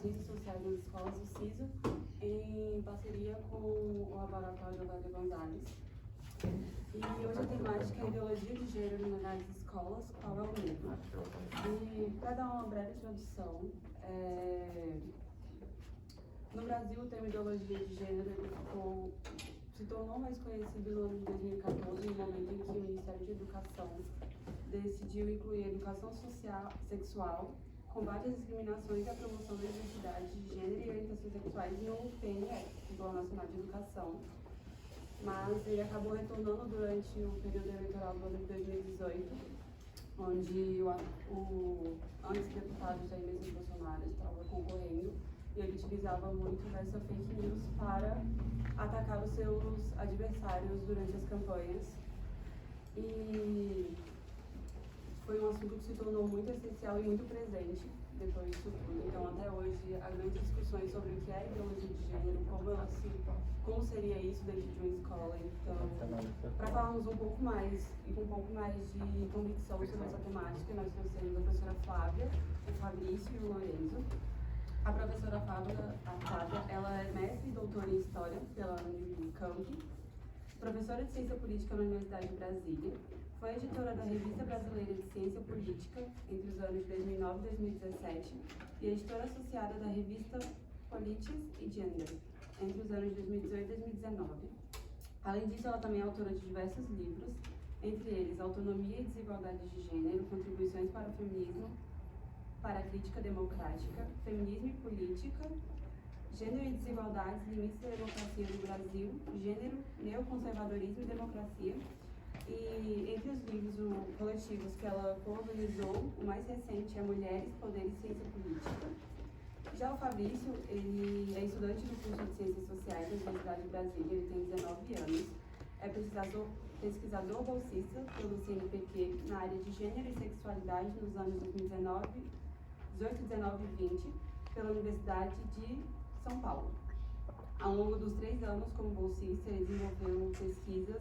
Ciências Sociais nas Escolas, o CISO, em parceria com o Laboratório Wagner Gonzalez. E hoje a temática é Ideologia de Gênero nas Escolas, qual é o medo? E para dar uma breve introdução, no Brasil o termo Ideologia de Gênero se tornou mais conhecido no ano de 2014, no momento em que o Ministério de Educação decidiu incluir a educação sexual, combate às discriminações e a promoção da diversidade de gênero e orientações sexuais no PNE, o Plano Nacional de Educação. Mas ele acabou retornando durante o período eleitoral do ano de 2018, onde o antes-deputado Jair Messias Bolsonaro estava concorrendo e ele utilizava muito dessa fake news para atacar os seus adversários durante as campanhas. E foi um assunto que se tornou muito essencial e muito presente depois disso tudo. Então, até hoje, há grandes discussões sobre o que é ideologia de gênero, como seria isso dentro de uma escola. Então, para falarmos um pouco mais e com um pouco mais de convicção sobre essa temática, nós trouxemos a professora Flávia, o Fabrício e o Lorenzo. A professora Flávia, ela é mestre e doutora em História pela Unicamp, professora de Ciência Política na Universidade de Brasília, foi editora da Revista Brasileira de Ciência Política entre os anos de 2009 e 2017 e editora associada da revista Politics e Gender entre os anos de 2018 e 2019. Além disso, ela também é autora de diversos livros, entre eles Autonomia e Desigualdade de Gênero, Contribuições para o Feminismo, para a Crítica Democrática, Feminismo e Política, Gênero e Desigualdades, Limites da Democracia no Brasil, Gênero, Neoconservadorismo e Democracia. E entre os livros coletivos que ela co-organizou, o mais recente é Mulheres, Poder e Ciência Política. Já o Fabrício, ele é estudante do curso de Ciências Sociais da Universidade de Brasília, ele tem 19 anos, é pesquisador bolsista pelo CNPq na área de Gênero e Sexualidade nos anos 2018, 19 e 20, pela Universidade de São Paulo. Ao longo dos 3 anos como bolsista, ele desenvolveu pesquisas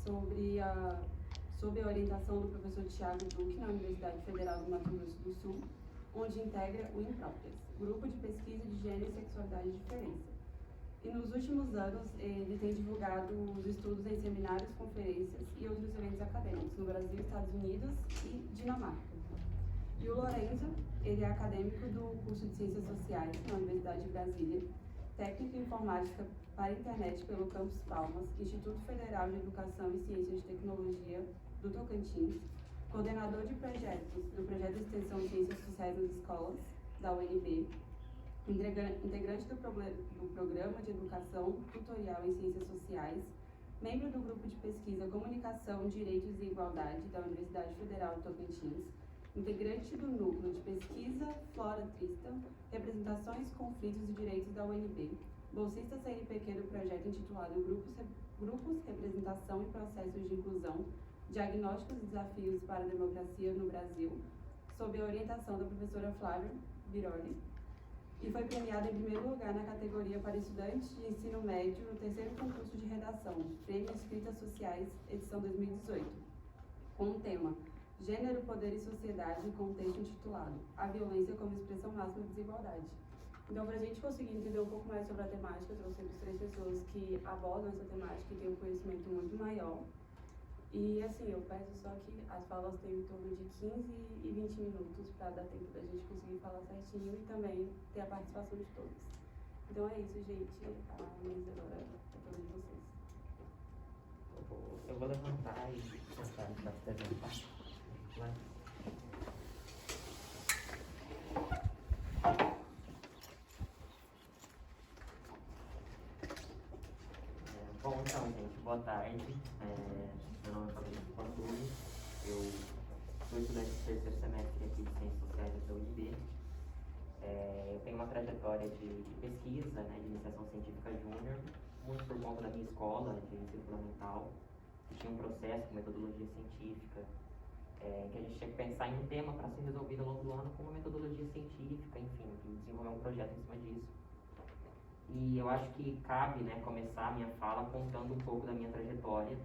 sob a orientação do professor Tiago Duque, na Universidade Federal do Mato Grosso do Sul, onde integra o Impróprias, Grupo de Pesquisa de Gênero e Sexualidade e Diferença. E nos últimos anos, ele tem divulgado os estudos em seminários, conferências e outros eventos acadêmicos no Brasil, Estados Unidos e Dinamarca. E o Lorenzo, ele é acadêmico do curso de Ciências Sociais na Universidade de Brasília, técnico em Informática para a Internet pelo Campus Palmas, Instituto Federal de Educação e Ciências de Tecnologia do Tocantins, coordenador de projetos do Projeto de Extensão de Ciências Sociais nas Escolas, da UNB, integrante do Programa de Educação Tutorial em Ciências Sociais, membro do Grupo de Pesquisa Comunicação, Direitos e Igualdade da Universidade Federal do Tocantins, integrante do Núcleo de Pesquisa Flora Trista, Representações, Conflitos e Direitos da UNB, bolsista CNPq do projeto intitulado Grupos, Representação e Processos de Inclusão, Diagnósticos e Desafios para a Democracia no Brasil, sob a orientação da professora Flávia Biroli, e foi premiado em primeiro lugar na categoria para estudantes de ensino médio no 3º concurso de redação, Prêmio Escritas Sociais, edição 2018, com o tema Gênero, Poder e Sociedade, em contexto intitulado A Violência como Expressão Máxima de Desigualdade. Então, para a gente conseguir entender um pouco mais sobre a temática, trouxemos 3 pessoas que abordam essa temática e têm um conhecimento muito maior. E, assim, eu peço só que as falas tenham em torno de 15 e 20 minutos para dar tempo da gente conseguir falar certinho e também ter a participação de todos. Então é isso, gente. A mesa agora é todos vocês. Eu vou levantar e tentar me apresentar. Bom, então, gente, boa tarde. Meu nome é Fabrício Panturi, eu sou estudante de 3º semestre aqui de Ciências Sociais da UNB. Eu tenho uma trajetória de pesquisa, né, de iniciação científica júnior, muito por conta da minha escola de ensino fundamental, que tinha um processo com metodologia científica, que a gente tinha que pensar em um tema para ser resolvido ao longo do ano com uma metodologia científica, enfim, desenvolver um projeto em cima disso. E eu acho que cabe, né, começar a minha fala contando um pouco da minha trajetória,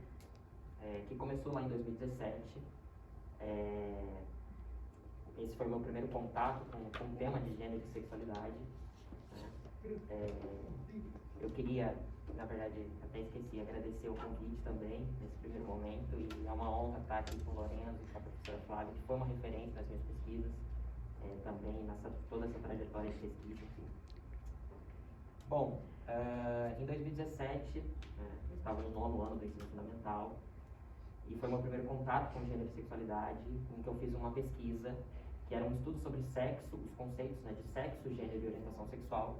que começou lá em 2017. esse foi o meu primeiro contato com o tema de gênero e sexualidade. Né? Eu queria, na verdade, até esqueci, agradecer o convite também, nesse primeiro momento, e é uma honra estar aqui com o Lorenzo e com a professora Flávia, que foi uma referência nas minhas pesquisas, também toda essa trajetória de pesquisa. Enfim. Bom, em 2017, eu estava no 9º ano do ensino fundamental, e foi meu primeiro contato com gênero e sexualidade, em que eu fiz uma pesquisa, que era um estudo sobre sexo, os conceitos, né, de sexo, gênero e orientação sexual,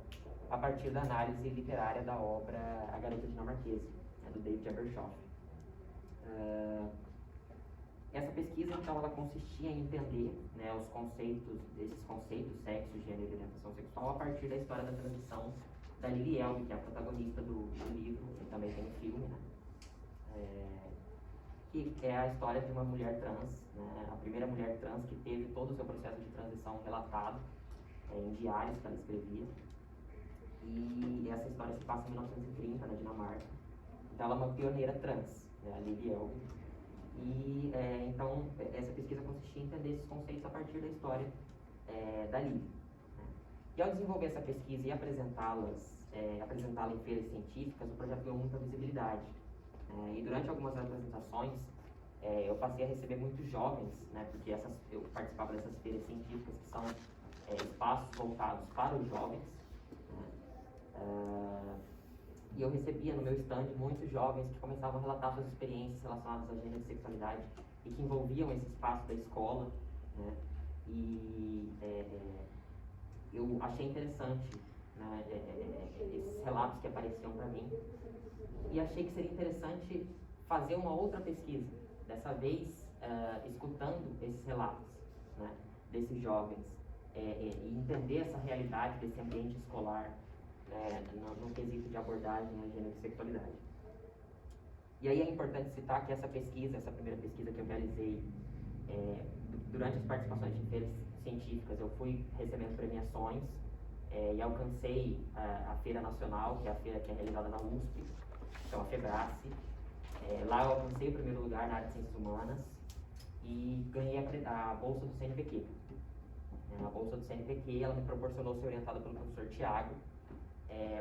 a partir da análise literária da obra A Garota Dinamarquesa, né, do David Ebershoff. Essa pesquisa, então, ela consistia em entender, né, esses conceitos, sexo, gênero e orientação sexual, a partir da história da transição da Lily Elbe, que é a protagonista do livro, que também tem um filme, né? Que é a história de uma mulher trans, né, a primeira mulher trans que teve todo o seu processo de transição relatado em diários que ela escrevia. E essa história se passa em 1930, na Dinamarca. Então ela é uma pioneira trans, né, a Lily Elbe. E então essa pesquisa consistia em entender esses conceitos a partir da história da Lily. Né. E ao desenvolver essa pesquisa e apresentá-la em feiras científicas, o projeto ganhou muita visibilidade. E durante algumas apresentações, eu passei a receber muitos jovens, né, porque eu participava dessas feiras científicas, que são espaços voltados para os jovens. E eu recebia no meu stand muitos jovens que começavam a relatar suas experiências relacionadas a gênero e sexualidade e que envolviam esse espaço da escola. Né, e eu achei interessante, né, esses relatos que apareciam para mim. E achei que seria interessante fazer uma outra pesquisa, dessa vez escutando esses relatos, né, desses jovens, e entender essa realidade desse ambiente escolar no quesito de abordagem a gênero e sexualidade. E aí é importante citar que essa primeira pesquisa que eu realizei, durante as participações de feiras científicas, eu fui recebendo premiações e alcancei a Feira Nacional, que é a feira que é realizada na USP, chama FEBRASE. Lá eu alcancei o primeiro lugar na área de ciências humanas e ganhei a bolsa do CNPq. A bolsa do CNPq, ela me proporcionou ser orientada pelo professor Tiago,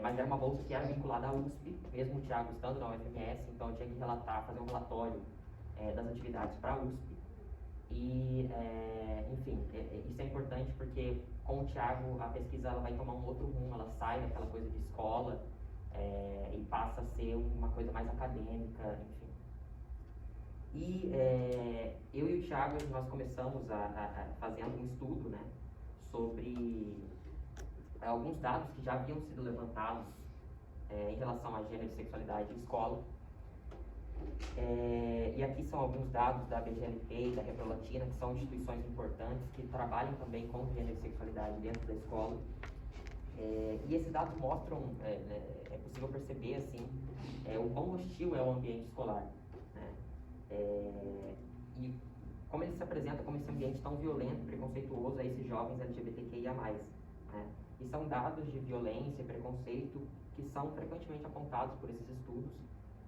mas era uma bolsa que era vinculada à USP, mesmo o Tiago estando na UFMS, então eu tinha que fazer um relatório das atividades para a USP. E, enfim, isso é importante porque com o Tiago a pesquisa ela vai tomar um outro rumo, ela sai daquela coisa de escola, e passa a ser uma coisa mais acadêmica, enfim. E eu e o Thiago, nós começamos fazendo um estudo, né, sobre alguns dados que já haviam sido levantados em relação a gênero e sexualidade em escola. E aqui são alguns dados da BGLP e da Reprolatina, que são instituições importantes que trabalham também com gênero e sexualidade dentro da escola. E esses dados mostram, é possível perceber assim, o quão hostil é o ambiente escolar, né? E como ele se apresenta como esse ambiente tão violento, preconceituoso a esses jovens LGBTQIA+. Né? E são dados de violência e preconceito que são frequentemente apontados por esses estudos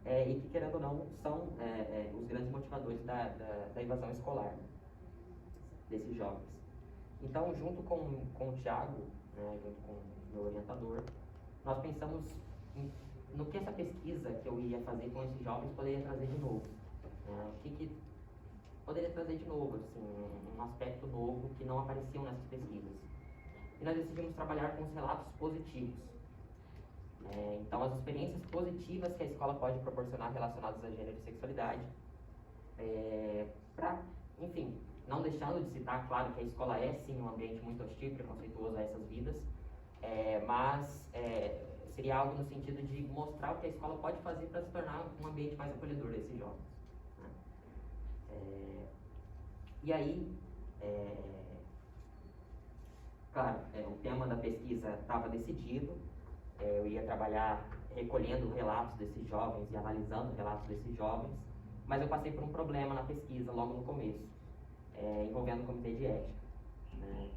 e que, querendo ou não, são os grandes motivadores da evasão escolar desses jovens. Então, junto com o Thiago, né, junto com o meu orientador, nós pensamos no que essa pesquisa que eu ia fazer com esses jovens poderia trazer de novo. O que poderia trazer de novo, assim, um aspecto novo que não apareciam nessas pesquisas. E nós decidimos trabalhar com os relatos positivos. Então, as experiências positivas que a escola pode proporcionar relacionadas a gênero e sexualidade, para, enfim, não deixando de citar, claro, que a escola é sim um ambiente muito hostil e preconceituoso a essas vidas, mas seria algo no sentido de mostrar o que a escola pode fazer para se tornar um ambiente mais acolhedor desses jovens. Né? E aí, claro, o tema da pesquisa estava decidido, eu ia trabalhar recolhendo relatos desses jovens e analisando relatos desses jovens, mas eu passei por um problema na pesquisa logo no começo, envolvendo o comitê de ética. Né?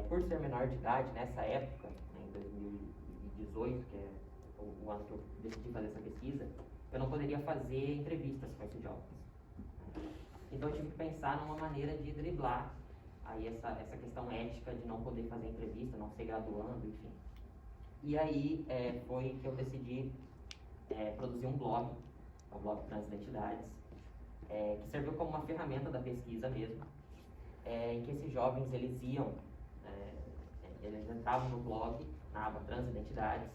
Por ser menor de idade, nessa época, né, em 2018, que é o ano que eu decidi fazer essa pesquisa, eu não poderia fazer entrevistas com esses jovens. Então eu tive que pensar numa maneira de driblar aí essa questão ética de não poder fazer entrevista, não ser graduando, enfim. E aí foi que eu decidi produzir um blog, o blog Transidentidades, que serviu como uma ferramenta da pesquisa mesmo, em que esses jovens eles entravam no blog, na aba Transidentidades,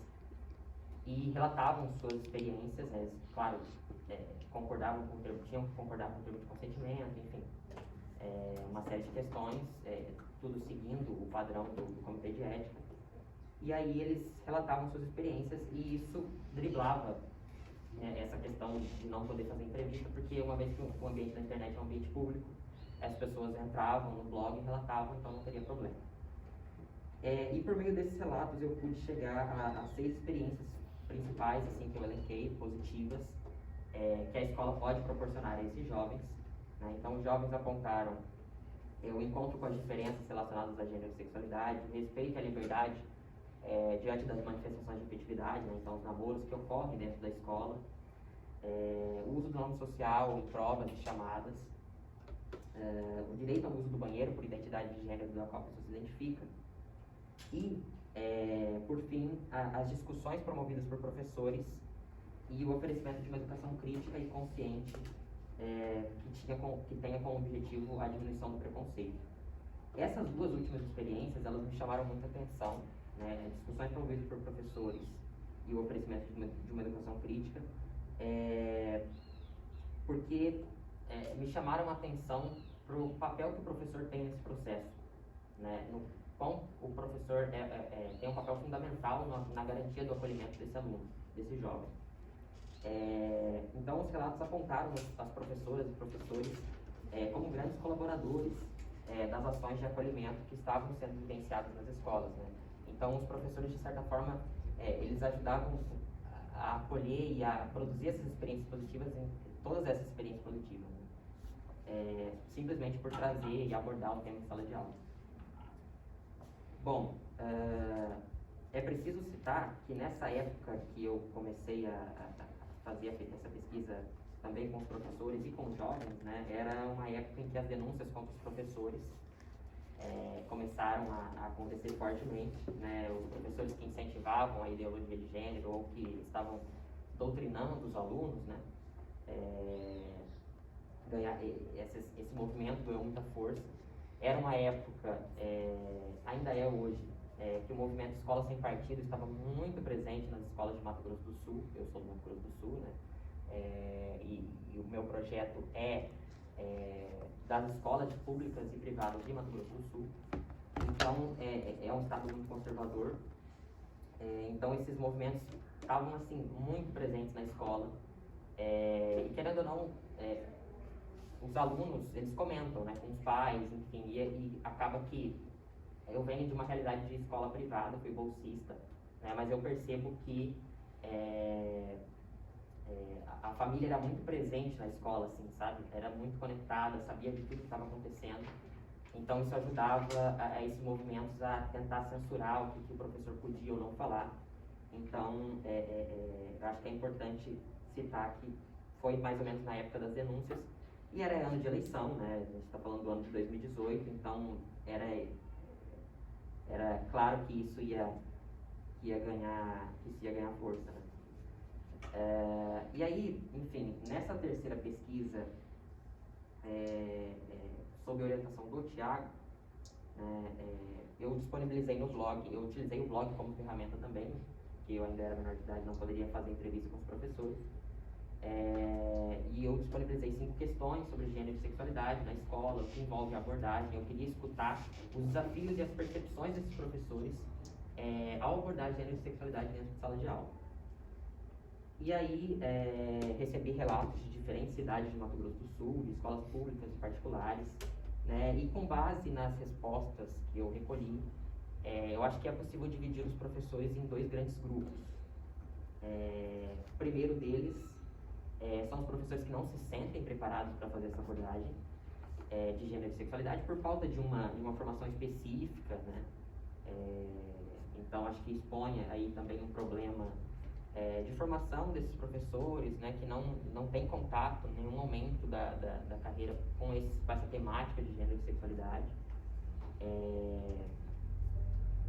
e relatavam suas experiências, claro, concordavam com o termo, tinham que concordar com o termo de consentimento, enfim, uma série de questões, tudo seguindo o padrão do Comitê de Ética. E aí eles relatavam suas experiências e isso driblava essa questão de não poder fazer entrevista, porque uma vez que o ambiente da internet é um ambiente público, as pessoas entravam no blog e relatavam, então não teria problema. E por meio desses relatos eu pude chegar a 6 experiências principais, assim, que eu elenquei, positivas, que a escola pode proporcionar a esses jovens, né? Então os jovens apontaram o encontro com as diferenças relacionadas a gênero e sexualidade, o respeito à liberdade diante das manifestações de afetividade, né? Então os namoros que ocorrem dentro da escola, o uso do nome social em provas e chamadas, o direito ao uso do banheiro por identidade de gênero da qual a pessoa se identifica, e, por fim, as discussões promovidas por professores e o oferecimento de uma educação crítica e consciente que tenha como objetivo a diminuição do preconceito. Essas 2 últimas experiências, elas me chamaram muita atenção, né? Discussões promovidas por professores e o oferecimento de uma educação crítica, porque me chamaram a atenção para o papel que o professor tem nesse processo, né? O professor tem um papel fundamental na garantia do acolhimento desse aluno, desse jovem. Então, os relatos apontaram as professoras e professores como grandes colaboradores das ações de acolhimento que estavam sendo vivenciadas nas escolas, né? Então, os professores, de certa forma, eles ajudavam a acolher e a produzir essas experiências positivas em todas essas experiências positivas, né? Simplesmente por trazer e abordar o tema em sala de aula. Bom, é preciso citar que nessa época que eu comecei a fazer essa pesquisa também com os professores e com os jovens, né, era uma época em que as denúncias contra os professores começaram a acontecer fortemente, né, os professores que incentivavam a ideologia de gênero ou que estavam doutrinando os alunos, né, esse movimento ganhou muita força. Era uma época, ainda é hoje, que o movimento Escola Sem Partido estava muito presente nas escolas de Mato Grosso do Sul. Eu sou do Mato Grosso do Sul, né? E o meu projeto das escolas públicas e privadas de Mato Grosso do Sul. Então, é um estado muito conservador. Então, esses movimentos estavam, assim, muito presentes na escola. E, querendo ou não, os alunos, eles comentam, né, com os pais, enfim, e acaba que eu venho de uma realidade de escola privada, fui bolsista, né, mas eu percebo que a família era muito presente na escola, assim, sabe? Era muito conectada, sabia de tudo que estava acontecendo. Então isso ajudava a esses movimentos a tentar censurar o que o professor podia ou não falar. Então, eu acho que é importante citar que foi mais ou menos na época das denúncias, e era ano de eleição, né? A gente está falando do ano de 2018, então era claro que isso ia ganhar força, né? E aí, enfim, nessa terceira pesquisa, sob a orientação do Thiago, eu disponibilizei no blog, eu utilizei o blog como ferramenta também, que eu ainda era menor de idade, não poderia fazer entrevista com os professores. E eu disponibilizei 5 questões sobre gênero e sexualidade na escola, o que envolve a abordagem. Eu queria escutar os desafios e as percepções desses professores ao abordar gênero e sexualidade dentro de sala de aula. E aí recebi relatos de diferentes cidades de Mato Grosso do Sul, de escolas públicas e particulares, né? E com base nas respostas que eu recolhi, eu acho que é possível dividir os professores em 2 grandes grupos. O primeiro deles são os professores que não se sentem preparados para fazer essa abordagem de gênero e sexualidade por falta de uma formação específica, né? Então acho que expõe aí também um problema de formação desses professores, né, que não tem contato em nenhum momento da carreira com essa temática de gênero e sexualidade.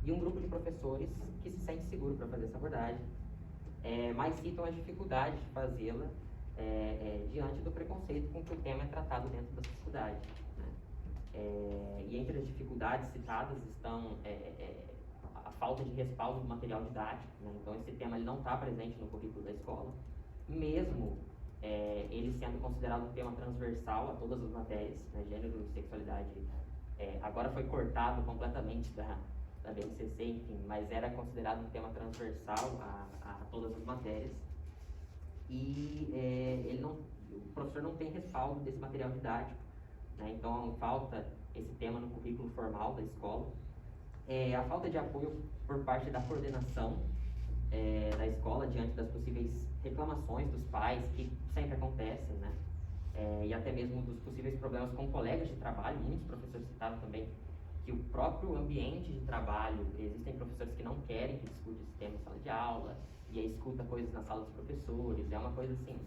E um grupo de professores que se sente seguro para fazer essa abordagem, mas citam as dificuldades de fazê-la diante do preconceito com que o tema é tratado dentro da sociedade, né? E entre as dificuldades citadas estão a falta de respaldo do material didático, né? Então esse tema ele não está presente no currículo da escola, mesmo ele sendo considerado um tema transversal a todas as matérias, né? Gênero e sexualidade agora foi cortado completamente da BNCC, enfim, mas era considerado um tema transversal a todas as matérias. E o professor não tem respaldo desse material didático, né? Então falta esse tema no currículo formal da escola. A falta de apoio por parte da coordenação da escola diante das possíveis reclamações dos pais, que sempre acontecem, né? E até mesmo dos possíveis problemas com colegas de trabalho. Muitos professores citaram também que o próprio ambiente de trabalho, existem professores que não querem que discute esse tema em sala de aula, e aí escuta coisas na sala dos professores, é uma coisa assim,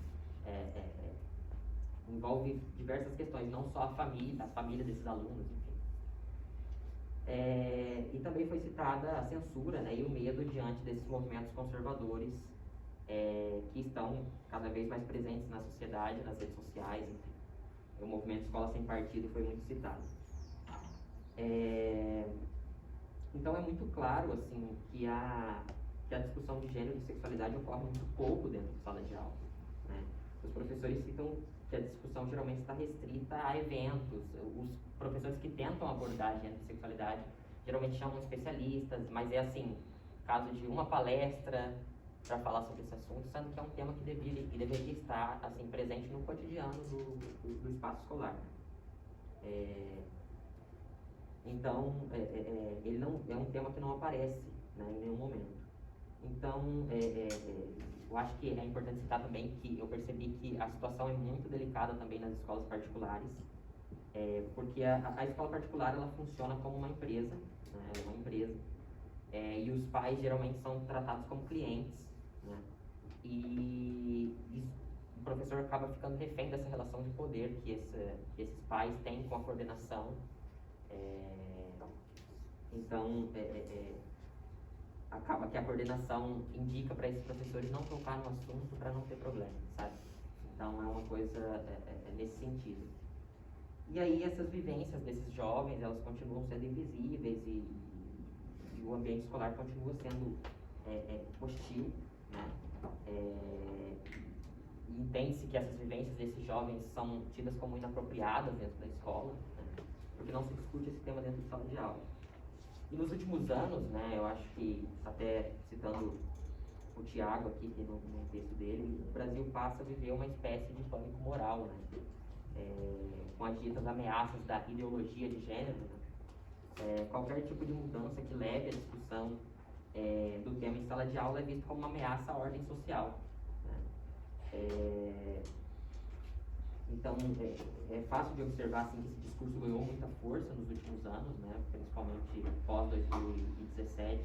envolve diversas questões, não só a família desses alunos, enfim. E também foi citada a censura, né, e o medo diante desses movimentos conservadores que estão cada vez mais presentes na sociedade, nas redes sociais, enfim. O movimento Escola Sem Partido foi muito citado. Então é muito claro assim, que a discussão de gênero e sexualidade ocorre muito pouco dentro da sala de aula, né? Os professores citam que a discussão geralmente está restrita a eventos. Os professores que tentam abordar gênero e sexualidade geralmente chamam especialistas, mas é assim, caso de uma palestra para falar sobre esse assunto, sendo que é um tema que deveria estar assim, presente no cotidiano do espaço escolar. Então, ele não é um tema que não aparece, né, em nenhum momento. Então, eu acho que é importante citar também que eu percebi que a situação é muito delicada também nas escolas particulares, porque a escola particular ela funciona como uma empresa, né, é uma empresa, e os pais geralmente são tratados como clientes, né, e o professor acaba ficando refém dessa relação de poder que esses pais têm com a coordenação. Então, acaba que a coordenação indica para esses professores não tocar no assunto para não ter problema, sabe? Então, é uma coisa nesse sentido. E aí, essas vivências desses jovens, elas continuam sendo invisíveis e o ambiente escolar continua sendo hostil, né? Entende-se que essas vivências desses jovens são tidas como inapropriadas dentro da escola, né? Porque não se discute esse tema dentro de sala de aula. E nos últimos anos, né, eu acho que, até citando o Tiago aqui, que no texto dele, o Brasil passa a viver uma espécie de pânico moral, né, com as ditas ameaças da ideologia de gênero, né, qualquer tipo de mudança que leve à discussão do tema em sala de aula é visto como uma ameaça à ordem social, né. Então, é fácil de observar assim, que esse discurso ganhou muita força nos últimos anos, né, principalmente pós-2017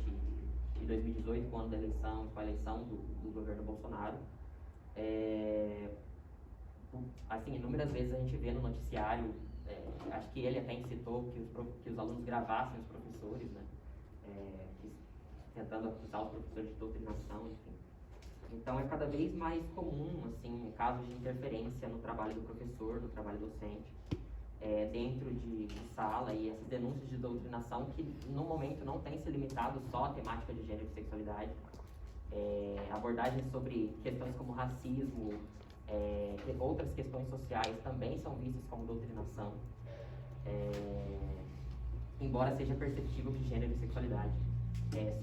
e 2018, com a eleição do governo Bolsonaro. Assim, inúmeras vezes a gente vê no noticiário, acho que ele até incitou que os alunos gravassem os professores, né, tentando acusar os professores de doutrinação, enfim. Então, é cada vez mais comum, assim, casos de interferência no trabalho do professor, no trabalho docente, dentro de sala, e essas denúncias de doutrinação que, no momento, não têm se limitado só à temática de gênero e sexualidade. Abordagens sobre questões como racismo, outras questões sociais também são vistas como doutrinação, embora seja perceptível que gênero e sexualidade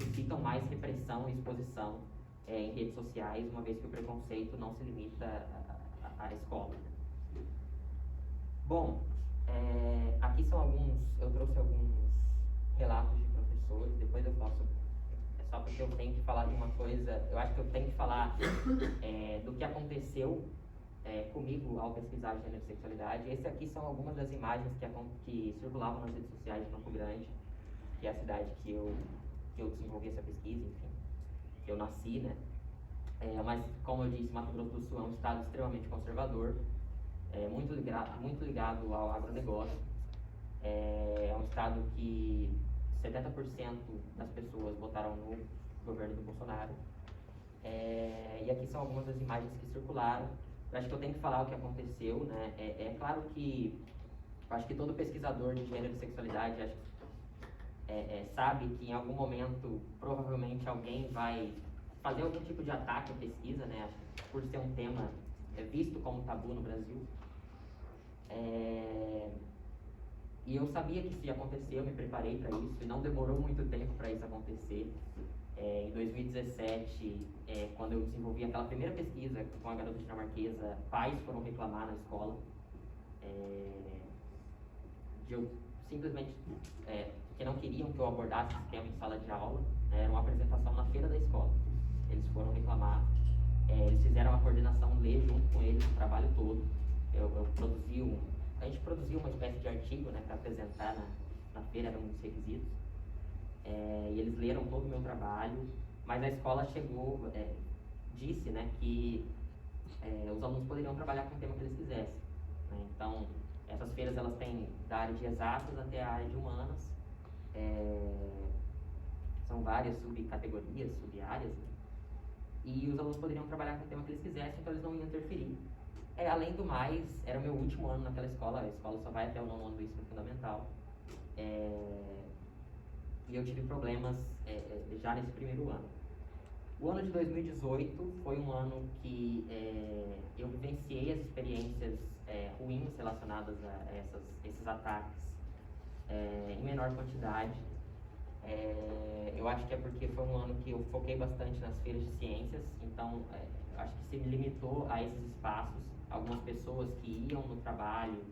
suscitam mais repressão e exposição em redes sociais, uma vez que o preconceito não se limita à escola. Bom, aqui eu trouxe alguns relatos de professores, depois eu posso, só porque eu tenho que falar de uma coisa, eu acho que eu tenho que falar do que aconteceu comigo ao pesquisar gênero e sexualidade. Esse aqui são algumas das imagens que circulavam nas redes sociais de Campo Grande, que é a cidade que eu desenvolvi essa pesquisa, enfim. Eu nasci, né? Mas, como eu disse, Mato Grosso do Sul é um estado extremamente conservador, muito ligado ao agronegócio. É um estado que 70% das pessoas votaram no governo do Bolsonaro. E aqui são algumas das imagens que circularam. Eu acho que eu tenho que falar o que aconteceu, né? É claro que eu acho que todo pesquisador de gênero e sexualidade sabe que em algum momento provavelmente alguém vai fazer algum tipo de ataque à pesquisa, né? Por ser um tema visto como tabu no Brasil. E eu sabia que isso ia acontecer, eu me preparei para isso e não demorou muito tempo para isso acontecer. Em 2017, quando eu desenvolvi aquela primeira pesquisa com a garota dinamarquesa, pais foram reclamar na escola. Eu simplesmente, que não queriam que eu abordasse esse tema em sala de aula, né? Era uma apresentação na feira da escola. Eles foram reclamar, eles fizeram a coordenação ler junto com eles o trabalho todo. A gente produziu uma espécie de artigo, né, para apresentar na feira, era um dos requisitos. E eles leram todo o meu trabalho, mas a escola disse, né, que os alunos poderiam trabalhar com o tema que eles quisessem, né? Então, essas feiras elas têm da área de exatas até a área de humanas, são várias subcategorias, sub-áreas, né? E os alunos poderiam trabalhar com o tema que eles quisessem, então eles não iam interferir. Além do mais, era o meu último ano naquela escola, a escola só vai até o 9º ano do ensino fundamental. E eu tive problemas já nesse primeiro ano. O ano de 2018 foi um ano que eu vivenciei as experiências ruins relacionadas a esses ataques em menor quantidade. Eu acho que é porque foi um ano que eu foquei bastante nas feiras de ciências, então acho que se limitou a esses espaços. Algumas pessoas que iam no trabalho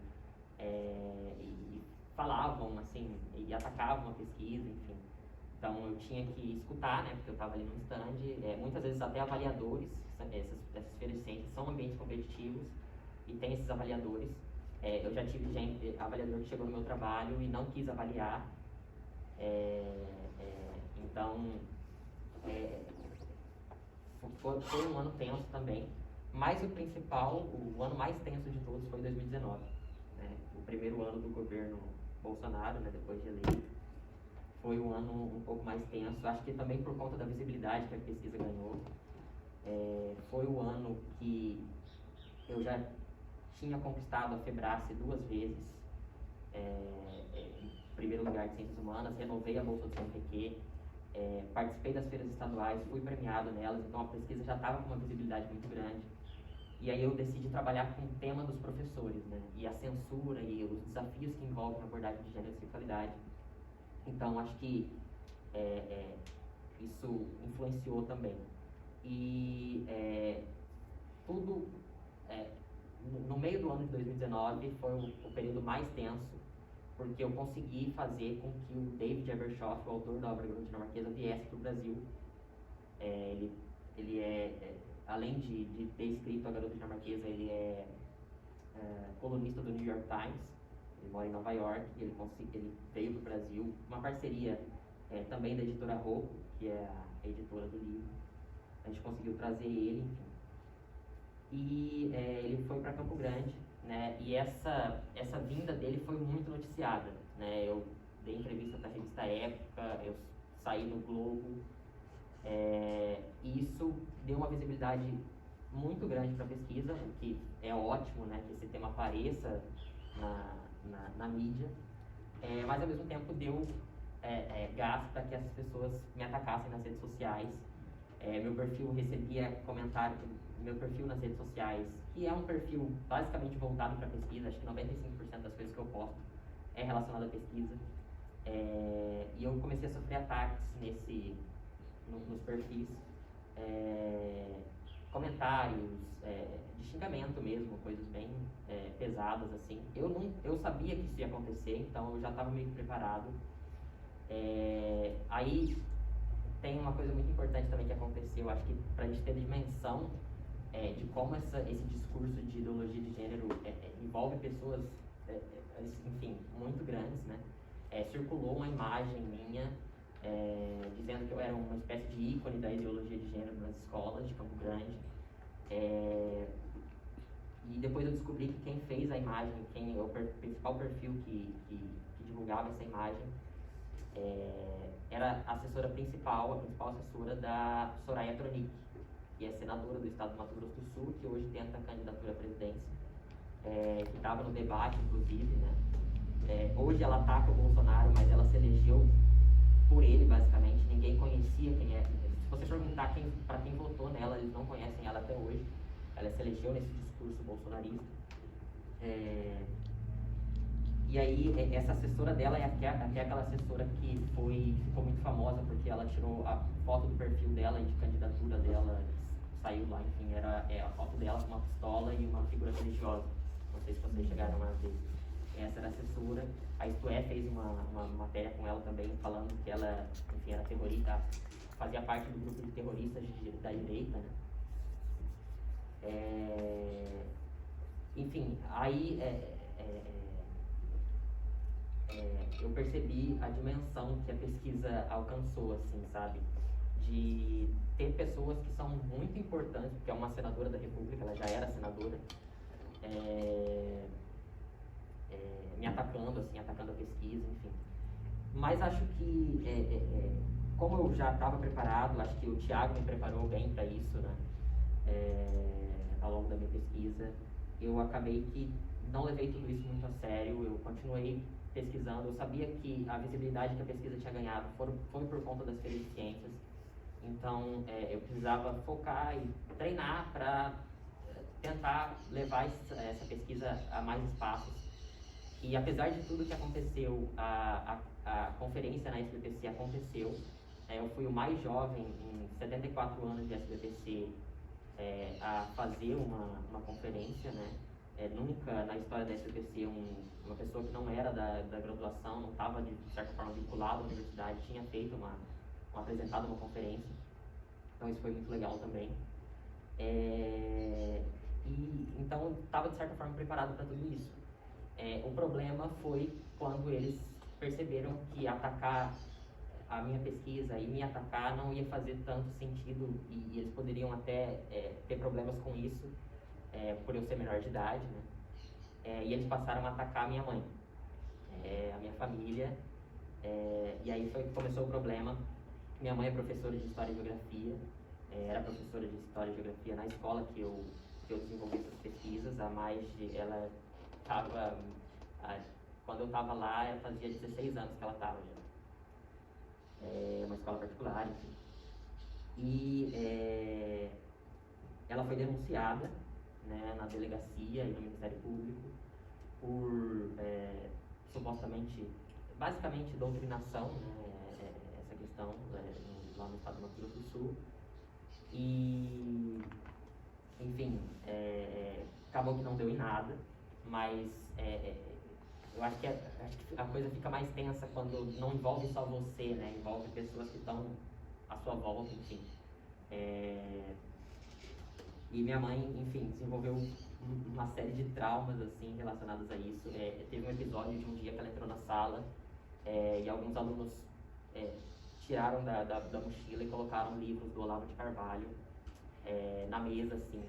e falavam, assim, e atacavam a pesquisa, enfim. Então eu tinha que escutar, né, porque eu estava ali no stand, muitas vezes até avaliadores, essas feiras de ciências são ambientes competitivos e tem esses avaliadores. Eu já tive avaliador que chegou no meu trabalho e não quis avaliar, então foi um ano tenso também, mas o principal, o ano mais tenso de todos foi 2019, né, o primeiro ano do governo Bolsonaro, né, depois de eleito. Foi um ano um pouco mais tenso, acho que também por conta da visibilidade que a pesquisa ganhou. Foi o ano que eu já tinha conquistado a FEBRACE 2 vezes, em primeiro lugar de Ciências Humanas, renovei a bolsa do CNPq, participei das feiras estaduais, fui premiado nelas, então a pesquisa já estava com uma visibilidade muito grande. E aí eu decidi trabalhar com o tema dos professores, né, e a censura e os desafios que envolvem a abordagem de gênero e sexualidade. Então, acho que isso influenciou também. E tudo, no meio do ano de 2019, foi o período mais tenso, porque eu consegui fazer com que o David Ebershoff, o autor da obra Garota Dinamarquesa, viesse para o Brasil. Além de ter escrito a Garota Dinamarquesa, ele é colunista do New York Times. Ele mora em Nova York e ele veio para o Brasil, uma parceria também da editora Rocco, que é a editora do livro. A gente conseguiu trazer ele, enfim. E ele foi para Campo Grande, né? E essa vinda dele foi muito noticiada, né? Eu dei entrevista para a revista Época, eu saí no Globo, e isso deu uma visibilidade muito grande para a pesquisa, o que é ótimo, né? Que esse tema apareça na mídia, mas ao mesmo tempo deu gás para que essas pessoas me atacassem nas redes sociais. Meu perfil recebia comentário, meu perfil nas redes sociais, que é um perfil basicamente voltado para pesquisa, acho que 95% das coisas que eu posto é relacionado à pesquisa, e eu comecei a sofrer ataques nos perfis, comentários, de xingamento mesmo, coisas bem pesadas, assim. Eu sabia que isso ia acontecer, então eu já estava meio que preparado. Aí tem uma coisa muito importante também que aconteceu, acho que para a gente ter dimensão de como esse discurso de ideologia de gênero envolve pessoas, enfim, muito grandes, né? Circulou uma imagem minha dizendo que eu era uma espécie de ícone da ideologia de gênero nas escolas de Campo Grande. E depois eu descobri que quem fez a imagem, quem é o principal perfil que divulgava essa imagem, era a assessora principal, a principal assessora da Soraya Tronic, que é senadora do estado do Mato Grosso do Sul, que hoje tenta a candidatura à presidência, que estava no debate, inclusive, né? Hoje ela ataca o Bolsonaro, mas ela se elegeu por ele, basicamente. Ninguém conhecia quem é. Se você perguntar para quem votou nela, eles não conhecem ela até hoje. Ela se elegeu nesse discurso bolsonarista. E aí, essa assessora dela é aquela assessora que ficou muito famosa porque ela tirou a foto do perfil dela e de candidatura dela, saiu lá, enfim, era a foto dela com uma pistola e uma figura religiosa. Não sei se vocês chegaram a ver. Essa era a assessora. A Isto É fez uma matéria com ela também, falando que ela, enfim, era terrorista, fazia parte do grupo de terroristas da direita, né? Enfim, aí eu percebi a dimensão que a pesquisa alcançou, assim, sabe? De ter pessoas que são muito importantes, porque é uma senadora da República, ela já era senadora, me atacando, assim, atacando a pesquisa, enfim. Mas acho que, como eu já estava preparado, acho que o Thiago me preparou bem para isso, né? Ao longo da minha pesquisa, eu acabei que não levei tudo isso muito a sério, eu continuei pesquisando, eu sabia que a visibilidade que a pesquisa tinha ganhado foi por conta das feiras de ciências, então eu precisava focar e treinar para tentar levar essa pesquisa a mais espaços. E apesar de tudo que aconteceu, a conferência na SBPC aconteceu. Eu fui o mais jovem em 74 anos de SBPC a fazer uma conferência, né? Nunca na história da SBPC uma pessoa que não era da graduação, não estava de certa forma vinculada à universidade, tinha feito apresentado uma conferência. Então isso foi muito legal também. E então eu estava de certa forma preparado para tudo isso. O problema foi quando eles perceberam que atacar a minha pesquisa e me atacar não ia fazer tanto sentido e eles poderiam até ter problemas com isso, por eu ser menor de idade, né? E eles passaram a atacar a minha mãe, a minha família, e aí foi que começou o problema. Minha mãe é professora de História e Geografia, era professora de História e Geografia na escola que eu desenvolvi essas pesquisas. Ela estava, quando eu estava lá, fazia 16 anos que ela estava já. Uma escola particular, enfim. E ela foi denunciada, né, na delegacia e no Ministério Público por supostamente, basicamente, doutrinação, né, essa questão lá no estado do Mato Grosso do Sul. E, enfim, acabou que não deu em nada, mas eu acho que a coisa fica mais tensa quando não envolve só você, né? Envolve pessoas que estão à sua volta, enfim. E minha mãe, enfim, desenvolveu uma série de traumas, assim, relacionados a isso. Teve um episódio de um dia que ela entrou na sala e alguns alunos tiraram da mochila e colocaram livros do Olavo de Carvalho na mesa, assim.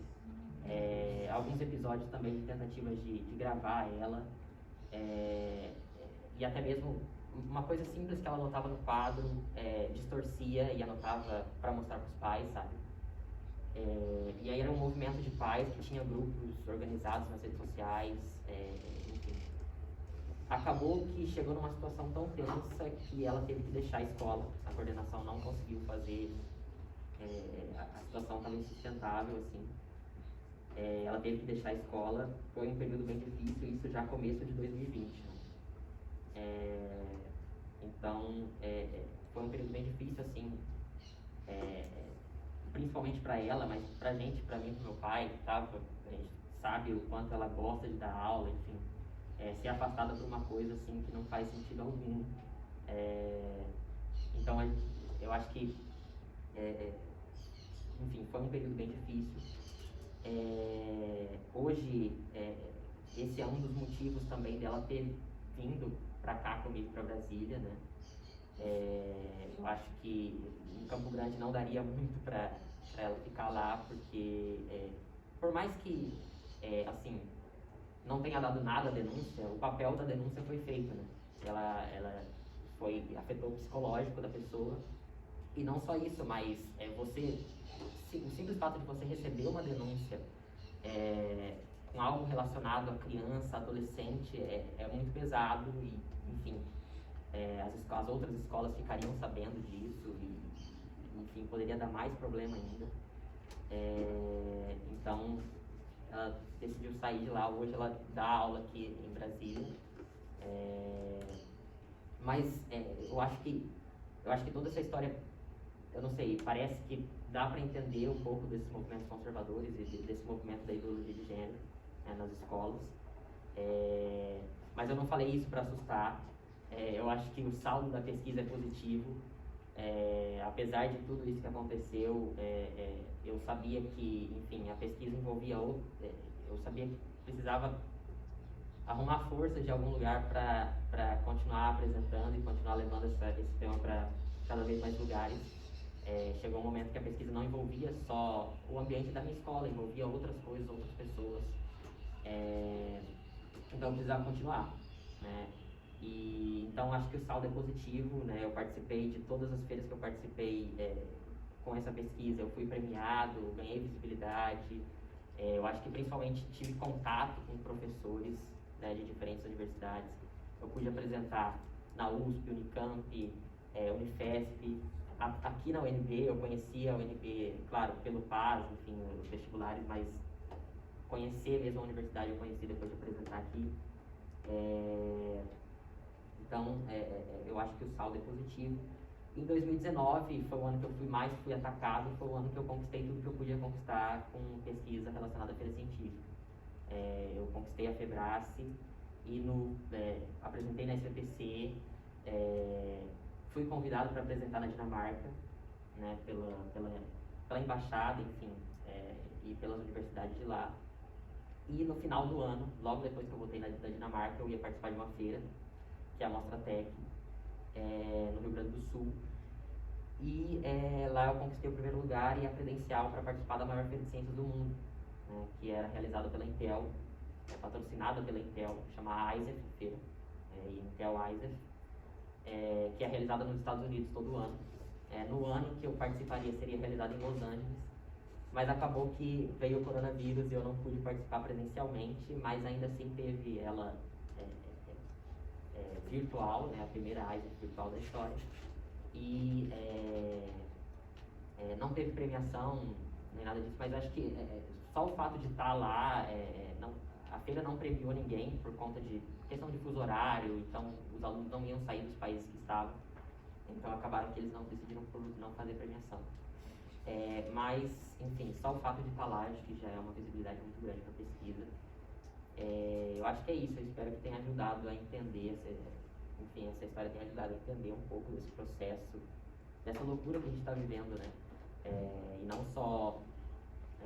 Alguns episódios também de tentativas de gravar ela. E até mesmo uma coisa simples que ela anotava no quadro, distorcia e anotava para mostrar para os pais, sabe? E aí era um movimento de pais que tinha grupos organizados nas redes sociais, enfim. Acabou que chegou numa situação tão tensa que ela teve que deixar a escola, a coordenação não conseguiu fazer, a situação estava insustentável, assim. Ela teve que deixar a escola, foi um período bem difícil, isso já começo de 2020. Então, foi um período bem difícil, assim, principalmente para ela, mas pra gente, pra mim, pro meu pai, a gente sabe o quanto ela gosta de dar aula, enfim, ser afastada por uma coisa, assim, que não faz sentido algum. Então, eu acho que, enfim, foi um período bem difícil. Hoje, esse é um dos motivos também dela ter vindo para cá comigo, para Brasília, né? Eu acho que em Campo Grande não daria muito para ela ficar lá, porque por mais que, assim, não tenha dado nada a denúncia, o papel da denúncia foi feito, né? afetou o psicológico da pessoa. E não só isso, mas o simples fato de você receber uma denúncia com algo relacionado a criança, adolescente, é muito pesado e, enfim, as outras escolas ficariam sabendo disso e, enfim, poderia dar mais problema ainda. Então, ela decidiu sair de lá. Hoje ela dá aula aqui em Brasília. Mas eu acho que toda essa história, eu não sei, parece que dá para entender um pouco desses movimentos conservadores e desse movimento da ideologia de gênero nas escolas. Mas eu não falei isso para assustar. Eu acho que o saldo da pesquisa é positivo. Apesar de tudo isso que aconteceu, eu sabia que, enfim, a pesquisa envolvia eu sabia que precisava arrumar força de algum lugar para continuar apresentando e continuar levando esse tema para cada vez mais lugares. Chegou um momento que a pesquisa não envolvia só o ambiente da minha escola, envolvia outras coisas, outras pessoas. Então eu precisava continuar, né? E então acho que o saldo é positivo, né? Eu participei de todas as feiras que eu participei com essa pesquisa, eu fui premiado, ganhei visibilidade. Eu acho que principalmente tive contato com professores, né, de diferentes universidades. Eu pude apresentar na USP, Unicamp, Unifesp. Aqui na UNB, eu conhecia a UNB, claro, pelo PAS, enfim, os vestibulares, mas conhecer mesmo a universidade eu conheci depois de apresentar aqui. Então, eu acho que o saldo é positivo. Em 2019, foi o ano que eu fui atacado, foi o ano que eu conquistei tudo que eu podia conquistar com pesquisa relacionada à feira científica. Eu conquistei a Febrace e apresentei na SPPC, fui convidado para apresentar na Dinamarca, né, pela embaixada, enfim, e pelas universidades de lá. E no final do ano, logo depois que eu voltei da Dinamarca, eu ia participar de uma feira, que é a Mostratec, no Rio Grande do Sul. E lá eu conquistei o primeiro lugar e a credencial para participar da maior feira de ciências do mundo, né, que era realizada pela Intel, patrocinada pela Intel, chama ISEF Feira, Intel ISEF, que é realizada nos Estados Unidos todo ano. No ano que eu participaria seria realizada em Los Angeles, mas acabou que veio o coronavírus e eu não pude participar presencialmente, mas ainda assim teve ela virtual, né, a primeira ISEF virtual da história. E não teve premiação nem nada disso, mas acho que só o fato de estar lá, a feira não premiou ninguém por conta de questão de fuso horário, então os alunos não iam sair dos países que estavam, então acabaram que eles não decidiram por não fazer premiação. Mas, enfim, só o fato de estar lá, acho que já é uma visibilidade muito grande para a pesquisa. Eu acho que é isso, eu espero que tenha ajudado a entender, essa história tenha ajudado a entender um pouco desse processo, dessa loucura que a gente está vivendo, né? E não só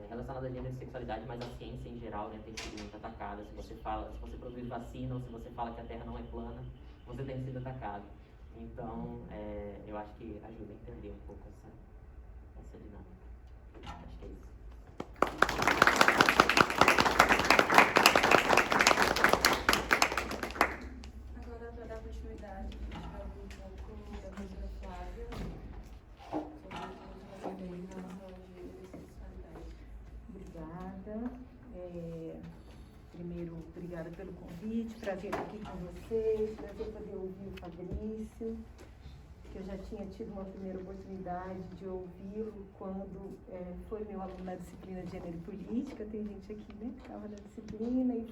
relacionada a gênero e sexualidade, mas a ciência em geral, né, tem sido muito atacada. Se você produz vacina ou se você fala que a Terra não é plana, você tem sido atacado. Então, eu acho que ajuda a entender um pouco essa dinâmica. Acho que é isso. Agora, para dar continuidade, a gente vai ouvir um pouco da professora Flávia sobre o que você tem em relação ao gênero e sexualidade. Obrigada. Primeiro, obrigada pelo convite, prazer estar aqui com vocês, prazer poder ouvir o Fabrício, que eu já tinha tido uma primeira oportunidade de ouvi-lo quando foi meu aluno na disciplina de Gênero e Política. Tem gente aqui, né, que estava na disciplina e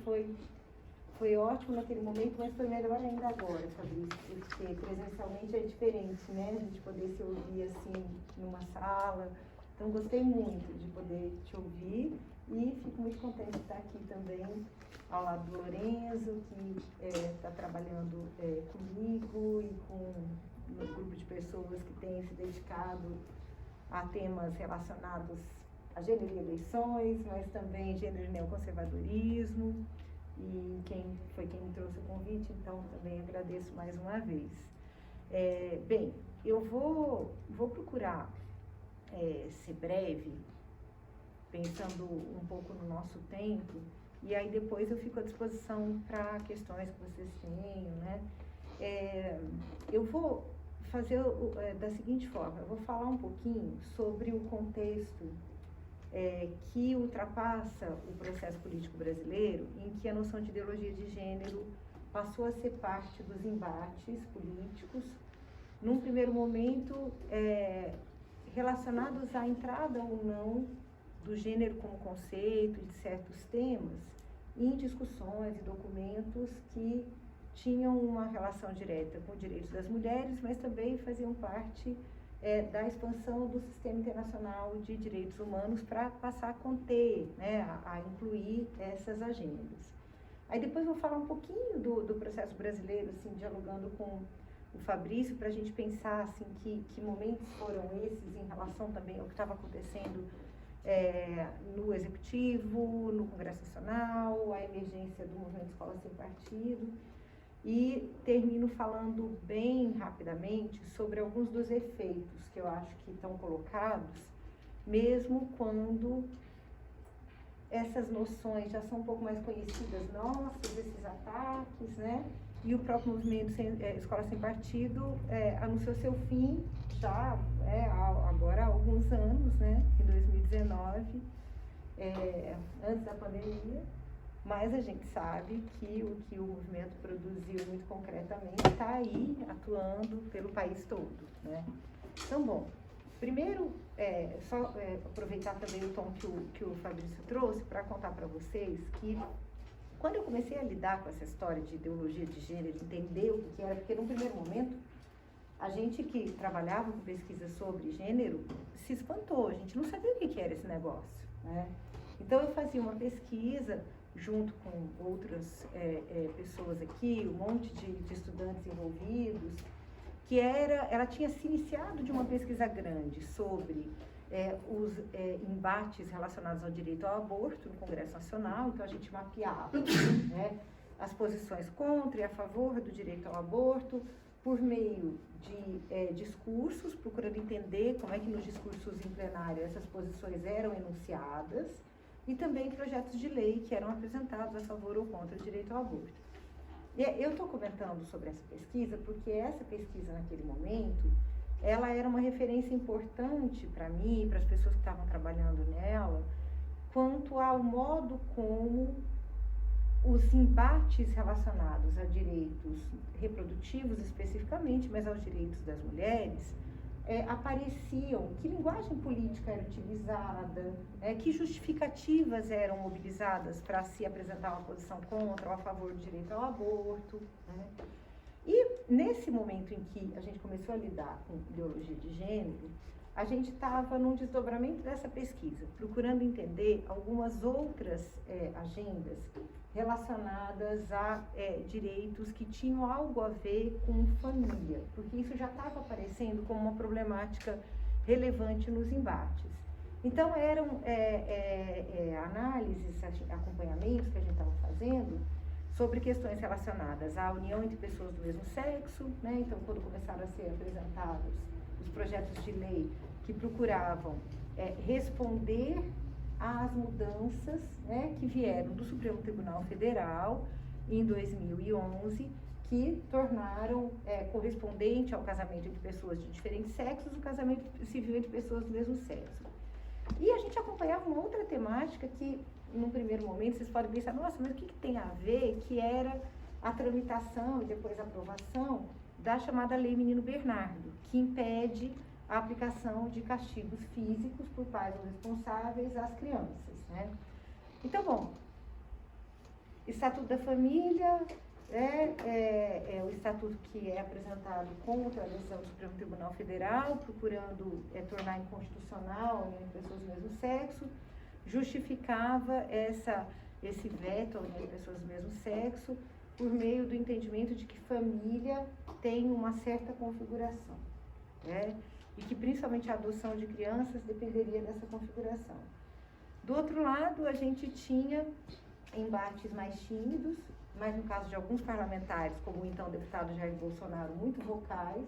foi ótimo naquele momento, mas foi melhor ainda agora, Fabrício, porque presencialmente é diferente, né, a gente poder se ouvir assim numa sala. Então, gostei muito de poder te ouvir e fico muito contente de estar aqui também ao lado do Lorenzo, que está trabalhando comigo e com um grupo de pessoas que tem se dedicado a temas relacionados a gênero e eleições, mas também gênero e neoconservadorismo, e quem me trouxe o convite, então também agradeço mais uma vez. Bem, eu vou procurar ser breve, pensando um pouco no nosso tempo, e aí depois eu fico à disposição para questões que vocês tenham, né? Eu vou fazer da seguinte forma, eu vou falar um pouquinho sobre o contexto que ultrapassa o processo político brasileiro, em que a noção de ideologia de gênero passou a ser parte dos embates políticos, num primeiro momento relacionados à entrada ou não do gênero como conceito de certos temas em discussões e documentos que tinham uma relação direta com os direitos das mulheres, mas também faziam parte da expansão do sistema internacional de direitos humanos para passar a conter, né, a incluir essas agendas. Aí depois vou falar um pouquinho do processo brasileiro, assim, dialogando com o Fabrício, para a gente pensar assim, que momentos foram esses em relação também ao que estava acontecendo no Executivo, no Congresso Nacional, a emergência do movimento Escola Sem Partido. E termino falando bem rapidamente sobre alguns dos efeitos que eu acho que estão colocados, mesmo quando essas noções já são um pouco mais conhecidas nossas, esses ataques, né? E o próprio movimento Escola Sem Partido anunciou seu fim já agora há alguns anos, né? Em 2019, antes da pandemia. Mas a gente sabe que o que o movimento produziu muito concretamente está aí atuando pelo país todo, né? Então, bom, primeiro, aproveitar também o tom que o Fabrício trouxe para contar para vocês que quando eu comecei a lidar com essa história de ideologia de gênero, entender o que era, porque num primeiro momento, a gente que trabalhava com pesquisa sobre gênero se espantou, a gente não sabia o que era esse negócio, né? Então, eu fazia uma pesquisa junto com outras pessoas aqui, um monte de estudantes envolvidos, que ela tinha se iniciado de uma pesquisa grande sobre os embates relacionados ao direito ao aborto no Congresso Nacional. Então a gente mapeava, né, as posições contra e a favor do direito ao aborto por meio de discursos, procurando entender como é que nos discursos em plenário essas posições eram enunciadas, e também projetos de lei que eram apresentados a favor ou contra o direito ao aborto. E eu estou comentando sobre essa pesquisa porque essa pesquisa, naquele momento, ela era uma referência importante para mim e para as pessoas que estavam trabalhando nela, quanto ao modo como os embates relacionados a direitos reprodutivos especificamente, mas aos direitos das mulheres, apareciam, que linguagem política era utilizada, que justificativas eram mobilizadas para se apresentar uma posição contra ou a favor do direito ao aborto, né? E nesse momento em que a gente começou a lidar com ideologia de gênero, a gente estava num desdobramento dessa pesquisa, procurando entender algumas outras agendas relacionadas a direitos que tinham algo a ver com família, porque isso já estava aparecendo como uma problemática relevante nos embates. Então, eram análises, acompanhamentos que a gente estava fazendo sobre questões relacionadas à união entre pessoas do mesmo sexo, né? Então, quando começaram a ser apresentados os projetos de lei que procuravam responder às mudanças, né, que vieram do Supremo Tribunal Federal em 2011, que tornaram correspondente ao casamento entre pessoas de diferentes sexos o casamento civil entre pessoas do mesmo sexo. E a gente acompanhava uma outra temática que, num primeiro momento, vocês podem pensar, nossa, mas o que tem a ver? Que era a tramitação e depois a aprovação da chamada Lei Menino Bernardo, que impede a aplicação de castigos físicos por pais ou responsáveis às crianças, né? Então, bom, Estatuto da Família é o estatuto que é apresentado contra a decisão do Supremo Tribunal Federal, procurando tornar inconstitucional a união entre pessoas do mesmo sexo, justificava esse veto à união entre pessoas do mesmo sexo por meio do entendimento de que família tem uma certa configuração, né? E que principalmente a adoção de crianças dependeria dessa configuração. Do outro lado, a gente tinha embates mais tímidos, mas no caso de alguns parlamentares, como o então deputado Jair Bolsonaro, muito vocais,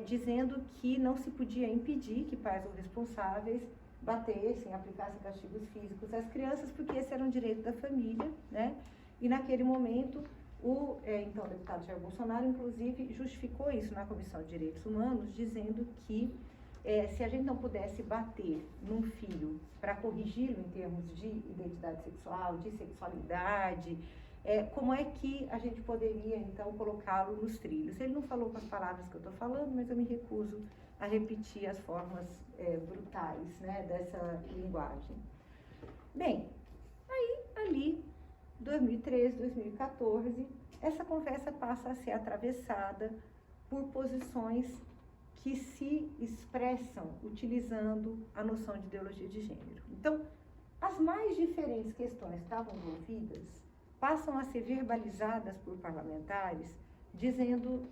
dizendo que não se podia impedir que pais ou responsáveis batessem, aplicassem castigos físicos às crianças, porque esse era um direito da família, né? E naquele momento O então deputado Jair Bolsonaro, inclusive, justificou isso na Comissão de Direitos Humanos, dizendo que se a gente não pudesse bater num filho para corrigi-lo em termos de identidade sexual, de sexualidade, como é que a gente poderia, então, colocá-lo nos trilhos? Ele não falou com as palavras que eu estou falando, mas eu me recuso a repetir as formas brutais, né, dessa linguagem. Bem, aí, ali, 2013, 2014, essa conversa passa a ser atravessada por posições que se expressam utilizando a noção de ideologia de gênero. Então, as mais diferentes questões que estavam envolvidas passam a ser verbalizadas por parlamentares, dizendo,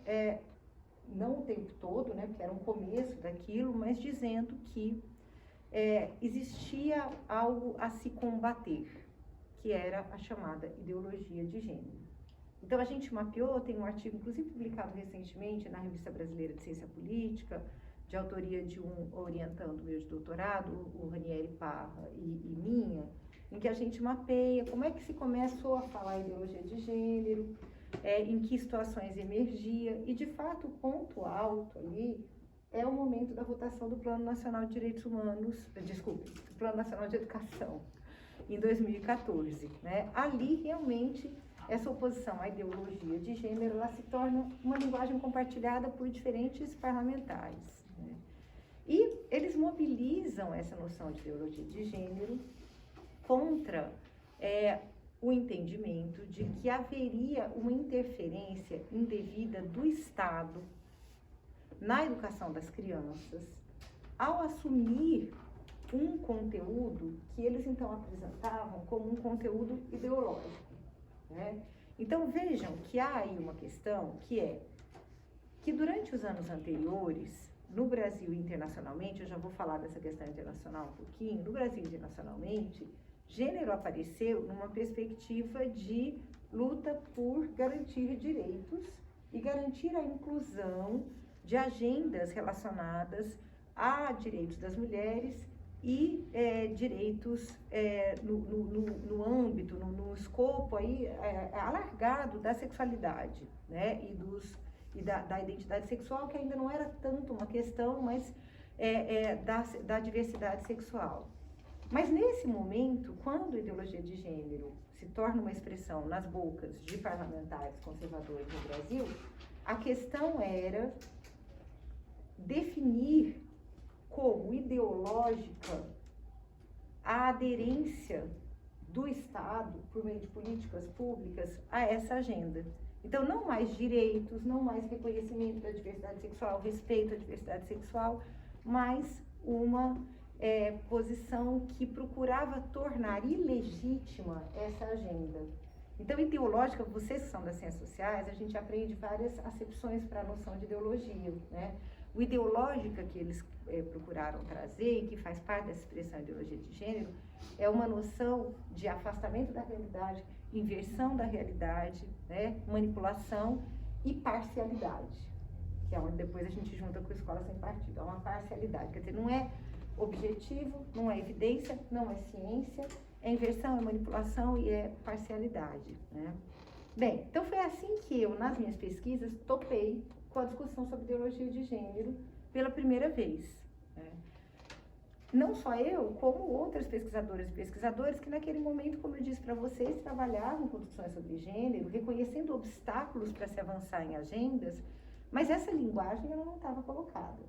não o tempo todo, né, porque era um começo daquilo, mas dizendo que existia algo a se combater, que era a chamada ideologia de gênero. Então, a gente mapeou, tem um artigo, inclusive publicado recentemente na Revista Brasileira de Ciência Política, de autoria de um orientando meu de doutorado, o Ranieri Parra e minha, em que a gente mapeia como é que se começou a falar ideologia de gênero, em que situações emergia, e de fato o ponto alto ali é o momento da votação do Plano Nacional de Direitos Humanos, do Plano Nacional de Educação, em 2014, né? Ali realmente essa oposição à ideologia de gênero, ela se torna uma linguagem compartilhada por diferentes parlamentares, né? E eles mobilizam essa noção de ideologia de gênero contra o entendimento de que haveria uma interferência indevida do Estado na educação das crianças ao assumir um conteúdo que eles então apresentavam como um conteúdo ideológico, né? Então vejam que há aí uma questão que é que durante os anos anteriores, no Brasil e internacionalmente, eu já vou falar dessa questão internacional um pouquinho, no Brasil e internacionalmente, gênero apareceu numa perspectiva de luta por garantir direitos e garantir a inclusão de agendas relacionadas a direitos das mulheres e direitos no âmbito, no escopo aí, alargado da sexualidade, né, e da identidade sexual, que ainda não era tanto uma questão, mas da diversidade sexual. Mas nesse momento, quando a ideologia de gênero se torna uma expressão nas bocas de parlamentares conservadores no Brasil, a questão era definir como ideológica a aderência do Estado, por meio de políticas públicas, a essa agenda. Então, não mais direitos, não mais reconhecimento da diversidade sexual, respeito à diversidade sexual, mas uma posição que procurava tornar ilegítima essa agenda. Então, ideológica, vocês que são das ciências sociais, a gente aprende várias acepções para a noção de ideologia, né? O ideológica que eles procuraram trazer, e que faz parte dessa expressão ideologia de gênero, é uma noção de afastamento da realidade, inversão da realidade, né? Manipulação e parcialidade, que é onde depois a gente junta com a escola sem partido, é uma parcialidade, quer dizer, não é objetivo, não é evidência, não é ciência, é inversão, é manipulação e é parcialidade, né? Bem, então foi assim que eu, nas minhas pesquisas, topei com a discussão sobre ideologia de gênero pela primeira vez, né? Não só eu, como outras pesquisadoras e pesquisadores que naquele momento, como eu disse para vocês, trabalhavam com discussões sobre gênero, reconhecendo obstáculos para se avançar em agendas, mas essa linguagem ela não estava colocada,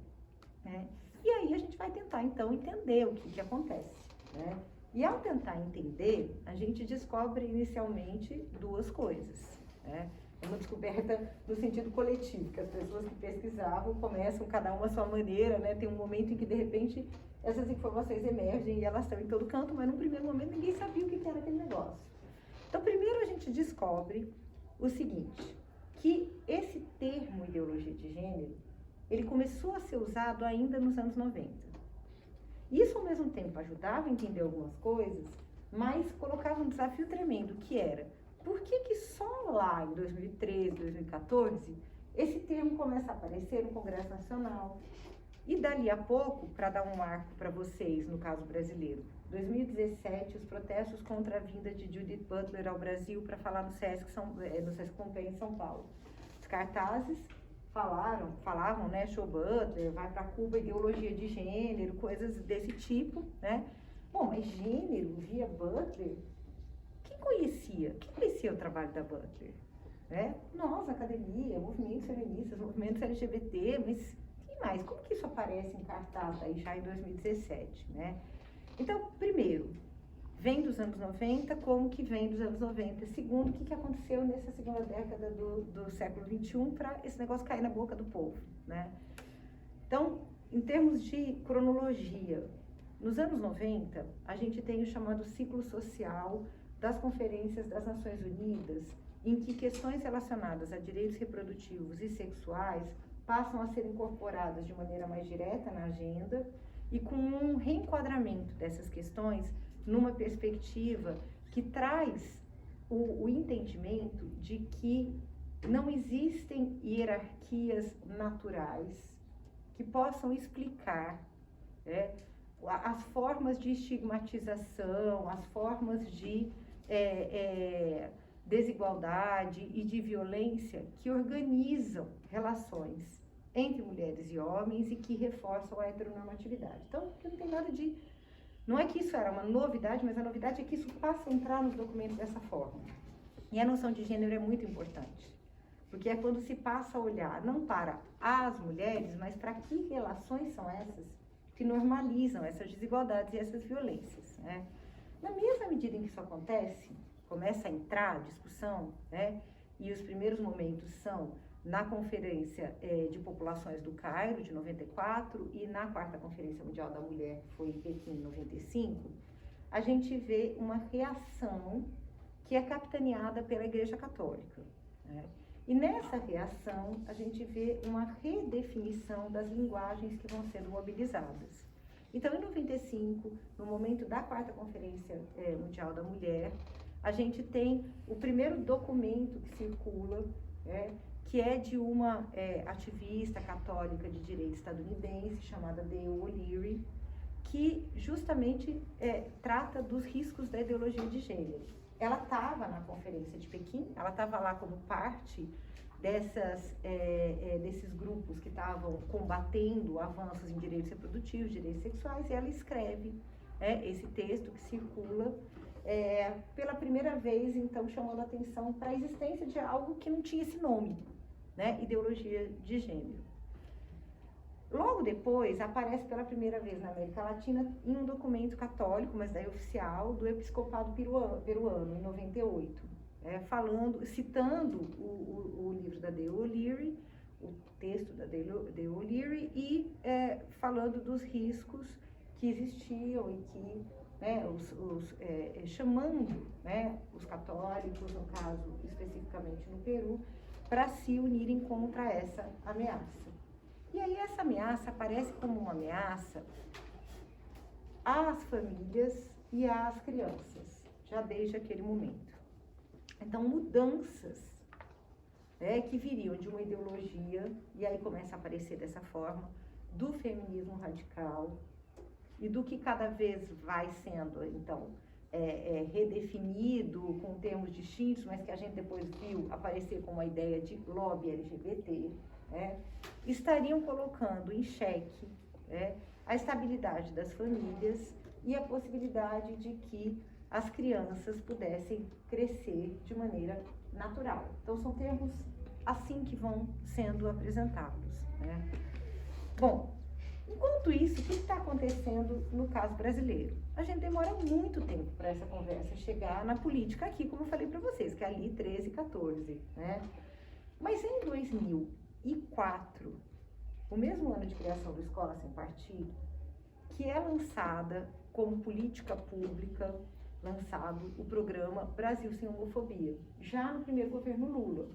né? E aí a gente vai tentar, então, entender o que acontece, né? E ao tentar entender, a gente descobre inicialmente duas coisas, né? É uma descoberta no sentido coletivo, que as pessoas que pesquisavam começam cada uma à sua maneira, né? Tem um momento em que, de repente, essas informações emergem e elas estão em todo canto, mas num primeiro momento ninguém sabia o que era aquele negócio. Então, primeiro a gente descobre o seguinte, que esse termo ideologia de gênero, ele começou a ser usado ainda nos anos 90. Isso, ao mesmo tempo, ajudava a entender algumas coisas, mas colocava um desafio tremendo, que era, por que só lá em 2013, 2014, esse termo começa a aparecer no Congresso Nacional, E dali a pouco, para dar um marco para vocês, no caso brasileiro, 2017, os protestos contra a vinda de Judith Butler ao Brasil para falar no Sesc Pompeia, em São Paulo. Os cartazes falavam, né, show Butler, vai para Cuba, ideologia de gênero, coisas desse tipo, né? Bom, mas gênero via Butler, quem conhecia o trabalho da Butler? Né? Nós, academia, movimentos feministas, movimentos LGBT, mas quem mais? Como que isso aparece em cartaz aí já em 2017, né? Então, primeiro, vem dos anos 90, como que vem dos anos 90? Segundo, o que aconteceu nessa segunda década do século XXI para esse negócio cair na boca do povo, né? Então, em termos de cronologia, nos anos 90, a gente tem o chamado ciclo social das conferências das Nações Unidas, em que questões relacionadas a direitos reprodutivos e sexuais passam a ser incorporadas de maneira mais direta na agenda e com um reenquadramento dessas questões numa perspectiva que traz o entendimento de que não existem hierarquias naturais que possam explicar as formas de estigmatização, as formas de desigualdade e de violência que organizam relações entre mulheres e homens e que reforçam a heteronormatividade. Então, não tem nada de... Não é que isso era uma novidade, mas a novidade é que isso passa a entrar nos documentos dessa forma. E a noção de gênero é muito importante, porque é quando se passa a olhar não para as mulheres, mas para que relações são essas que normalizam essas desigualdades e essas violências, né? Na mesma medida em que isso acontece, começa a entrar a discussão, né? E os primeiros momentos são na Conferência de Populações do Cairo, de 94, e na 4ª Conferência Mundial da Mulher, que foi em Pequim, em 95, a gente vê uma reação que é capitaneada pela Igreja Católica, né? E nessa reação, a gente vê uma redefinição das linguagens que vão sendo mobilizadas. Então, em 95, no momento da 4ª Conferência Mundial da Mulher, a gente tem o primeiro documento que circula, que é de uma ativista católica de direito estadunidense, chamada Dale O'Leary, que justamente trata dos riscos da ideologia de gênero. Ela estava na Conferência de Pequim, ela estava lá como parte desses grupos que estavam combatendo avanços em direitos reprodutivos, direitos sexuais, e ela escreve esse texto que circula pela primeira vez, então, chamando a atenção para a existência de algo que não tinha esse nome, né? Ideologia de gênero. Logo depois, aparece pela primeira vez na América Latina em um documento católico, mas daí oficial, do Episcopado Peruano, em 98, citando o livro da Dale O'Leary, o texto da Dale O'Leary, e falando dos riscos que existiam e que, chamando os católicos, no caso especificamente no Peru, para se unirem contra essa ameaça. E aí essa ameaça aparece como uma ameaça às famílias e às crianças, já desde aquele momento. Então, mudanças que viriam de uma ideologia, e aí começa a aparecer dessa forma, do feminismo radical e do que cada vez vai sendo, então, redefinido com termos distintos, mas que a gente depois viu aparecer como a ideia de lobby LGBT, estariam colocando em xeque a estabilidade das famílias e a possibilidade de que as crianças pudessem crescer de maneira natural. Então, são termos assim que vão sendo apresentados, né? Bom, enquanto isso, o que está acontecendo no caso brasileiro? A gente demora muito tempo para essa conversa chegar na política aqui, como eu falei para vocês, que é ali 13, 14, né? Mas em 2004, o mesmo ano de criação do Escola Sem Partido, que é lançada como política pública, lançado o programa Brasil Sem Homofobia, já no primeiro governo Lula,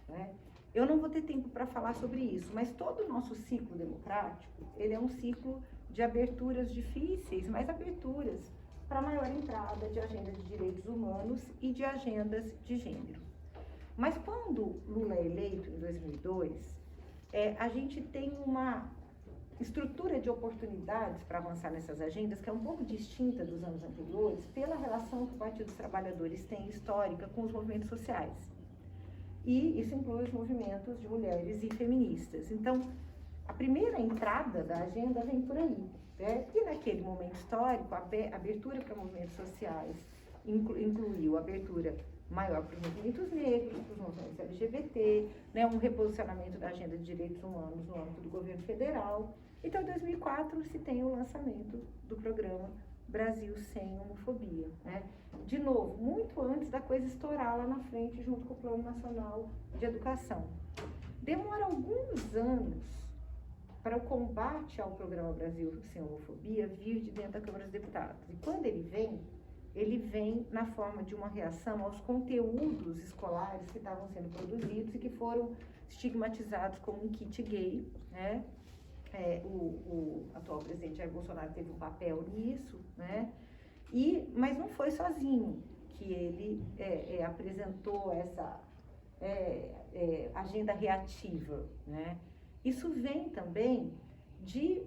né? Eu não vou ter tempo para falar sobre isso, mas todo o nosso ciclo democrático, ele é um ciclo de aberturas difíceis, mas aberturas para maior entrada de agenda de direitos humanos e de agendas de gênero. Mas quando Lula é eleito em 2002, a gente tem uma estrutura de oportunidades para avançar nessas agendas, que é um pouco distinta dos anos anteriores, pela relação que o Partido dos Trabalhadores tem histórica com os movimentos sociais. E isso inclui os movimentos de mulheres e feministas. Então, a primeira entrada da agenda vem por aí, né? E naquele momento histórico, a abertura para movimentos sociais incluiu a abertura maior para os movimentos negros, para os movimentos LGBT, né? Um reposicionamento da agenda de direitos humanos no âmbito do governo federal. Então, em 2004, se tem o lançamento do programa Brasil Sem Homofobia, né? De novo, muito antes da coisa estourar lá na frente, junto com o Plano Nacional de Educação. Demora alguns anos para o combate ao programa Brasil Sem Homofobia vir de dentro da Câmara dos Deputados. E quando ele vem na forma de uma reação aos conteúdos escolares que estavam sendo produzidos e que foram estigmatizados como um kit gay, né? O atual presidente Jair Bolsonaro teve um papel nisso, né? Mas não foi sozinho que ele apresentou essa agenda reativa, né? Isso vem também de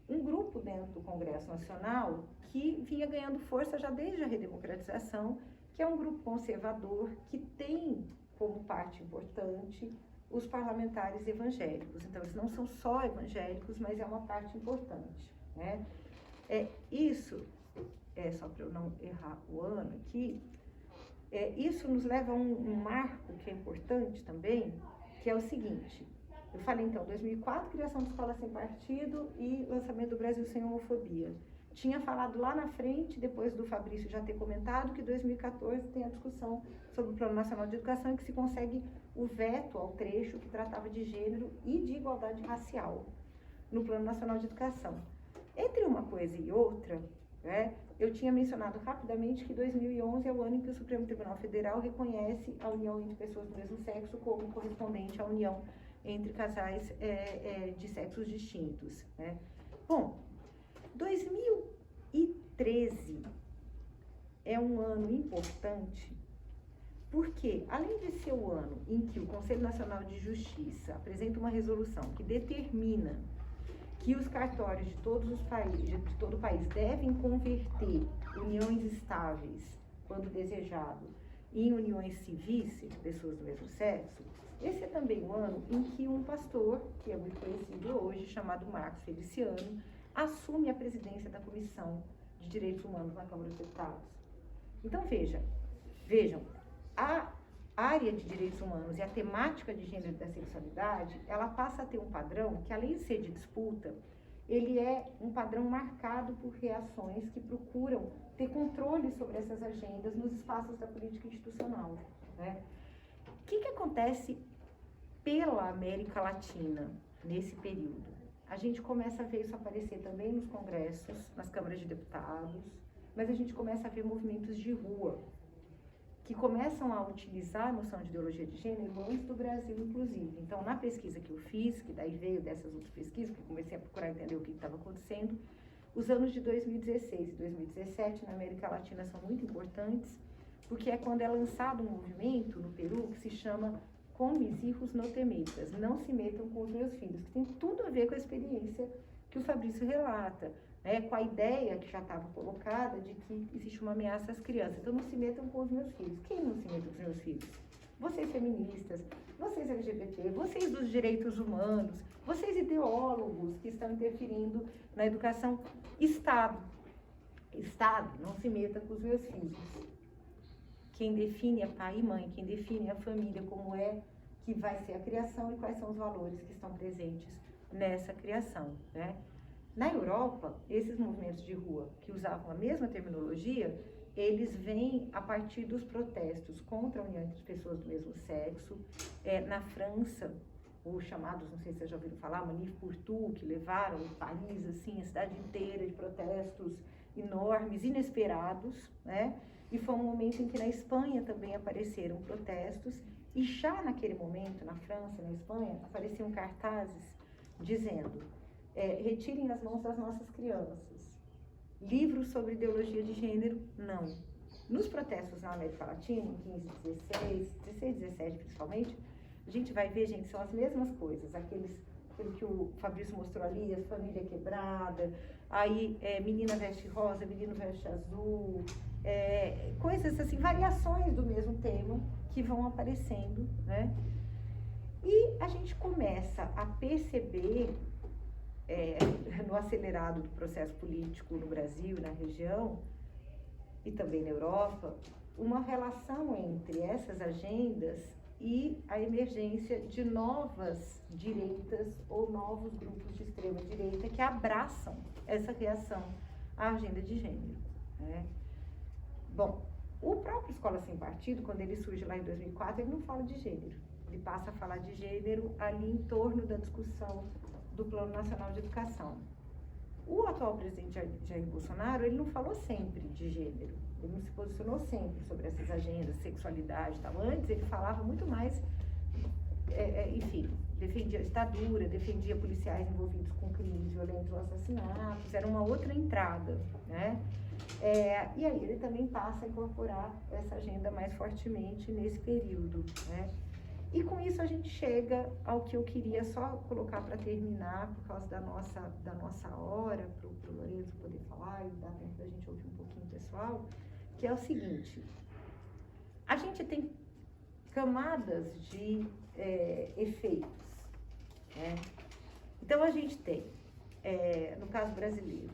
um grupo dentro do Congresso Nacional que vinha ganhando força já desde a redemocratização, que é um grupo conservador que tem como parte importante os parlamentares evangélicos. Então, eles não são só evangélicos, mas é uma parte importante, né? Isso, só para eu não errar o ano aqui, isso nos leva a um marco que é importante também, que é o seguinte. Eu falei, então, 2004, criação de escola sem partido e lançamento do Brasil Sem Homofobia. Tinha falado lá na frente, depois do Fabrício já ter comentado, que 2014 tem a discussão sobre o Plano Nacional de Educação, em que se consegue o veto ao trecho que tratava de gênero e de igualdade racial no Plano Nacional de Educação. Entre uma coisa e outra, né, eu tinha mencionado rapidamente que 2011 é o ano em que o Supremo Tribunal Federal reconhece a união entre pessoas do mesmo sexo como correspondente à união entre casais de sexos distintos, né? Bom, 2013 é um ano importante porque, além de ser o ano em que o Conselho Nacional de Justiça apresenta uma resolução que determina que os cartórios de todos os países, de todo o país, devem converter uniões estáveis, quando desejado, em uniões civis entre pessoas do mesmo sexo, esse é também o ano em que um pastor, que é muito conhecido hoje, chamado Marcos Feliciano, assume a presidência da Comissão de Direitos Humanos na Câmara dos Deputados. Então, vejam, a área de direitos humanos e a temática de gênero e da sexualidade, ela passa a ter um padrão que, além de ser de disputa, ele é um padrão marcado por reações que procuram ter controle sobre essas agendas nos espaços da política institucional, né? O que acontece pela América Latina nesse período? A gente começa a ver isso aparecer também nos congressos, nas câmaras de deputados, mas a gente começa a ver movimentos de rua que começam a utilizar a noção de ideologia de gênero antes do Brasil, inclusive. Então, na pesquisa que eu fiz, que daí veio dessas outras pesquisas, que eu comecei a procurar entender o que estava acontecendo, os anos de 2016 e 2017 na América Latina são muito importantes, porque é quando é lançado um movimento no Peru que se chama Com mis hijos no te metas, não se metam com os meus filhos, que tem tudo a ver com a experiência que o Fabrício relata, né, com a ideia que já estava colocada de que existe uma ameaça às crianças. Então, não se metam com os meus filhos. Quem não se meta com os meus filhos? Vocês feministas, vocês LGBT, vocês dos direitos humanos, vocês ideólogos que estão interferindo na educação. Estado, não se meta com os meus filhos. Quem define é pai e mãe, quem define é a família, como é que vai ser a criação e quais são os valores que estão presentes nessa criação, né? Na Europa, esses movimentos de rua que usavam a mesma terminologia, eles vêm a partir dos protestos contra a união entre pessoas do mesmo sexo. Na França, os chamados, não sei se vocês já ouviram falar, Manif pour tout, que levaram em Paris, assim, a cidade inteira de protestos enormes, inesperados, né? E foi um momento em que na Espanha também apareceram protestos, e já naquele momento, na França, na Espanha, apareciam cartazes dizendo: retirem as mãos das nossas crianças. Livros sobre ideologia de gênero, não. Nos protestos na América Latina, em 16, 17 principalmente, a gente vai ver, gente, são as mesmas coisas. Aqueles pelo que o Fabrício mostrou ali, as famílias quebradas, aí menina veste rosa, menino veste azul, coisas assim, variações do mesmo tema que vão aparecendo, né? E a gente começa a perceber, no acelerado do processo político no Brasil e na região, e também na Europa, uma relação entre essas agendas e a emergência de novas direitas ou novos grupos de extrema direita que abraçam essa reação à agenda de gênero, né? Bom, o próprio Escola Sem Partido, quando ele surge lá em 2004, ele não fala de gênero. Ele passa a falar de gênero ali em torno da discussão do Plano Nacional de Educação. O atual presidente Jair Bolsonaro, ele não falou sempre de gênero, ele não se posicionou sempre sobre essas agendas, sexualidade e tal. Antes ele falava muito mais, enfim, defendia a ditadura, defendia policiais envolvidos com crimes violentos ou assassinatos, era uma outra entrada, né? E aí ele também passa a incorporar essa agenda mais fortemente nesse período, né? E com isso a gente chega ao que eu queria só colocar para terminar, por causa da nossa hora, para o Lourenço poder falar e dar tempo da gente ouvir um pouquinho o pessoal, que é o seguinte: a gente tem camadas de efeitos, né? Então a gente tem, no caso brasileiro,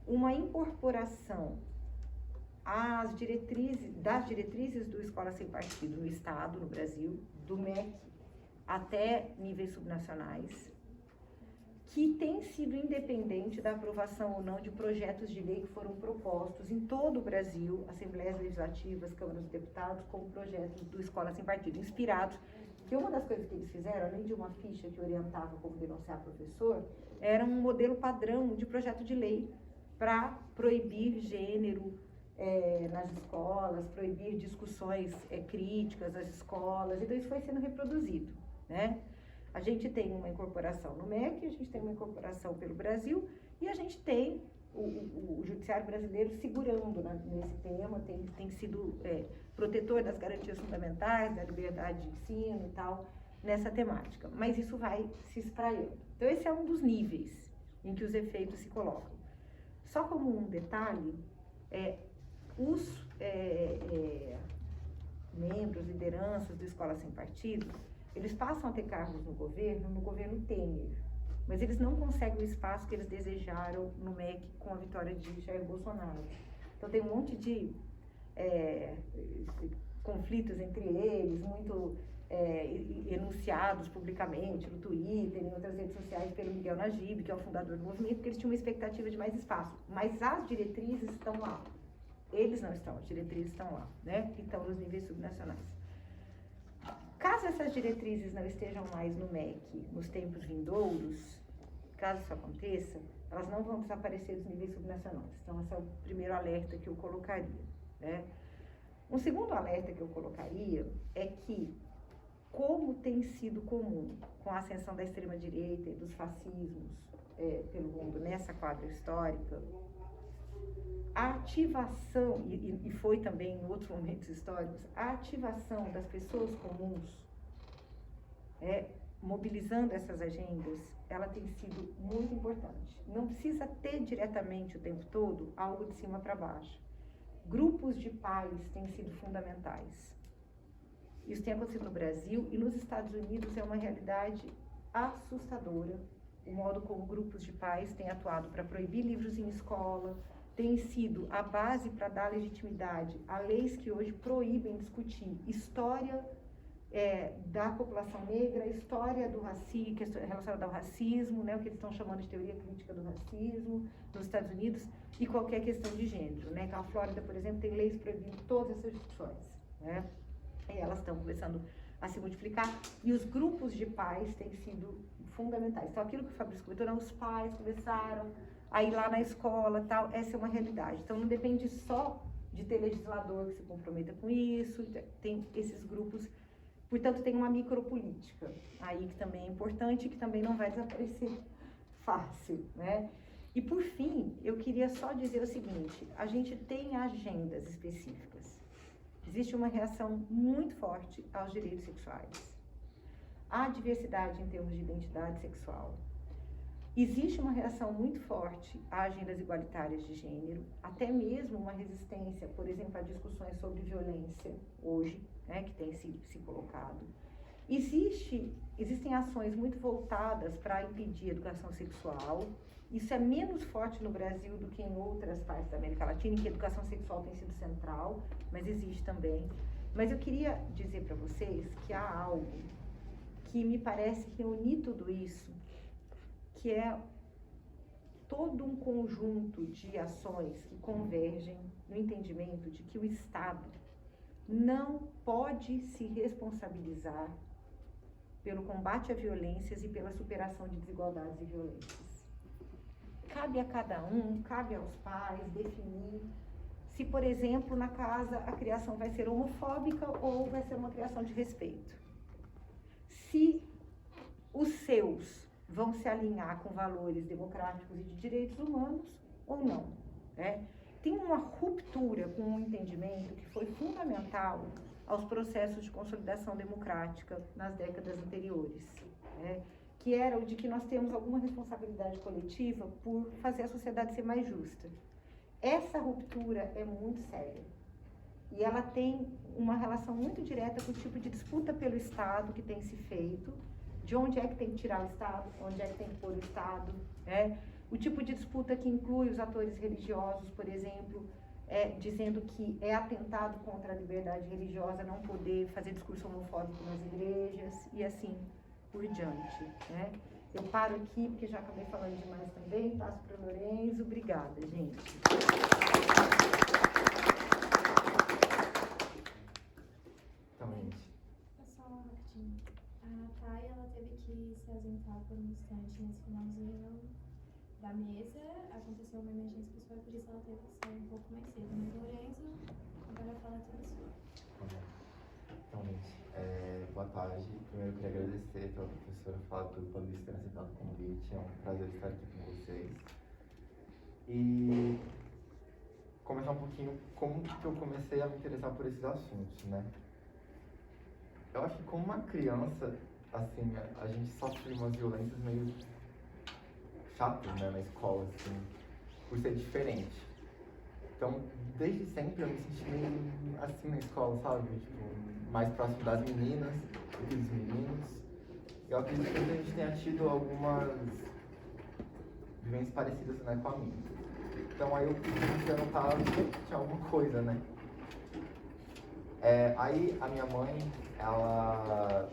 uma incorporação das diretrizes do Escola Sem Partido no Estado, no Brasil, do MEC até níveis subnacionais, que tem sido independente da aprovação ou não de projetos de lei que foram propostos em todo o Brasil, assembleias legislativas, câmaras de deputados, como projetos do Escola Sem Partido, inspirados, que uma das coisas que eles fizeram, além de uma ficha que orientava como denunciar professor, era um modelo padrão de projeto de lei para proibir gênero nas escolas, proibir discussões críticas às escolas. Então isso foi sendo reproduzido, né? A gente tem uma incorporação no MEC, a gente tem uma incorporação pelo Brasil, e a gente tem o judiciário brasileiro segurando nesse tema, tem sido protetor das garantias fundamentais, da liberdade de ensino e tal, nessa temática. Mas isso vai se espraiando. Então esse é um dos níveis em que os efeitos se colocam. Só como um detalhe, os membros, lideranças do Escola Sem Partido, eles passam a ter cargos no governo Temer, mas eles não conseguem o espaço que eles desejaram no MEC com a vitória de Jair Bolsonaro. Então tem um monte de conflitos entre eles, muito enunciados publicamente no Twitter, em outras redes sociais pelo Miguel Najib, que é o fundador do movimento, porque eles tinham uma expectativa de mais espaço. Mas as diretrizes estão lá. Eles não estão, as diretrizes estão lá, né? Que estão nos níveis subnacionais. Caso essas diretrizes não estejam mais no MEC nos tempos vindouros, caso isso aconteça, elas não vão desaparecer dos níveis subnacionais. Então, esse é o primeiro alerta que eu colocaria, né? Um segundo alerta que eu colocaria é que, como tem sido comum com a ascensão da extrema-direita e dos fascismos pelo mundo nessa quadra histórica, a ativação, e foi também em outros momentos históricos, a ativação das pessoas comuns, mobilizando essas agendas, ela tem sido muito importante. Não precisa ter diretamente o tempo todo algo de cima para baixo. Grupos de pais têm sido fundamentais. Isso tem acontecido no Brasil e nos Estados Unidos é uma realidade assustadora. O modo como grupos de pais têm atuado para proibir livros em escola, tem sido a base para dar legitimidade a leis que hoje proíbem discutir história da população negra, história do racismo, relacionada ao racismo, né, o que eles estão chamando de teoria crítica do racismo nos Estados Unidos, e qualquer questão de gênero, né? A Flórida, por exemplo, tem leis proibindo todas essas discussões, né? E elas estão começando a se multiplicar, e os grupos de pais têm sido fundamentais. Então, aquilo que o Fabrício comentou, não, os pais começaram a ir lá na escola, tal, essa é uma realidade. Então, não depende só de ter legislador que se comprometa com isso, tem esses grupos, portanto, tem uma micropolítica aí que também é importante e que também não vai desaparecer fácil, né? E, por fim, eu queria só dizer o seguinte: a gente tem agendas específicas. Existe uma reação muito forte aos direitos sexuais. há diversidade em termos de identidade sexual. Existe uma reação muito forte a agendas igualitárias de gênero, até mesmo uma resistência, por exemplo, a discussões sobre violência hoje, né, que tem se colocado. Existem ações muito voltadas para impedir a educação sexual. Isso é menos forte no Brasil do que em outras partes da América Latina, em que a educação sexual tem sido central, mas existe também. Mas eu queria dizer para vocês que há algo que me parece reunir tudo isso, que é todo um conjunto de ações que convergem no entendimento de que o Estado não pode se responsabilizar pelo combate a violências e pela superação de desigualdades e violências. Cabe a cada um, cabe aos pais definir se, por exemplo, na casa a criação vai ser homofóbica ou vai ser uma criação de respeito. Se os seus vão se alinhar com valores democráticos e de direitos humanos ou não, né? Tem uma ruptura com um entendimento que foi fundamental aos processos de consolidação democrática nas décadas anteriores, né? Que era o de que nós temos alguma responsabilidade coletiva por fazer a sociedade ser mais justa. Essa ruptura é muito séria e ela tem uma relação muito direta com o tipo de disputa pelo Estado que tem se feito, de onde é que tem que tirar o Estado, onde é que tem que pôr o Estado, né? O tipo de disputa que inclui os atores religiosos, por exemplo, dizendo que é atentado contra a liberdade religiosa não poder fazer discurso homofóbico nas igrejas e assim por diante, né? Eu paro aqui porque já acabei falando demais também, passo para o Lorenzo. Obrigada, gente. Então, gente. Só rapidinho. A Thay, ela teve que se ausentar por um instante nesse finalzinho da mesa. Aconteceu uma emergência pessoal, por isso ela teve que sair um pouco mais cedo. Mas Lorenzo, agora fala tudo sua. Então, gente, boa tarde. Primeiro eu queria agradecer pela professora Flávia pelo Fabrício ter aceitado o convite. É um prazer estar aqui com vocês. E começar um pouquinho como que eu comecei a me interessar por esses assuntos, né? Eu acho que como uma criança, assim, a gente sofre umas violências meio chatas, né, na escola, assim, por ser diferente. Então, desde sempre eu me senti meio assim na escola, sabe? Tipo, mais próximo das meninas do que dos meninos. Eu acredito que a gente tenha tido algumas vivências parecidas, né, com a minha. Então aí eu comecei a notar que tinha alguma coisa, né? Aí a minha mãe, ela,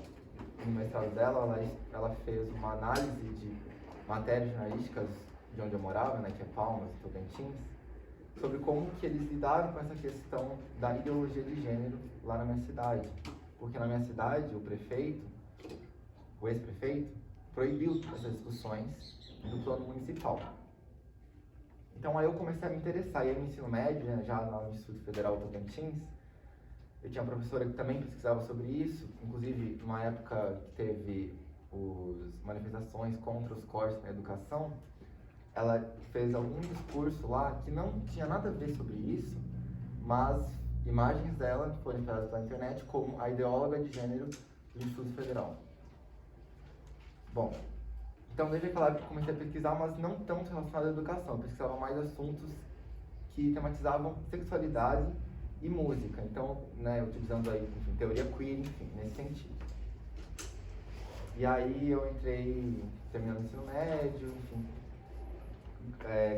no mestrado dela, ela fez uma análise de matérias jornalísticas de onde eu morava, né, que é Palmas, Tocantins, sobre como que eles lidaram com essa questão da ideologia de gênero lá na minha cidade. Porque na minha cidade, o ex-prefeito, proibiu essas discussões do plano municipal. Então aí eu comecei a me interessar. E aí no ensino médio, né, já no Instituto Federal Tocantins, eu tinha uma professora que também pesquisava sobre isso, inclusive numa época que teve as manifestações contra os cortes na educação, ela fez algum discurso lá que não tinha nada a ver sobre isso, mas imagens dela foram enviadas pela internet como a ideóloga de gênero do Instituto Federal. Bom, então desde aquela época eu comecei a pesquisar, mas não tanto relacionado à educação, eu pesquisava mais assuntos que tematizavam sexualidade e música, então, né, utilizando aí, enfim, teoria queer, enfim, nesse sentido. E aí eu entrei, terminando o ensino médio, enfim,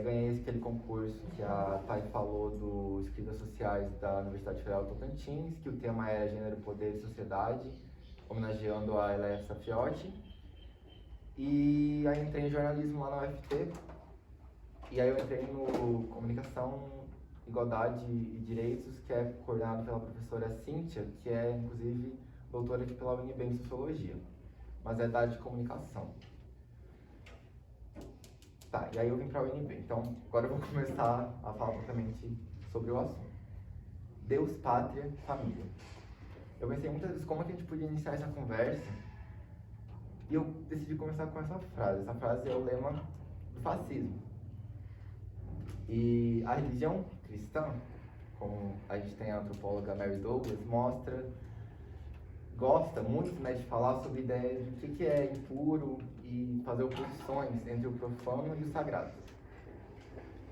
ganhei aquele concurso que a Thay falou dos Escritas Sociais da Universidade Federal Tocantins, que o tema era Gênero, Poder e Sociedade, homenageando a Eléa Safiotti. E aí entrei em jornalismo lá na UFT, e aí eu entrei no Comunicação, Igualdade e Direitos, que é coordenado pela professora Cíntia, que é inclusive doutora aqui pela UNB em Sociologia, mas é da área de comunicação. Tá, e aí eu vim para a UNB, então agora eu vou começar a falar propriamente sobre o assunto. Deus, Pátria, Família. Eu pensei muitas vezes como é que a gente podia iniciar essa conversa, e eu decidi começar com essa frase. Essa frase é o lema do fascismo. E a religião cristã, como a gente tem a antropóloga Mary Douglas, mostra gosta muito, né, de falar sobre a ideia de o que é impuro e fazer oposições entre o profano e o sagrado.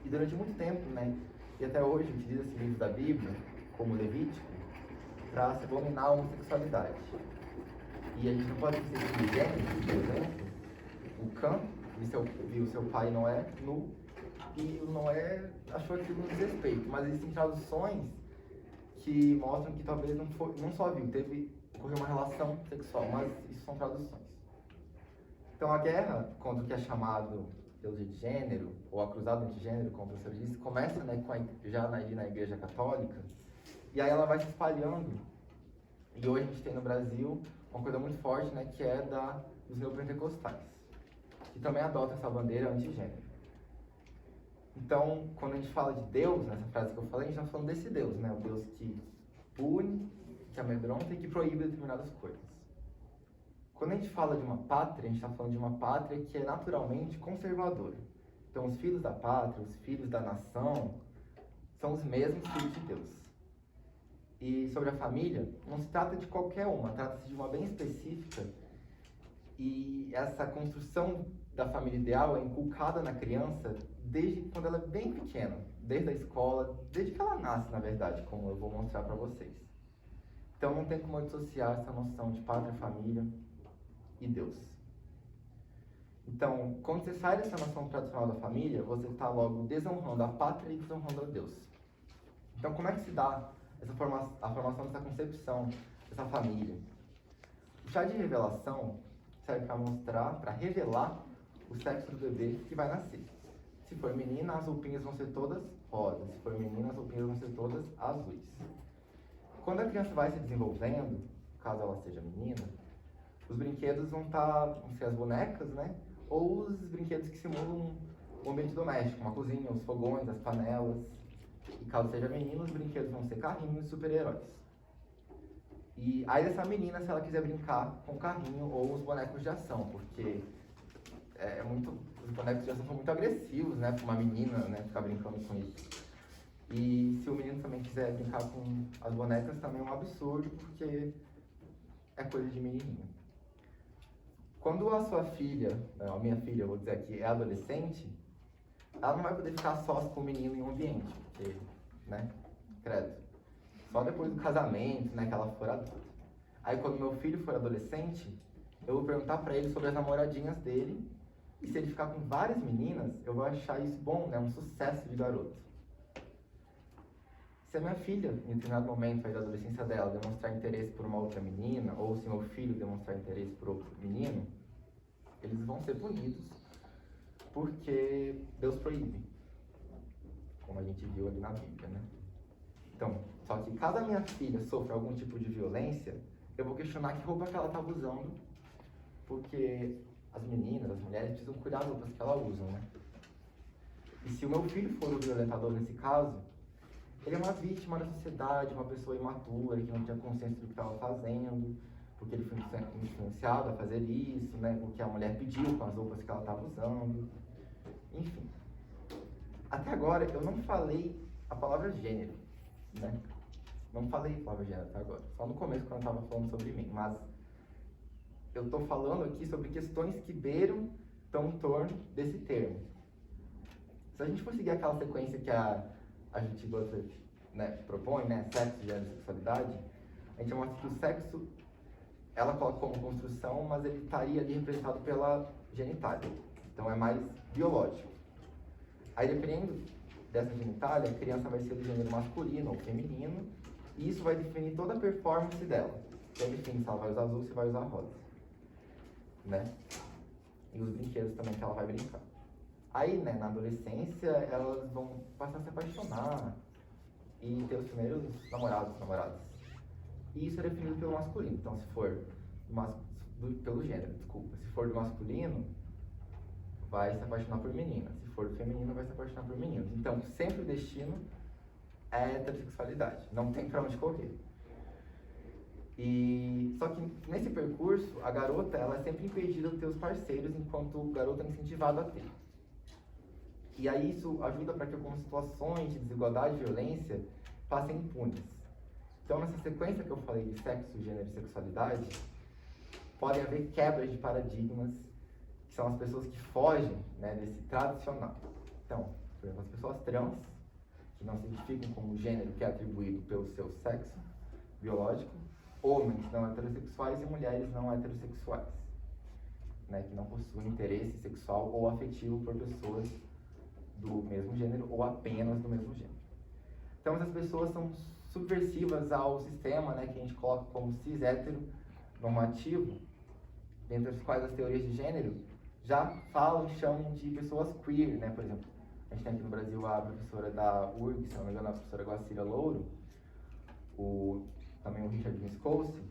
E durante muito tempo, né, e até hoje, utiliza esse livro da Bíblia, como Levítico, para se abominar a homossexualidade. E a gente não pode esquecer que Gênesis, por exemplo, o Cã viu seu pai Noé nu, e o Noé achou aquilo um desrespeito. Mas existem traduções que mostram que talvez não só viu, ocorreu uma relação sexual, mas isso são traduções. Então a guerra contra o que é chamado ideologia de gênero, ou a cruzada antigênero, como o professor disse, começa, né, já na Igreja Católica, e aí ela vai se espalhando. E hoje a gente tem no Brasil uma coisa muito forte, né, que é dos neopentecostais, que também adotam essa bandeira antigênero. Então, quando a gente fala de Deus, nessa frase que eu falei, a gente está falando desse Deus, né, o Deus que pune, que amedronta e que proíbe determinadas coisas. Quando a gente fala de uma pátria, a gente está falando de uma pátria que é naturalmente conservadora. Então, os filhos da pátria, os filhos da nação, são os mesmos filhos de Deus. E sobre a família, não se trata de qualquer uma, trata-se de uma bem específica. E essa construção da família ideal é inculcada na criança desde quando ela é bem pequena, desde a escola, desde que ela nasce, na verdade, como eu vou mostrar para vocês. Então, não tem como dissociar essa noção de pátria, família e Deus. Então, quando você sai dessa noção tradicional da família, você está logo desonrando a pátria e desonrando a Deus. Então, como é que se dá a formação dessa concepção, dessa família? O chá de revelação serve para revelar o sexo do bebê que vai nascer. Se for menina, as roupinhas vão ser todas rosas. Se for menina, as roupinhas vão ser todas azuis. Quando a criança vai se desenvolvendo, caso ela seja menina, os brinquedos vão ser as bonecas, né? Ou os brinquedos que simulam o ambiente doméstico, uma cozinha, os fogões, as panelas. E caso seja menino, os brinquedos vão ser carrinhos e super-heróis. E aí dessa menina, se ela quiser brincar com o carrinho ou os bonecos de ação, porque os bonecos de ação são muito agressivos, né? Para uma menina, né, ficar brincando com isso. E se o menino também quiser brincar com as bonecas, também é um absurdo, porque é coisa de menininho. Quando a sua filha, a minha filha, eu vou dizer aqui, é adolescente, ela não vai poder ficar sós com o menino em um ambiente, porque, né, credo. Só depois do casamento, né, que ela for adulta. Aí quando meu filho for adolescente, eu vou perguntar pra ele sobre as namoradinhas dele, e se ele ficar com várias meninas, eu vou achar isso bom, né, um sucesso de garoto. Se a minha filha, em determinado momento aí da adolescência dela, demonstrar interesse por uma outra menina, ou se meu filho demonstrar interesse por outro menino, eles vão ser punidos, porque Deus proíbe, como a gente viu ali na Bíblia, né? Então, só que caso a minha filha sofra algum tipo de violência, eu vou questionar que roupa que ela estava usando, porque as meninas, as mulheres precisam cuidar das roupas que elas usam, né? E se o meu filho for o violentador nesse caso, ele é uma vítima da sociedade, uma pessoa imatura, que não tinha consciência do que estava fazendo, porque ele foi influenciado a fazer isso, né? Porque a mulher pediu com as roupas que ela estava usando. Enfim. Até agora, eu não falei a palavra gênero, né? Não falei a palavra gênero até agora. Só no começo, quando eu estava falando sobre mim. Mas eu estou falando aqui sobre questões que beiram, estão em torno desse termo. Se a gente for seguir aquela sequência que a Judith Butler, né, propõe, né, sexo, gênero e sexualidade, a gente mostra que o sexo, ela coloca como construção, mas ele estaria ali representado pela genitália. Então é mais biológico. Aí, dependendo dessa genitália, a criança vai ser do gênero masculino ou feminino, e isso vai definir toda a performance dela. Então define se ela vai usar azul, se vai usar rosa, né? E os brinquedos também que ela vai brincar. Aí, né, na adolescência, elas vão passar a se apaixonar e ter os primeiros namoradas. E isso é definido pelo masculino. Então, se for pelo gênero, desculpa. Se for do masculino, vai se apaixonar por menina. Se for do feminino, vai se apaixonar por meninos. Então, sempre o destino é heterossexualidade. Não tem pra onde correr. Só que nesse percurso, a garota, ela é sempre impedida de ter os parceiros, enquanto o garoto é incentivado a ter. E aí isso ajuda para que algumas situações de desigualdade e violência passem impunes. Então, nessa sequência que eu falei de sexo, gênero e sexualidade, podem haver quebras de paradigmas, que são as pessoas que fogem, né, desse tradicional. Então, por exemplo, as pessoas trans, que não se identificam com o gênero que é atribuído pelo seu sexo biológico, homens não heterossexuais e mulheres não heterossexuais, né, que não possuem interesse sexual ou afetivo por pessoas do mesmo gênero ou apenas do mesmo gênero. Então, essas pessoas são subversivas ao sistema, né, que a gente coloca como cis-hétero normativo, dentre as quais as teorias de gênero já falam e chamam de pessoas queer, né? Por exemplo, a gente tem aqui no Brasil a professora da URG, se não me engano, a professora Guacira Louro, também o Richard Miskolci,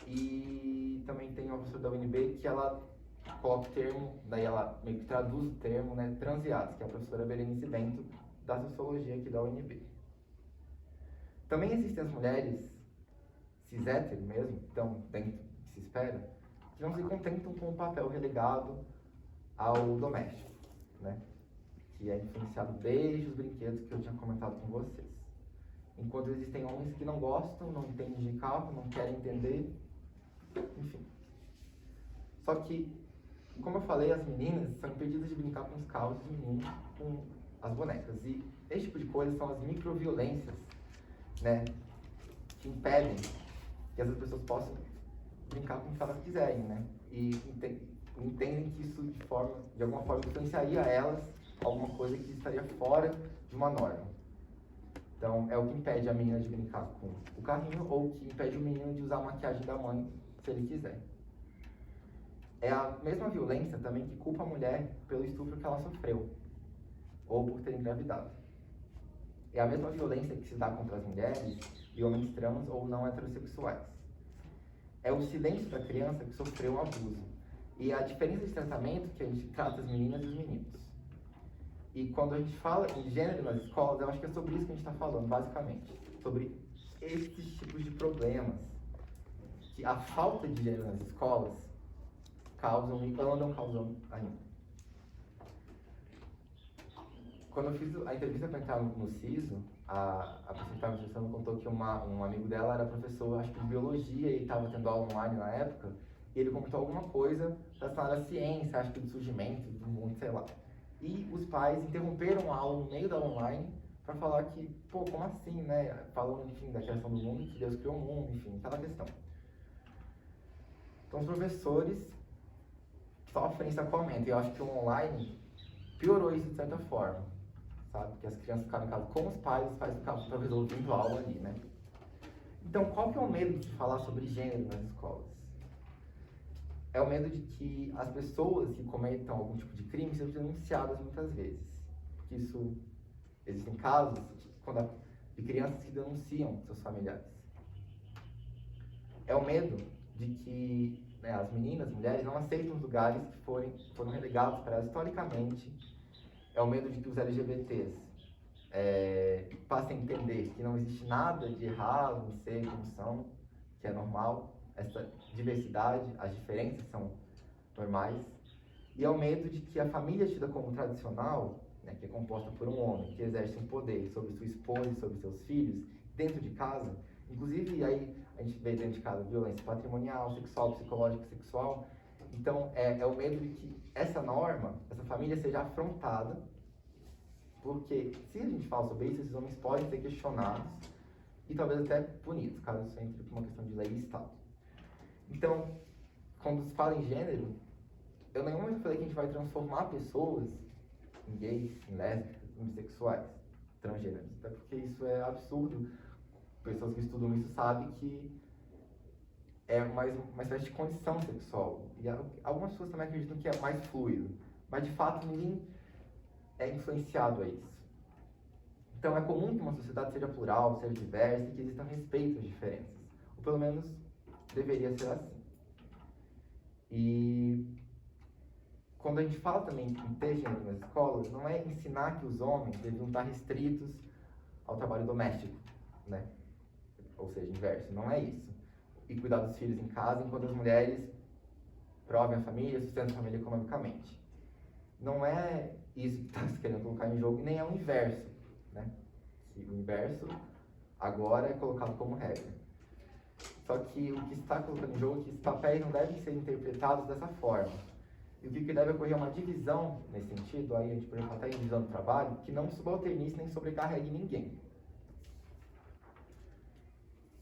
e também tem uma professora da UNB que ela coloca o termo, daí ela meio que traduz o termo, né, transviados, que é a professora Berenice Bento, da Sociologia aqui da UNB. Também existem as mulheres cis-hétero mesmo, então dentro que se espera, que não se contentam com o papel relegado ao doméstico, né? Que é influenciado desde os brinquedos que eu tinha comentado com vocês. Enquanto existem homens que não gostam, não entendem de carro, não querem entender, enfim. Só que, como eu falei, as meninas são impedidas de brincar com os carros e os meninos com as bonecas. E esse tipo de coisa são as microviolências, né, que impedem que essas pessoas possam brincar com o que elas quiserem, né? E entendem que isso de alguma forma influenciaria elas alguma coisa que estaria fora de uma norma. Então, é o que impede a menina de brincar com o carrinho ou que impede o menino de usar a maquiagem da mãe, se ele quiser. É a mesma violência também que culpa a mulher pelo estupro que ela sofreu ou por ter engravidado. É a mesma violência que se dá contra as mulheres e homens trans ou não heterossexuais. É o silêncio da criança que sofreu um abuso. E a diferença de tratamento que a gente trata as meninas e os meninos. E quando a gente fala em gênero nas escolas, eu acho que é sobre isso que a gente está falando, basicamente. Sobre esses tipos de problemas que a falta de gênero nas escolas causam e andam causando ainda. Quando eu fiz a entrevista para entrar no CISO, a pessoa que estava me entrevistando contou que um amigo dela era professor, acho que de biologia, e estava tendo aula online na época, e ele comentou alguma coisa relacionada à ciência, acho que do surgimento do mundo, sei lá. E os pais interromperam a aula no meio da online para falar que, pô, como assim, né? Falando, enfim, da criação do mundo, que Deus criou o mundo, enfim, aquela questão. Então, os professores sofrem esse acuamento, e eu acho que o online piorou isso de certa forma, sabe? Porque as crianças ficaram em casa com os pais ficavam talvez ouvindo a aula ali, né? Então, qual que é o medo de falar sobre gênero nas escolas? É o medo de que as pessoas que cometam algum tipo de crime sejam denunciadas muitas vezes. Porque isso, existem casos de crianças que denunciam seus familiares. É o medo de que, né, as meninas, as mulheres, não aceitam os lugares que foram relegados para elas historicamente. É o medo de que os LGBTs passem a entender que não existe nada de errado em ser como são, que é normal. Essa diversidade, as diferenças são normais. E é o medo de que a família tida como tradicional, né, que é composta por um homem que exerce um poder sobre sua esposa e sobre seus filhos, dentro de casa, inclusive aí a gente vê dentro de casa violência patrimonial, sexual, psicológica, sexual. Então é o medo de que essa norma, essa família seja afrontada, porque se a gente fala sobre isso, esses homens podem ser questionados e talvez até punidos, caso isso entre por uma questão de lei e Estado. Então, quando se fala em gênero, eu nenhum momento falei que a gente vai transformar pessoas em gays, em lésbicas, em bissexuais, transgêneros. Até porque isso é absurdo. Pessoas que estudam isso sabem que é uma espécie de condição sexual. E algumas pessoas também acreditam que é mais fluido. Mas, de fato, ninguém é influenciado a isso. Então, é comum que uma sociedade seja plural, seja diversa e que exista respeito às diferenças. Ou, pelo menos, deveria ser assim. E quando a gente fala também em ter gênero nas escolas, não é ensinar que os homens deviam estar restritos ao trabalho doméstico, né? Ou seja, inverso, não é isso. E cuidar dos filhos em casa, enquanto as mulheres provem a família, sustentam a família economicamente. Não é isso que está se querendo colocar em jogo, e nem é o inverso, né? Que o inverso agora é colocado como regra. Só que o que está colocando em jogo é que esses papéis não devem ser interpretados dessa forma. E o que deve ocorrer é uma divisão nesse sentido, aí a gente pode falar até em divisão do trabalho, que não subalternize nem sobrecarregue ninguém.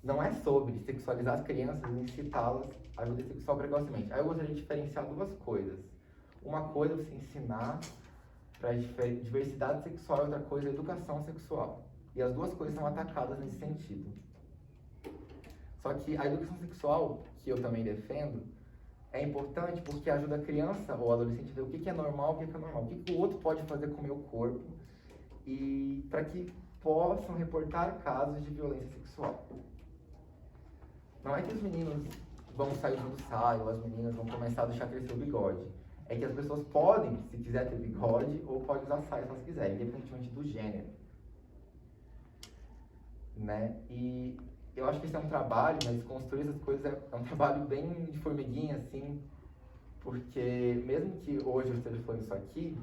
Não é sobre sexualizar as crianças e incitá-las à vida sexual precocemente. Aí eu gostaria de diferenciar duas coisas. Uma coisa é você ensinar para diversidade sexual e outra coisa é educação sexual. E as duas coisas são atacadas nesse sentido. Só que a educação sexual, que eu também defendo, é importante porque ajuda a criança ou adolescente a ver o que é normal e o que é anormal. O que o outro pode fazer com o meu corpo e para que possam reportar casos de violência sexual. Não é que os meninos vão sair usando saia ou as meninas vão começar a deixar crescer o bigode. É que as pessoas podem, se quiser ter bigode, ou podem usar saia se elas quiserem, independentemente do gênero. Né? E eu acho que isso é um trabalho, mas construir essas coisas é um trabalho bem de formiguinha, assim, porque mesmo que hoje eu esteja falando isso aqui,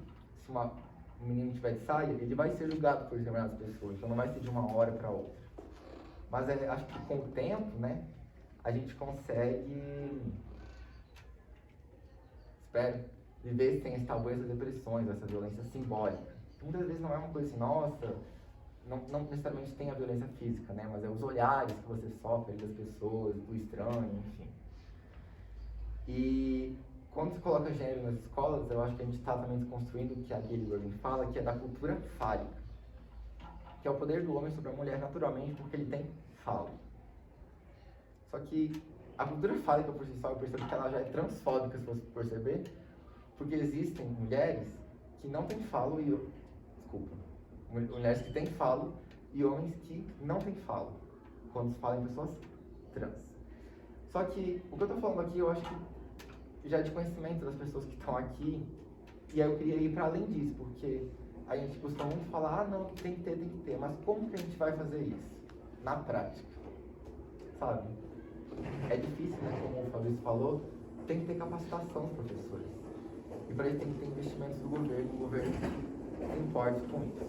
se um menino tiver de saia, ele vai ser julgado por determinadas pessoas, então não vai ser de uma hora para outra. Mas acho que com o tempo, né, a gente consegue, espero, viver sem esse tabu, essas depressões, essa violência simbólica. Muitas vezes não é uma coisa assim, nossa, não necessariamente tem a violência física, né? Mas é os olhares que você sofre das pessoas, do estranho, enfim. E quando se coloca gênero nas escolas, eu acho que a gente está também desconstruindo o que a Gayle Rubin fala, que é da cultura fálica, que é o poder do homem sobre a mulher naturalmente, porque ele tem falo. Só que a cultura fálica por si só, eu percebo que ela já é transfóbica, se você perceber, porque existem mulheres que não têm falo e... mulheres que têm falo e homens que não têm falo, quando se fala em pessoas trans. Só que o que eu tô falando aqui, eu acho que já é de conhecimento das pessoas que estão aqui, e aí eu queria ir para além disso, porque a gente costuma muito falar, não, tem que ter, mas como que a gente vai fazer isso? Na prática, sabe? É difícil, né, como o Fabrício falou, tem que ter capacitação dos professores. E para isso tem que ter investimentos do governo, o governo se importe com isso.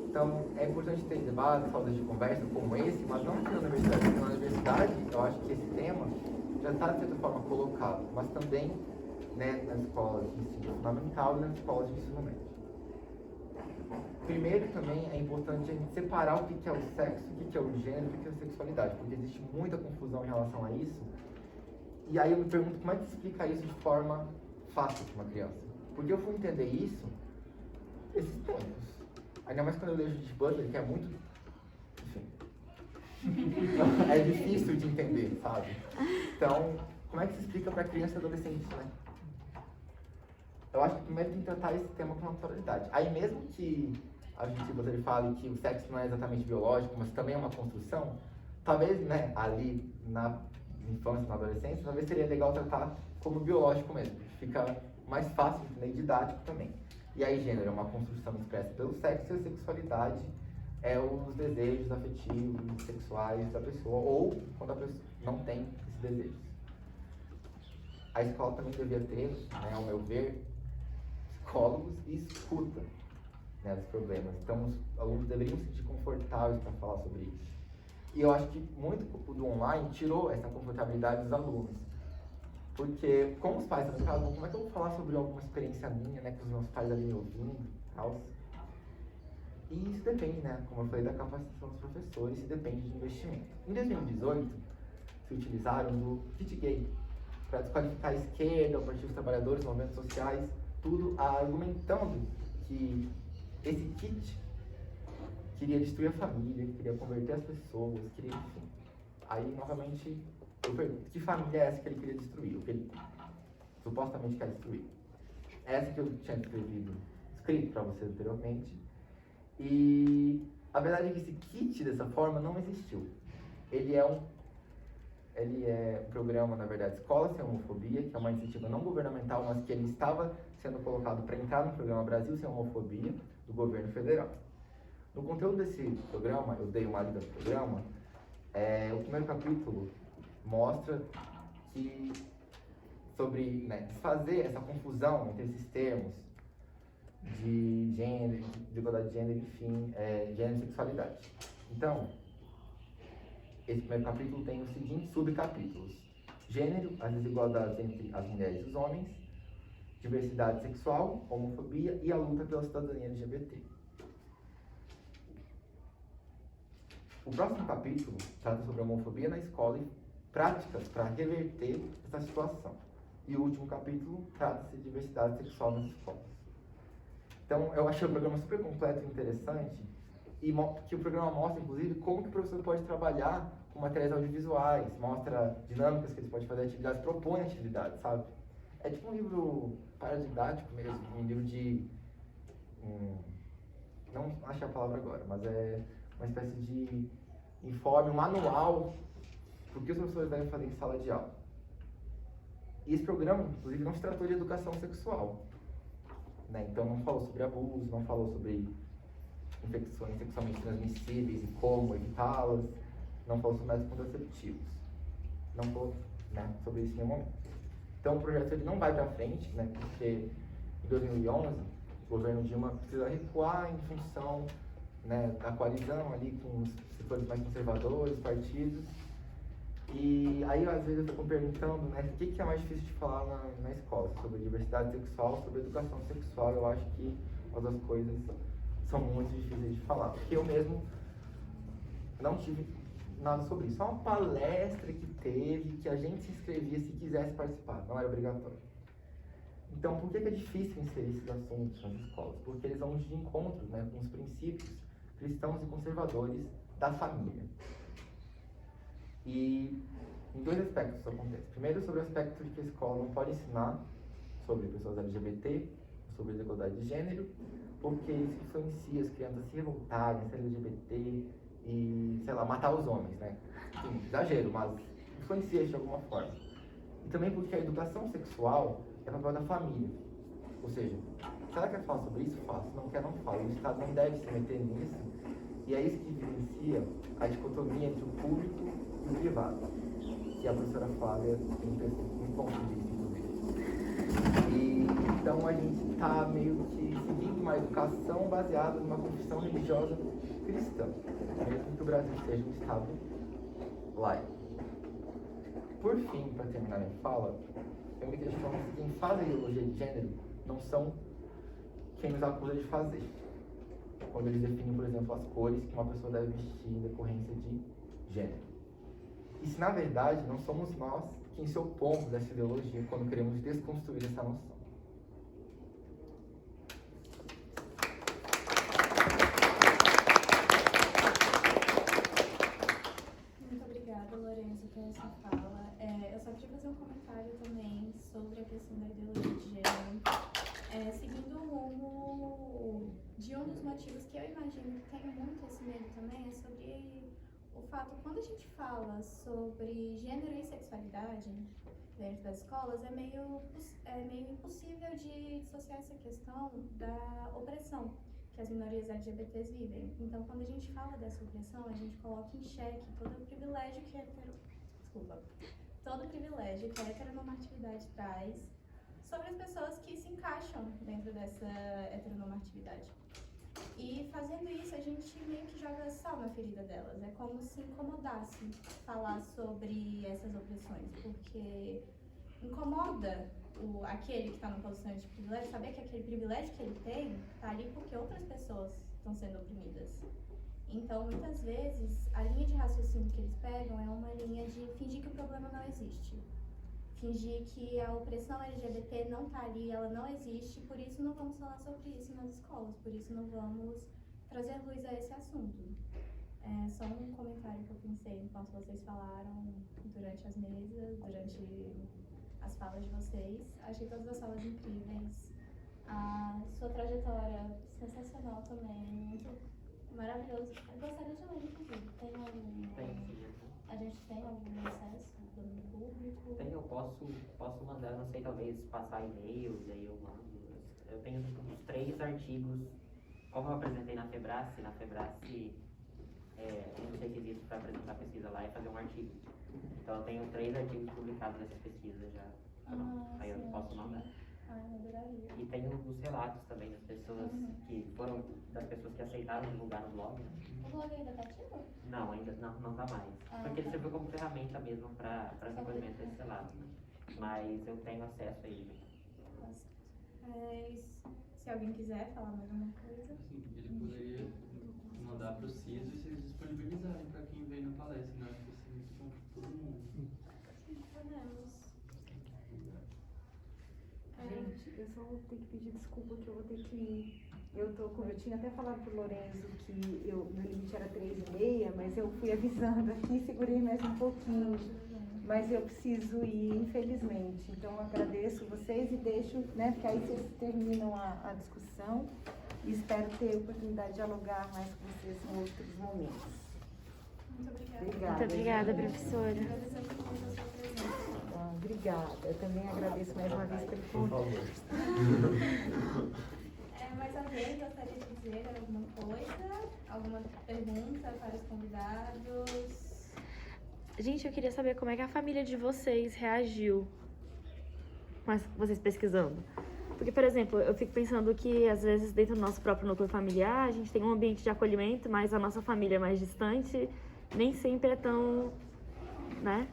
Então, é importante ter debates, rodas de conversa como esse, mas não aqui na universidade, porque na universidade eu acho que esse tema já está, de certa forma, colocado, mas também, né, nas escolas de ensino fundamental e nas escolas de ensino médio. Primeiro, também é importante a gente separar o que é o sexo, o que é o gênero, o que é a sexualidade, porque existe muita confusão em relação a isso. E aí eu me pergunto como é que se explica isso de forma fácil para uma criança. Porque eu fui entender isso esses tempos. Ainda mais quando eu leio Judith Butler, que é muito... Enfim. É difícil de entender, sabe? Então, como é que se explica para criança e adolescente, né? Eu acho que primeiro tem que tratar esse tema com naturalidade. Aí mesmo que a Judith Butler fale que o sexo não é exatamente biológico, mas também é uma construção, talvez, né, ali na infância, na adolescência, talvez seria legal tratar como biológico mesmo. Fica mais fácil de entender e didático também. E aí, gênero é uma construção expressa pelo sexo e a sexualidade é os desejos afetivos, sexuais da pessoa, ou quando a pessoa não tem esses desejos. A escola também devia ter, né, ao meu ver, psicólogos e escuta, né, dos problemas. Então, os alunos deveriam se sentir confortáveis para falar sobre isso. E eu acho que muito do online tirou essa confortabilidade dos alunos. Porque, como os pais estão em casa, como é que eu vou falar sobre alguma experiência minha, né, com os meus pais ali me ouvindo e tal? E isso depende, né, como eu falei, da capacitação dos professores, e depende de investimento. Em 2018, se utilizaram do kit gay para desqualificar a esquerda, o Partido dos Trabalhadores, movimentos sociais, tudo argumentando que esse kit queria destruir a família, queria converter as pessoas, queria, enfim. Aí, novamente, eu pergunto, que família é essa que ele queria destruir? O que ele supostamente quer destruir? Essa que eu tinha escrito para vocês anteriormente. E a verdade é que esse kit, dessa forma, não existiu. Ele é um programa, na verdade, Escola Sem Homofobia, que é uma iniciativa não governamental, mas que ele estava sendo colocado para entrar no programa Brasil Sem Homofobia, do governo federal. No conteúdo desse programa, eu dei uma lida do programa, o primeiro capítulo mostra que sobre, né, desfazer essa confusão entre esses termos de gênero, de igualdade de gênero, enfim, gênero e sexualidade. Então, esse primeiro capítulo tem os seguintes subcapítulos: gênero, as desigualdades entre as mulheres e os homens, diversidade sexual, homofobia e a luta pela cidadania LGBT. O próximo capítulo trata sobre a homofobia na escola e práticas para reverter essa situação. E o último capítulo trata-se de diversidade sexual nas escolas. Então, eu achei o programa super completo e interessante, e que o programa mostra, inclusive, como que o professor pode trabalhar com materiais audiovisuais, mostra dinâmicas que eles podem fazer, atividades, propõe atividades, sabe? É tipo um livro paradidático mesmo, um livro de... não achei a palavra agora, mas é uma espécie de informe, um manual do que os professores devem fazer em sala de aula. E esse programa, inclusive, não se tratou de educação sexual, né? Então não falou sobre abuso, não falou sobre infecções sexualmente transmissíveis e como evitá-las, não falou sobre métodos contraceptivos, não falou, né, sobre isso em nenhum momento. Então o projeto ele não vai para frente, né, porque em 2011 o governo Dilma precisa recuar em função, né, da coalizão ali com os setores mais conservadores, partidos. E aí às vezes eu fico perguntando, né, o que é mais difícil de falar na escola, sobre diversidade sexual, sobre educação sexual. Eu acho que as duas coisas são muito difíceis de falar, porque eu mesmo não tive nada sobre isso. Só uma palestra que teve, que a gente se inscrevia se quisesse participar, não era obrigatório. Então, por que é difícil inserir esses assuntos nas escolas? Porque eles vão de encontro, né, com os princípios cristãos e conservadores da família. E em dois aspectos isso acontece. Primeiro, sobre o aspecto de que a escola não pode ensinar sobre pessoas LGBT, sobre desigualdade de gênero, porque isso influencia as crianças a se revoltarem, a ser LGBT e, sei lá, matar os homens, né? Enfim, exagero, mas influencia isso de alguma forma. E também porque a educação sexual é papel da família. Ou seja, se ela quer falar sobre isso, fala. Se não quer, não fala. E o Estado não deve se meter nisso. E é isso que evidencia a dicotomia entre o público e o privado. Que a professora Flávia tem um ponto de vista, inclusive. E então a gente está meio que seguindo uma educação baseada numa confissão religiosa cristã, mesmo que o Brasil seja um Estado laico. Por fim, para terminar minha fala, eu me questiono se quem faz a ideologia de gênero não são quem nos acusa de fazer. Quando eles definem, por exemplo, as cores que uma pessoa deve vestir em decorrência de gênero. E se, na verdade, não somos nós quem se opomos dessa ideologia quando queremos desconstruir essa noção. Muito obrigada, Lorenzo, por essa fala. Eu só queria fazer um comentário também sobre a questão da ideologia de gênero. Seguindo o rumo de um dos motivos que eu imagino que tem muito esse medo também, é sobre o fato, quando a gente fala sobre gênero e sexualidade dentro das escolas, é meio impossível de dissociar essa questão da opressão que as minorias LGBTs vivem. Então, quando a gente fala dessa opressão, a gente coloca em xeque todo o privilégio que a heteronormatividade traz sobre as pessoas que se encaixam dentro dessa heteronormatividade. E fazendo isso, a gente meio que joga sal na ferida delas. É como se incomodasse falar sobre essas opressões, porque incomoda aquele que está numa posição de privilégio saber que aquele privilégio que ele tem está ali porque outras pessoas estão sendo oprimidas. Então, muitas vezes, a linha de raciocínio que eles pegam é uma linha de fingir que o problema não existe. Fingir que a opressão LGBT não está ali, ela não existe, por isso não vamos falar sobre isso nas escolas, por isso não vamos trazer luz a esse assunto. Só um comentário que eu pensei enquanto vocês falaram durante as mesas, durante as falas de vocês. Achei todas as falas incríveis. A sua trajetória sensacional também, muito maravilhoso. Eu gostaria de ler, inclusive. Tem algum... A gente tem algum acesso do público? Tem, eu posso mandar, não sei, talvez passar e-mails, aí eu mando. Eu tenho uns 3 artigos, como eu apresentei na Febrace, um dos requisitos para apresentar a pesquisa lá é fazer um artigo. Então eu tenho 3 artigos publicados dessas pesquisas já. Aí eu posso mandar. Ah, eu adoraria. E tem os relatos também das pessoas que foram, das pessoas que aceitaram divulgar no blog, né? O blog ainda tá ativo? Não, ainda não tá mais. Porque ele serviu como ferramenta mesmo para recolhimento desse relato, né? Mas eu tenho acesso a ele. Mas, se alguém quiser falar mais alguma coisa. Sim, ele poderia mandar para o CISO e vocês disponibilizarem para quem veio na palestra, né? Acho que isso é muito bom para todo mundo. Podemos. Gente, eu só vou ter que pedir desculpa que eu vou ter que... Como eu tinha até falado pro Lorenzo que meu limite era 3,5, mas eu fui avisando aqui, segurei mais um pouquinho. Mas eu preciso ir, infelizmente. Então, eu agradeço vocês e deixo, né, porque aí vocês terminam a discussão e espero ter a oportunidade de dialogar mais com vocês em outros momentos. Muito obrigada. Obrigada. Muito obrigada, professora. Agradecemos muito a sua presença. Obrigada. Eu também agradeço mais uma vez pelo convite. Mais alguém gostaria de dizer alguma coisa? Alguma pergunta para os convidados? Gente, eu queria saber como é que a família de vocês reagiu com vocês pesquisando. Porque, por exemplo, eu fico pensando que, às vezes, dentro do nosso próprio núcleo familiar, a gente tem um ambiente de acolhimento, mas a nossa família mais distante nem sempre é tão, né,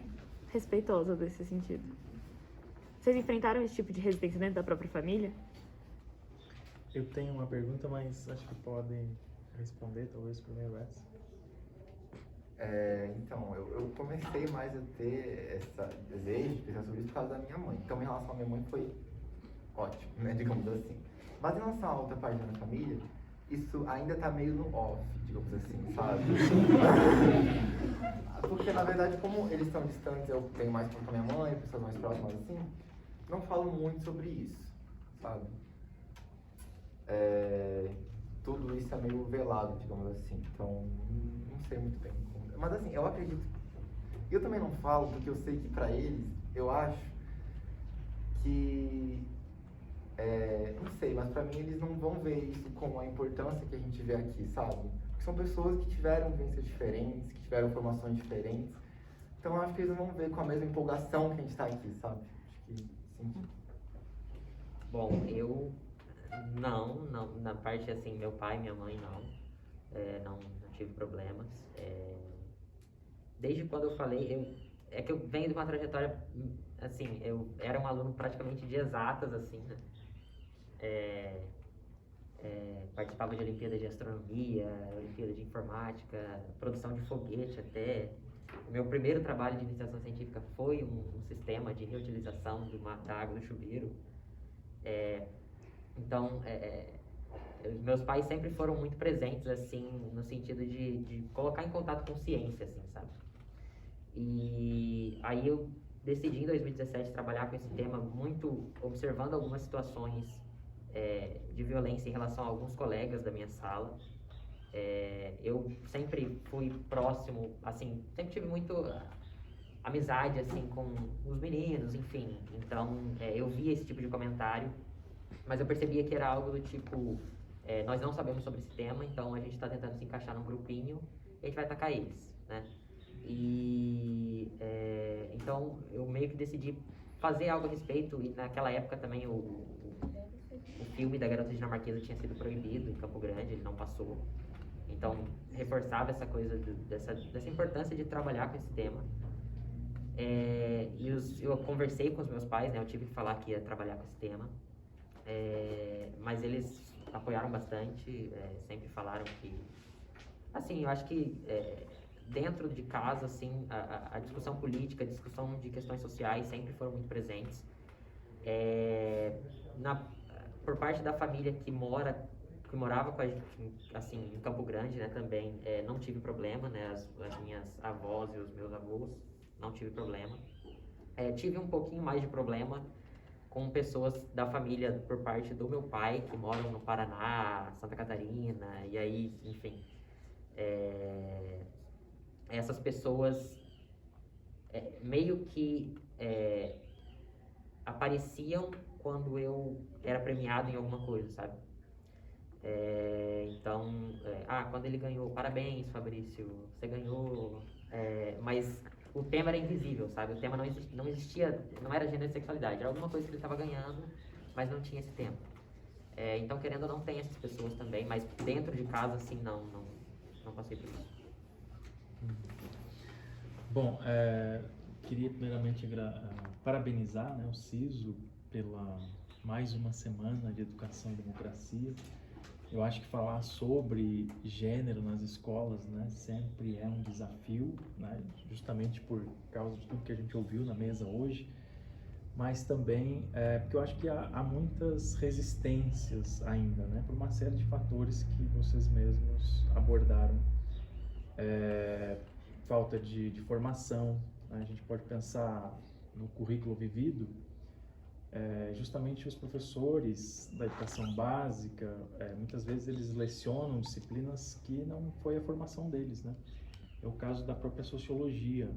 respeitosa desse sentido. Vocês enfrentaram esse tipo de resistência dentro da própria família? Eu tenho uma pergunta, mas acho que podem responder, talvez, primeiro essa. Então, eu comecei mais a ter esse desejo de pensar sobre isso por causa da minha mãe. Então, em relação à minha mãe foi ótimo, né, digamos assim. Mas em relação à outra parte da minha família, isso ainda tá meio no off, digamos assim, sabe? Porque, na verdade, como eles estão distantes, eu tenho mais contato com a minha mãe, pessoas mais próximas assim, não falo muito sobre isso, sabe? Tudo isso é meio velado, digamos assim, então não sei muito bem como... Mas assim, eu acredito, eu também não falo porque eu sei que pra eles, eu acho que, não sei, mas pra mim eles não vão ver isso como a importância que a gente vê aqui, sabe? Porque são pessoas que tiveram vivências diferentes, que tiveram formações diferentes, então eu acho que eles não vão ver com a mesma empolgação que a gente tá aqui, sabe? Acho que sim. Bom, eu não, na parte assim, meu pai e minha mãe não tive problemas. Desde quando eu falei, é que eu venho de uma trajetória, assim, eu era um aluno praticamente de exatas, assim, né? Participava de Olimpíada de Astronomia, Olimpíada de Informática, produção de foguete até. O meu primeiro trabalho de iniciação científica foi um sistema de reutilização da água do chuveiro. Então, meus pais sempre foram muito presentes, assim, no sentido de colocar em contato com ciência, assim, sabe? E aí eu decidi em 2017 trabalhar com esse tema, muito observando algumas situações de violência em relação a alguns colegas da minha sala. Eu sempre fui próximo, assim, sempre tive muito amizade, assim, com os meninos, enfim. Então, eu via esse tipo de comentário, mas eu percebia que era algo do tipo, nós não sabemos sobre esse tema, então a gente está tentando se encaixar num grupinho e a gente vai atacar eles, né? E, então, eu meio que decidi fazer algo a respeito, e naquela época também o filme da Garota Dinamarquesa tinha sido proibido em Campo Grande, ele não passou. Então, reforçava essa coisa dessa importância de trabalhar com esse tema. Eu conversei com os meus pais, né? Eu tive que falar que ia trabalhar com esse tema. Mas eles apoiaram bastante, sempre falaram que... Assim, eu acho que dentro de casa, assim, a discussão política, a discussão de questões sociais sempre foram muito presentes. Por parte da família que morava com a gente, assim, em Campo Grande, né, também, não tive problema, né, as minhas avós e os meus avós, não tive problema. Tive um pouquinho mais de problema com pessoas da família por parte do meu pai, que moram no Paraná, Santa Catarina, e aí, enfim, essas pessoas meio que apareciam quando eu era premiado em alguma coisa, sabe? Então, quando ele ganhou, parabéns, Fabrício, você ganhou, mas o tema era invisível, sabe? O tema não existia, não era gênero e sexualidade, era alguma coisa que ele estava ganhando mas não tinha esse tempo. Então, querendo ou não, tem essas pessoas também, mas dentro de casa, assim, não passei por isso. Bom, queria primeiramente parabenizar, né, o CISO pela mais uma semana de educação e democracia. Eu acho que falar sobre gênero nas escolas, né, sempre é um desafio, né, justamente por causa de tudo que a gente ouviu na mesa hoje, mas também porque eu acho que há muitas resistências ainda, né, por uma série de fatores que vocês mesmos abordaram. Falta de formação, né? A gente pode pensar no currículo vivido, justamente os professores da educação básica, muitas vezes eles lecionam disciplinas que não foi a formação deles, né? É o caso da própria sociologia.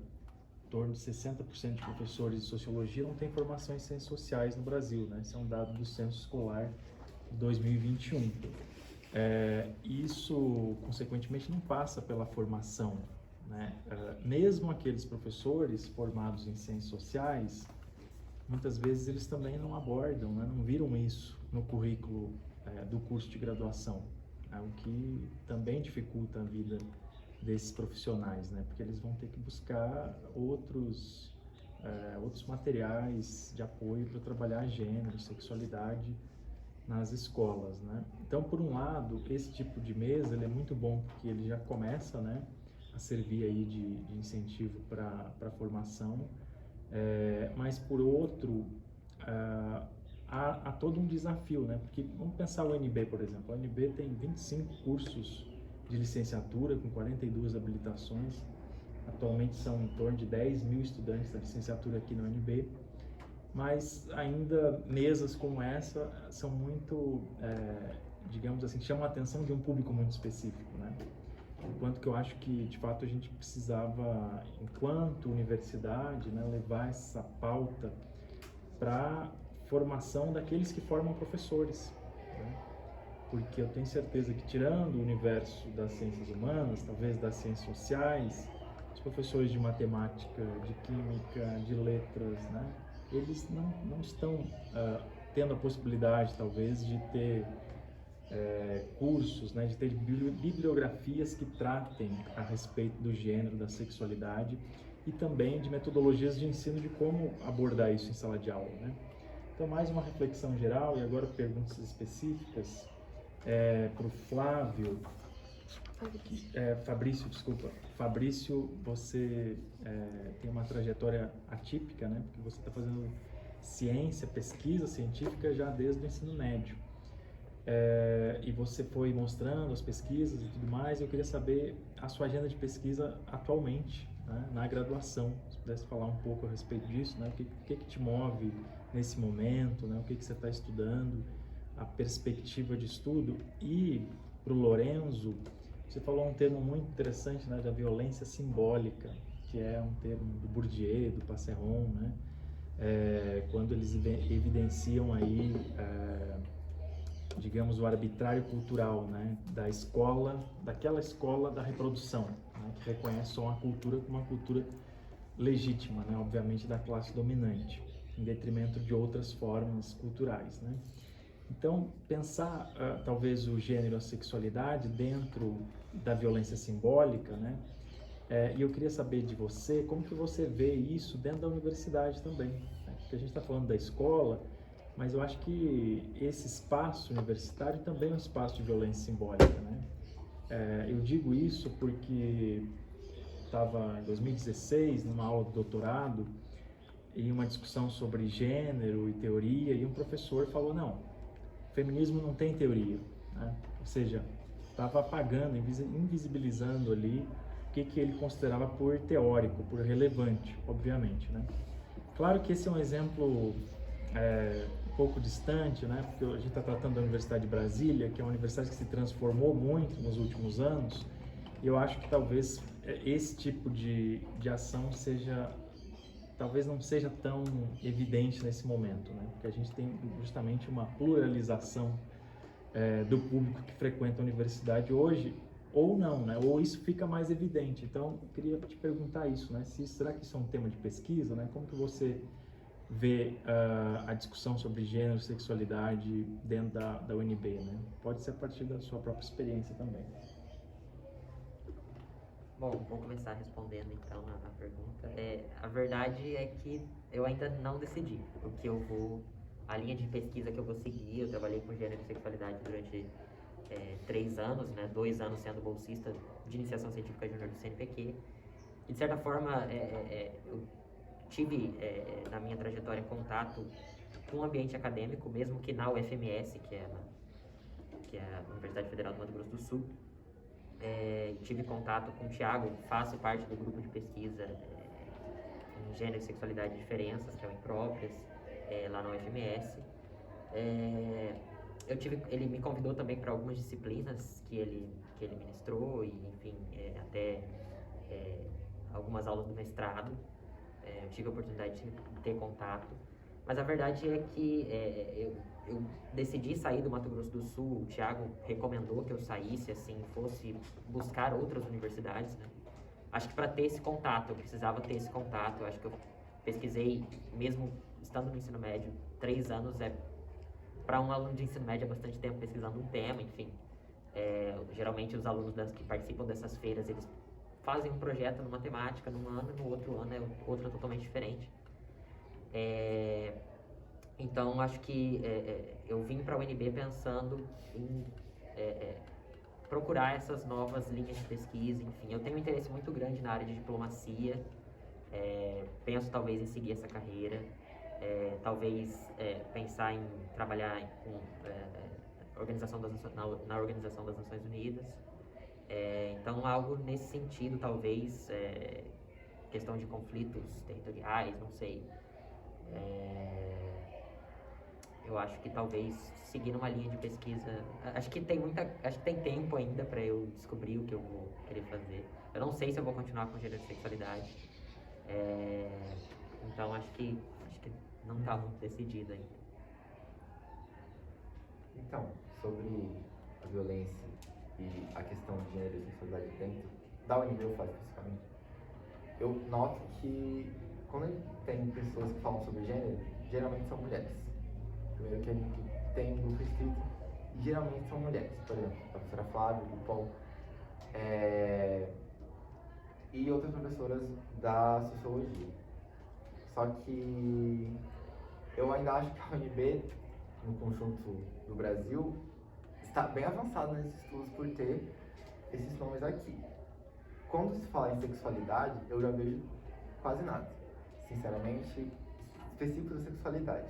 Em torno de 60% de professores de sociologia não têm formação em ciências sociais no Brasil, né? Esse é um dado do Censo Escolar de 2021. Isso, consequentemente, não passa pela formação, né? Mesmo aqueles professores formados em ciências sociais, muitas vezes eles também não abordam, né? Não viram isso no currículo do curso de graduação, o que também dificulta a vida desses profissionais, né? Porque eles vão ter que buscar outros materiais de apoio para trabalhar gênero, sexualidade nas escolas, né? Então, por um lado, esse tipo de mesa ele é muito bom porque ele já começa, né, a servir aí de incentivo para a formação, mas por outro, há todo um desafio, né? Porque vamos pensar o UNB, por exemplo. A UNB tem 25 cursos de licenciatura com 42 habilitações. Atualmente são em torno de 10 mil estudantes da licenciatura aqui na UNB, mas ainda mesas como essa são muito, digamos assim, chamam a atenção de um público muito específico, né? Enquanto que eu acho que, de fato, a gente precisava, enquanto universidade, né, levar essa pauta para formação daqueles que formam professores, né? Porque eu tenho certeza que, tirando o universo das ciências humanas, talvez das ciências sociais, os professores de matemática, de química, de letras, né, eles não estão tendo a possibilidade, talvez, de ter cursos, né, de ter bibliografias que tratem a respeito do gênero, da sexualidade e também de metodologias de ensino de como abordar isso em sala de aula, né? Então, mais uma reflexão geral e agora perguntas específicas para o Flávio. Fabrício, desculpa. Fabrício, você tem uma trajetória atípica, né? Porque você está fazendo ciência, pesquisa científica já desde o ensino médio. E você foi mostrando as pesquisas e tudo mais. Eu queria saber a sua agenda de pesquisa atualmente, né, na graduação. Se pudesse falar um pouco a respeito disso, né? O que te move nesse momento, né? O que você está estudando, a perspectiva de estudo. E para o Lorenzo, você falou um termo muito interessante, né, da violência simbólica, que é um termo do Bourdieu, do Passeron, né? Quando eles evidenciam aí, digamos, o arbitrário cultural, né, da escola, daquela escola da reprodução, né, que reconhece só a cultura como uma cultura legítima, né, obviamente da classe dominante, em detrimento de outras formas culturais, né? Então, pensar talvez o gênero e a sexualidade dentro da violência simbólica, né? E eu queria saber de você, como que você vê isso dentro da universidade também, né? Porque a gente está falando da escola, mas eu acho que esse espaço universitário também é um espaço de violência simbólica, né? Eu digo isso porque estava em 2016, numa aula de doutorado, em uma discussão sobre gênero e teoria, e um professor falou, não, feminismo não tem teoria, né? Ou seja, estava apagando, invisibilizando ali o que ele considerava por teórico, por relevante, obviamente, né? Claro que esse é um exemplo um pouco distante, né? Porque a gente está tratando da Universidade de Brasília, que é uma universidade que se transformou muito nos últimos anos, e eu acho que talvez esse tipo de ação talvez não seja tão evidente nesse momento, né? Porque a gente tem justamente uma pluralização do público que frequenta a universidade hoje, ou não, né? Ou isso fica mais evidente. Então, eu queria te perguntar isso, né? Será que isso é um tema de pesquisa, né? Como que você vê a discussão sobre gênero, sexualidade dentro da UNB, né? Pode ser a partir da sua própria experiência também. Bom, vou começar respondendo então a pergunta. A verdade é que eu ainda não decidi o que eu vou, a linha de pesquisa que eu vou seguir. Eu trabalhei com gênero e sexualidade durante 3 anos, né? 2 anos sendo bolsista de iniciação científica júnior do CNPq. E de certa forma, eu tive na minha trajetória contato com o ambiente acadêmico, mesmo que na UFMS, que é a Universidade Federal do Mato Grosso do Sul. Tive contato com o Thiago, faço parte do grupo de pesquisa em gênero e sexualidade e diferenças, que é o Impróprias, lá na UFMS. Ele me convidou também para algumas disciplinas que ele ministrou, e enfim, até algumas aulas do mestrado. Eu tive a oportunidade de ter contato. Mas a verdade é que eu decidi sair do Mato Grosso do Sul. O Thiago recomendou que eu saísse, assim, fosse buscar outras universidades, né? Acho que para ter esse contato, eu precisava ter esse contato. Eu acho que eu pesquisei, mesmo estando no ensino médio, 3 anos para um aluno de ensino médio é bastante tempo pesquisando um tema, enfim. Geralmente os alunos que participam dessas feiras, eles fazem um projeto numa temática num ano, no outro ano é outra totalmente diferente. Então, acho que eu vim para a UNB pensando em procurar essas novas linhas de pesquisa, enfim. Eu tenho um interesse muito grande na área de diplomacia, penso talvez em seguir essa carreira, talvez pensar em trabalhar na Organização das Nações Unidas. Então, algo nesse sentido, talvez, questão de conflitos territoriais, não sei. Eu acho que talvez seguir numa linha de pesquisa. Acho que tem tempo ainda para eu descobrir o que eu vou querer fazer. Eu não sei se eu vou continuar com gênero e sexualidade. Então acho que não está muito decidido ainda. Então, sobre a violência e a questão de gênero e sexualidade dentro da UNB, eu falo especificamente, eu noto que quando tem pessoas que falam sobre gênero, geralmente são mulheres. Primeiro que a gente tem um grupo restrito, e geralmente são mulheres. Por exemplo, a professora Flávia, o Paul, e outras professoras da sociologia. Só que eu ainda acho que a UNB, no conjunto do Brasil, está bem avançada nesses estudos por ter esses nomes aqui. Quando se fala em sexualidade, eu já vejo quase nada, sinceramente, específico da sexualidade.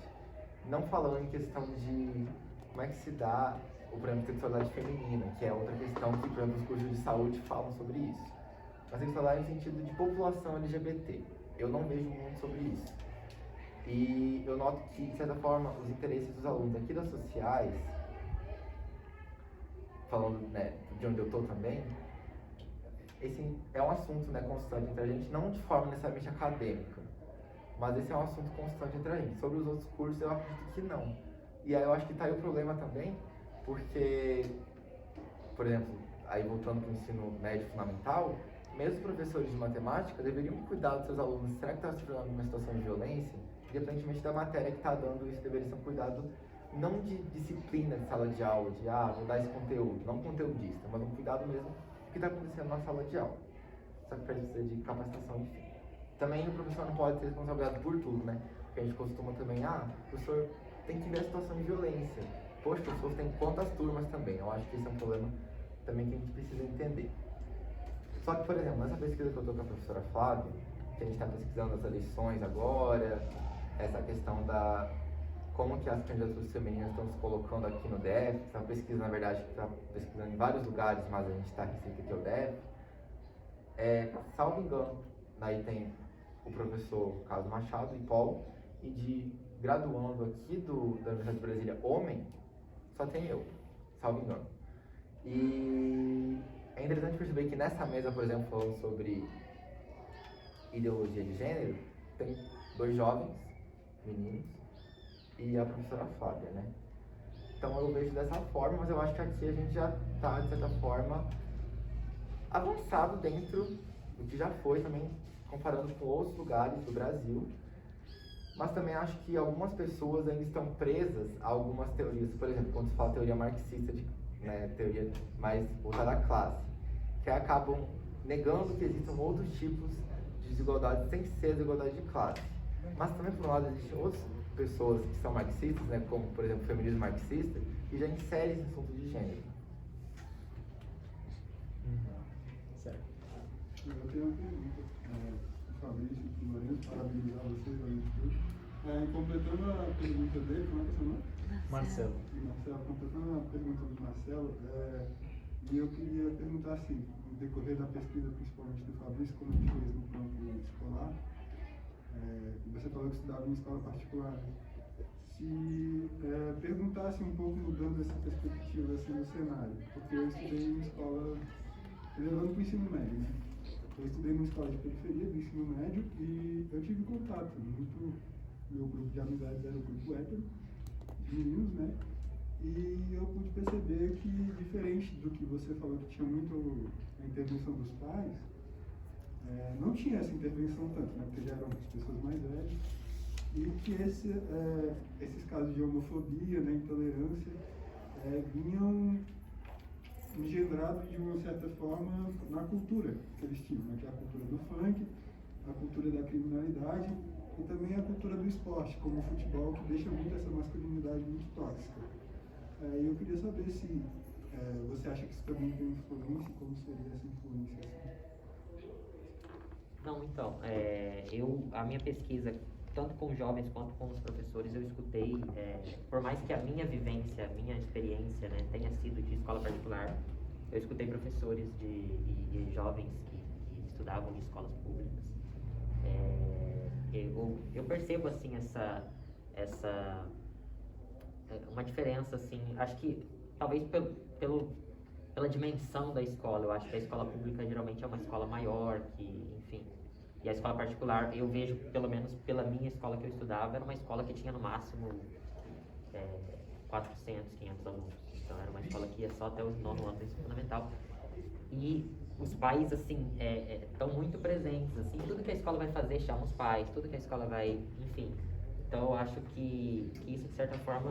Não falando em questão de como é que se dá o prêmio de sexualidade feminina, que é outra questão que, por exemplo, os cursos de saúde falam sobre isso. Mas sexualidade no sentido de população LGBT. Eu não vejo muito sobre isso. E eu noto que, de certa forma, os interesses dos alunos aqui das sociais, falando, né, de onde eu estou também, esse é um assunto, né, constante entre a gente, não de forma necessariamente acadêmica, mas esse é um assunto constante entre a gente. Sobre os outros cursos, eu acredito que não. E aí eu acho que tá aí o problema também, porque, por exemplo, aí voltando para o ensino médio fundamental, mesmo os professores de matemática deveriam cuidar dos seus alunos. Será que está sofrendo alguma situação de violência? Independentemente da matéria que está dando, isso deveria ser um cuidado não de disciplina de sala de aula, de vou dar esse conteúdo, não conteudista, mas um cuidado mesmo do que está acontecendo na sala de aula. Só que precisa de capacitação, enfim. Também o professor não pode ser responsabilizado por tudo, né? Porque a gente costuma também, o professor tem que ver a situação de violência. Poxa, os professores têm quantas turmas também? Eu acho que esse é um problema também que a gente precisa entender. Só que, por exemplo, nessa pesquisa que eu estou com a professora Flávia, que a gente está pesquisando as eleições agora, essa questão da como que as candidaturas femininas estão se colocando aqui no DF, essa pesquisa, na verdade, está pesquisando em vários lugares, mas a gente está restrito aqui ao DF. Salvo engano, daí tem o professor Carlos Machado e Paulo, e de graduando aqui da Universidade de Brasília, homem, só tem eu, salvo engano. E é interessante perceber que nessa mesa, por exemplo, falando sobre ideologia de gênero, tem 2 jovens, meninos, e a professora Flávia, né? Então eu vejo dessa forma, mas eu acho que aqui a gente já está, de certa forma, avançado dentro do que já foi também, comparando com outros lugares do Brasil. Mas também acho que algumas pessoas ainda estão presas a algumas teorias. Por exemplo, quando se fala teoria marxista, né, teoria mais voltada à classe, que acabam negando que existam outros tipos de desigualdade sem ser a desigualdade de classe. Mas também, por um lado, existem outras pessoas que são marxistas, né, como, por exemplo, o feminismo marxista, que já inserem esse assunto de gênero. Certo. Eu tenho uma pergunta, Fabrício e Lourenço, parabenizar vocês, completando a pergunta dele, como é que é seu nome? Marcelo. Marcelo, completando a pergunta do Marcelo, e eu queria perguntar assim, no decorrer da pesquisa, principalmente do Fabrício, como ele fez no campo escolar, você falou que estudava em escola particular, né? Se perguntasse um pouco, mudando essa perspectiva assim, no cenário, porque eu estudei em escola, levando para o ensino médio, né? Eu estudei numa escola de periferia do ensino médio e eu tive contato, meu grupo de amizades era o grupo hétero, de meninos, né? E eu pude perceber que, diferente do que você falou, que tinha muito a intervenção dos pais, não tinha essa intervenção tanto, né? Porque já eram as pessoas mais velhas, e que esses casos de homofobia, né, intolerância, vinham engendrados de uma certa forma na cultura que eles tinham, né? Que é a cultura do funk, a cultura da criminalidade e também a cultura do esporte, como o futebol, que deixa muito essa masculinidade muito tóxica. E eu queria saber se você acha que isso também tem influência, como seria essa influência assim? Não, então, a minha pesquisa, tanto com jovens quanto com os professores, eu escutei, por mais que a minha vivência, a minha experiência, né, tenha sido de escola particular, eu escutei professores e jovens que estudavam em escolas públicas. Eu percebo, assim, uma diferença, assim, acho que talvez pela dimensão da escola. Eu acho que a escola pública geralmente é uma escola maior, enfim. E a escola particular, eu vejo, pelo menos pela minha escola que eu estudava, era uma escola que tinha no máximo 400, 500 alunos. Então era uma escola que ia só até o 9º ano do ensino fundamental. E os pais, assim, estão muito presentes, assim, tudo que a escola vai fazer chama os pais, tudo que a escola vai, enfim. Então eu acho que isso, de certa forma,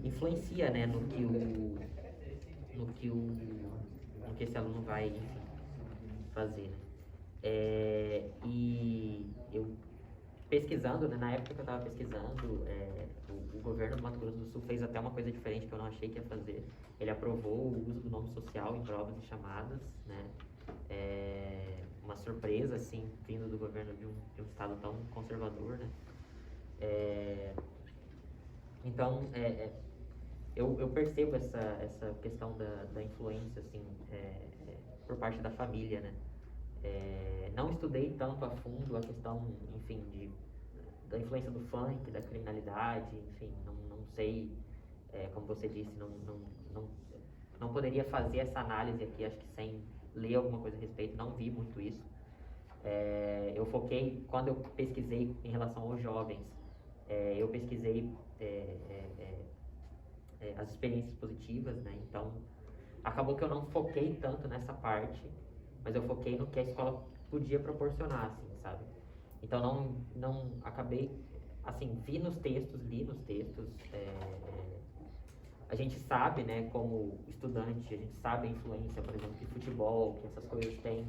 influencia, né, no que esse aluno vai, enfim, fazer, né. E eu pesquisando, né, na época que eu estava pesquisando, o governo do Mato Grosso do Sul fez até uma coisa diferente que eu não achei que ia fazer. Ele aprovou o uso do nome social em provas e chamadas, né, uma surpresa, assim, vindo do governo de um estado tão conservador, né. Então, eu percebo essa questão da influência, assim, por parte da família, né. Não estudei tanto a fundo a questão, enfim, da influência do funk, da criminalidade, enfim, não sei, como você disse, não poderia fazer essa análise aqui, acho que sem ler alguma coisa a respeito, não vi muito isso. Eu foquei, quando eu pesquisei em relação aos jovens, eu pesquisei as experiências positivas, né, então acabou que eu não foquei tanto nessa parte, mas eu foquei no que a escola podia proporcionar, assim, sabe? Então não acabei, assim, li nos textos, a gente sabe, né, como estudante, a gente sabe a influência, por exemplo, que futebol, que essas coisas têm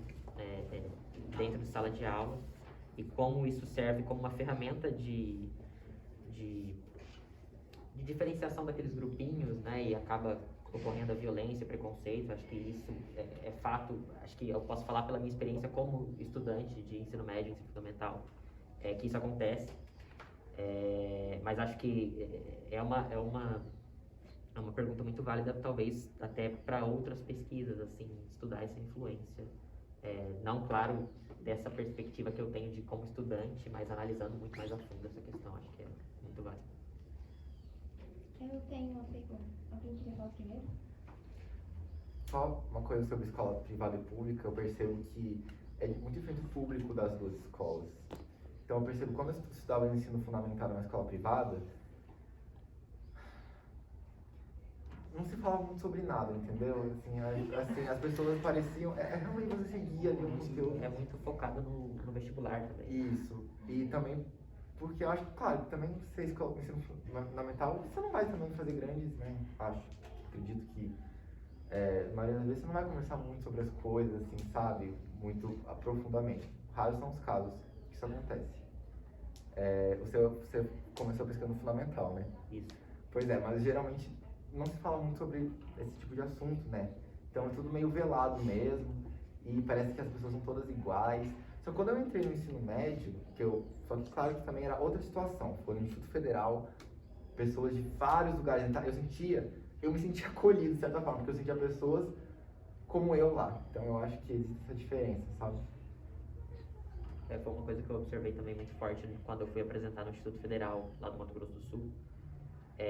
dentro de sala de aula, e como isso serve como uma ferramenta de diferenciação daqueles grupinhos, né, e acaba ocorrendo a violência, preconceito. Acho que isso é fato. Acho que eu posso falar pela minha experiência como estudante de ensino médio, ensino fundamental, que isso acontece. Mas acho que é uma pergunta muito válida, talvez até para outras pesquisas, assim, estudar essa influência. Não, claro, dessa perspectiva que eu tenho de como estudante, mas analisando muito mais a fundo essa questão. Acho que é muito válido. Eu tenho uma pergunta. Alguém queria falar primeiro? Só uma coisa sobre escola privada e pública, eu percebo que é muito diferente o público das duas escolas. Então eu percebo que quando eu estudava no ensino fundamental numa escola privada, não se falava muito sobre nada, entendeu? Assim, as pessoas pareciam... realmente você seguia ali um conteúdo. É muito focado no vestibular também. Isso. E também Porque eu acho que, claro, também você escola ensino fundamental, você não vai também fazer grandes, né? Acredito que na maioria das vezes você não vai conversar muito sobre as coisas, assim, sabe? Muito aprofundadamente. Raros são os casos que isso acontece. Você começou pesquisando fundamental, né? Isso. Pois é, mas geralmente não se fala muito sobre esse tipo de assunto, né? Então é tudo meio velado mesmo, e parece que as pessoas são todas iguais. Só que quando eu entrei no ensino médio, só que claro que também era outra situação, foi no Instituto Federal, pessoas de vários lugares, eu me sentia acolhido de certa forma, porque eu sentia pessoas como eu lá. Então eu acho que existe essa diferença, sabe? Foi uma coisa que eu observei também muito forte quando eu fui apresentar no Instituto Federal, lá do Mato Grosso do Sul.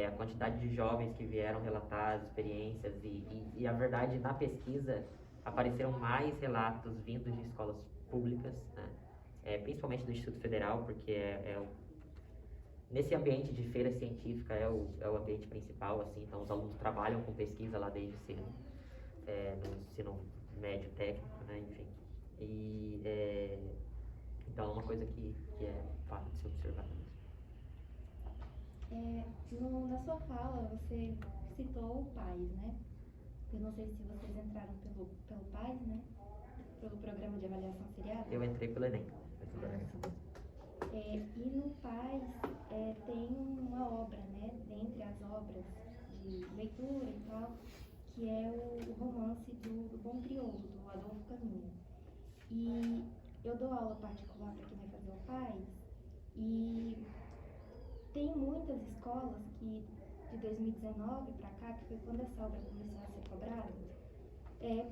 A quantidade de jovens que vieram relatar as experiências e a verdade, na pesquisa, apareceram mais relatos vindos de escolas públicas, né? Principalmente do Instituto Federal, porque nesse ambiente de feira científica é o ambiente principal, assim, então os alunos trabalham com pesquisa lá desde cedo, no ensino médio técnico, né, enfim. Então é uma coisa que é fato de se observar mesmo. Na sua fala, você citou o PAIS, né? Eu não sei se vocês entraram pelo PAIS, né? Pelo Programa de Avaliação Seriada. Eu entrei pelo Enem. E no PAIS tem uma obra, né? Dentre as obras de leitura e tal, que é o romance do Bom Crioulo, do Adolfo Caminha. E eu dou aula particular para quem vai fazer o PAIS, e tem muitas escolas que, de 2019 para cá, que foi quando essa obra começou a ser cobrada,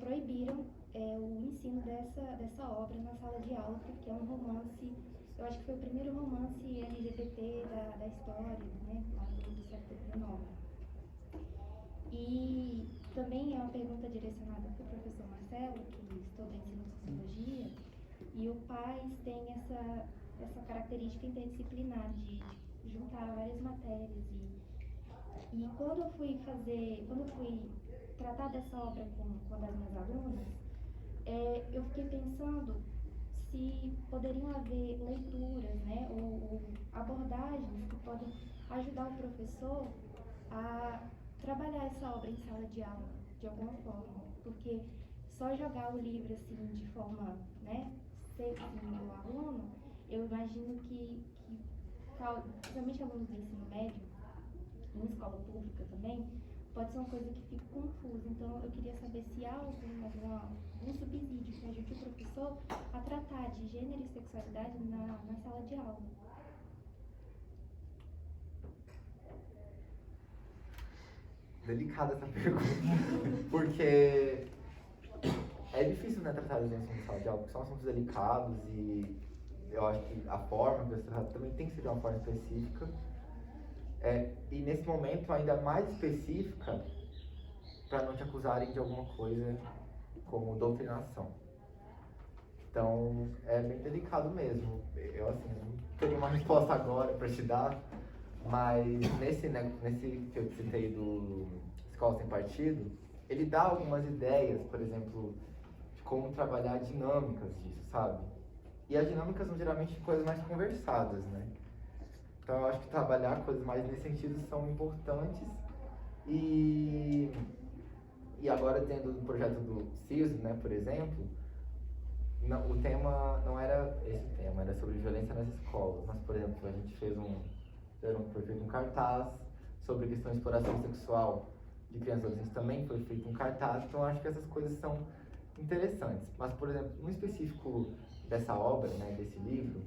proibiram o ensino dessa obra na sala de aula, porque é um romance, eu acho que foi o primeiro romance LGBT da história, né, lá do século XIX. E também é uma pergunta direcionada para o professor Marcelo, que estuda ensino de sociologia, e o PAIS tem essa característica interdisciplinar de juntar várias matérias. E quando eu fui tratar dessa obra com uma das minhas alunas, eu fiquei pensando se poderiam haver leituras, né, ou abordagens que podem ajudar o professor a trabalhar essa obra em sala de aula, de alguma forma, porque só jogar o livro assim de forma, né, seca no aluno, eu imagino que principalmente alunos do ensino médio, em escola pública também, pode ser uma coisa que fica confusa. Então eu queria saber se há algum subsídio que ajude o professor a tratar de gênero e sexualidade na sala de aula. Delicada essa pergunta, porque é difícil, né, tratar de assuntos de sala de aula, porque são assuntos delicados e eu acho que a forma que você trata também tem que ser de uma forma específica. E nesse momento ainda mais específica, para não te acusarem de alguma coisa como doutrinação. Então é bem delicado mesmo. Eu assim, não teria uma resposta agora para te dar, mas nesse que eu citei do Escola Sem Partido, ele dá algumas ideias, por exemplo, de como trabalhar dinâmicas disso, sabe? E as dinâmicas são geralmente coisas mais conversadas, né? Então eu acho que trabalhar coisas mais nesse sentido são importantes. E agora tendo o projeto do CISO, né, por exemplo, o tema não era esse tema, era sobre violência nas escolas. Mas, por exemplo, a gente foi feito um cartaz sobre questão de exploração sexual de crianças e adolescentes, também foi feito um cartaz. Então eu acho que essas coisas são interessantes. Mas, por exemplo, no específico dessa obra, né, desse livro,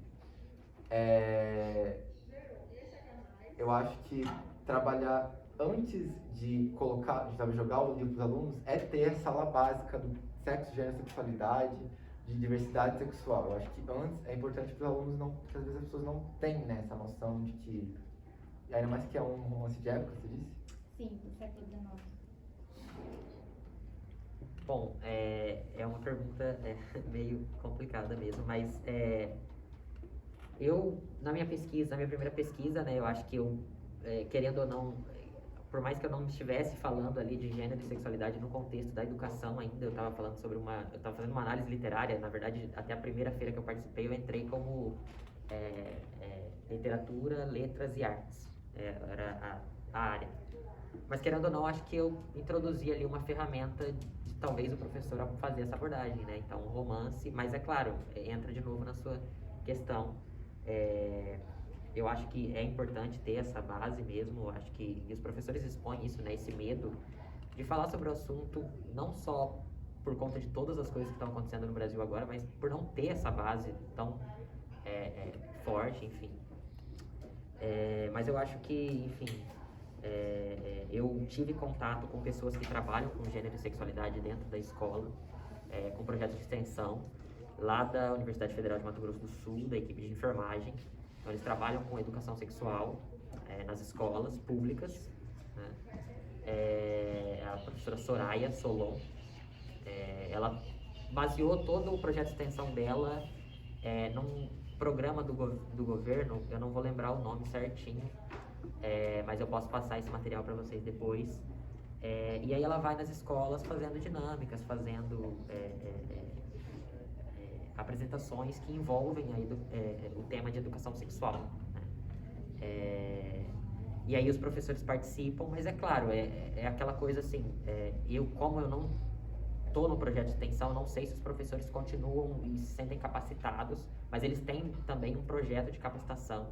eu acho que trabalhar antes de jogar o livro para os alunos ter a sala básica do sexo, gênero, sexualidade, de diversidade sexual. Eu acho que antes é importante para os alunos porque às vezes as pessoas não têm, né, essa noção de que, ainda mais que é um romance de época, você disse? Sim, do século XIX. Bom, é uma pergunta meio complicada mesmo, mas eu, na minha primeira pesquisa, né, eu acho que eu, querendo ou não, por mais que eu não estivesse falando ali de gênero e sexualidade no contexto da educação ainda, eu estava fazendo uma análise literária. Na verdade, até a primeira feira que eu participei, eu entrei como literatura, letras e artes. Era a área. Mas querendo ou não, acho que eu introduzi ali uma ferramenta de talvez o professor fazer essa abordagem, né? Então, um romance, mas é claro, entra de novo na sua questão. Eu acho que é importante ter essa base mesmo, eu acho que e os professores expõem isso, né? Esse medo de falar sobre o assunto, não só por conta de todas as coisas que estão acontecendo no Brasil agora, mas por não ter essa base tão forte, enfim. Mas eu acho que, enfim, eu tive contato com pessoas que trabalham com gênero e sexualidade dentro da escola, com projetos de extensão, lá da Universidade Federal de Mato Grosso do Sul, da equipe de enfermagem. Então, eles trabalham com educação sexual nas escolas públicas, né? A professora Soraya Solon, ela baseou todo o projeto de extensão dela num programa do governo, eu não vou lembrar o nome certinho, mas eu posso passar esse material para vocês depois. E aí ela vai nas escolas fazendo dinâmicas, fazendo apresentações que envolvem aí o tema de educação sexual, né? E aí os professores participam, mas é claro, é aquela coisa assim, como eu não estou no projeto de extensão, eu não sei se os professores continuam e se sentem capacitados, mas eles têm também um projeto de capacitação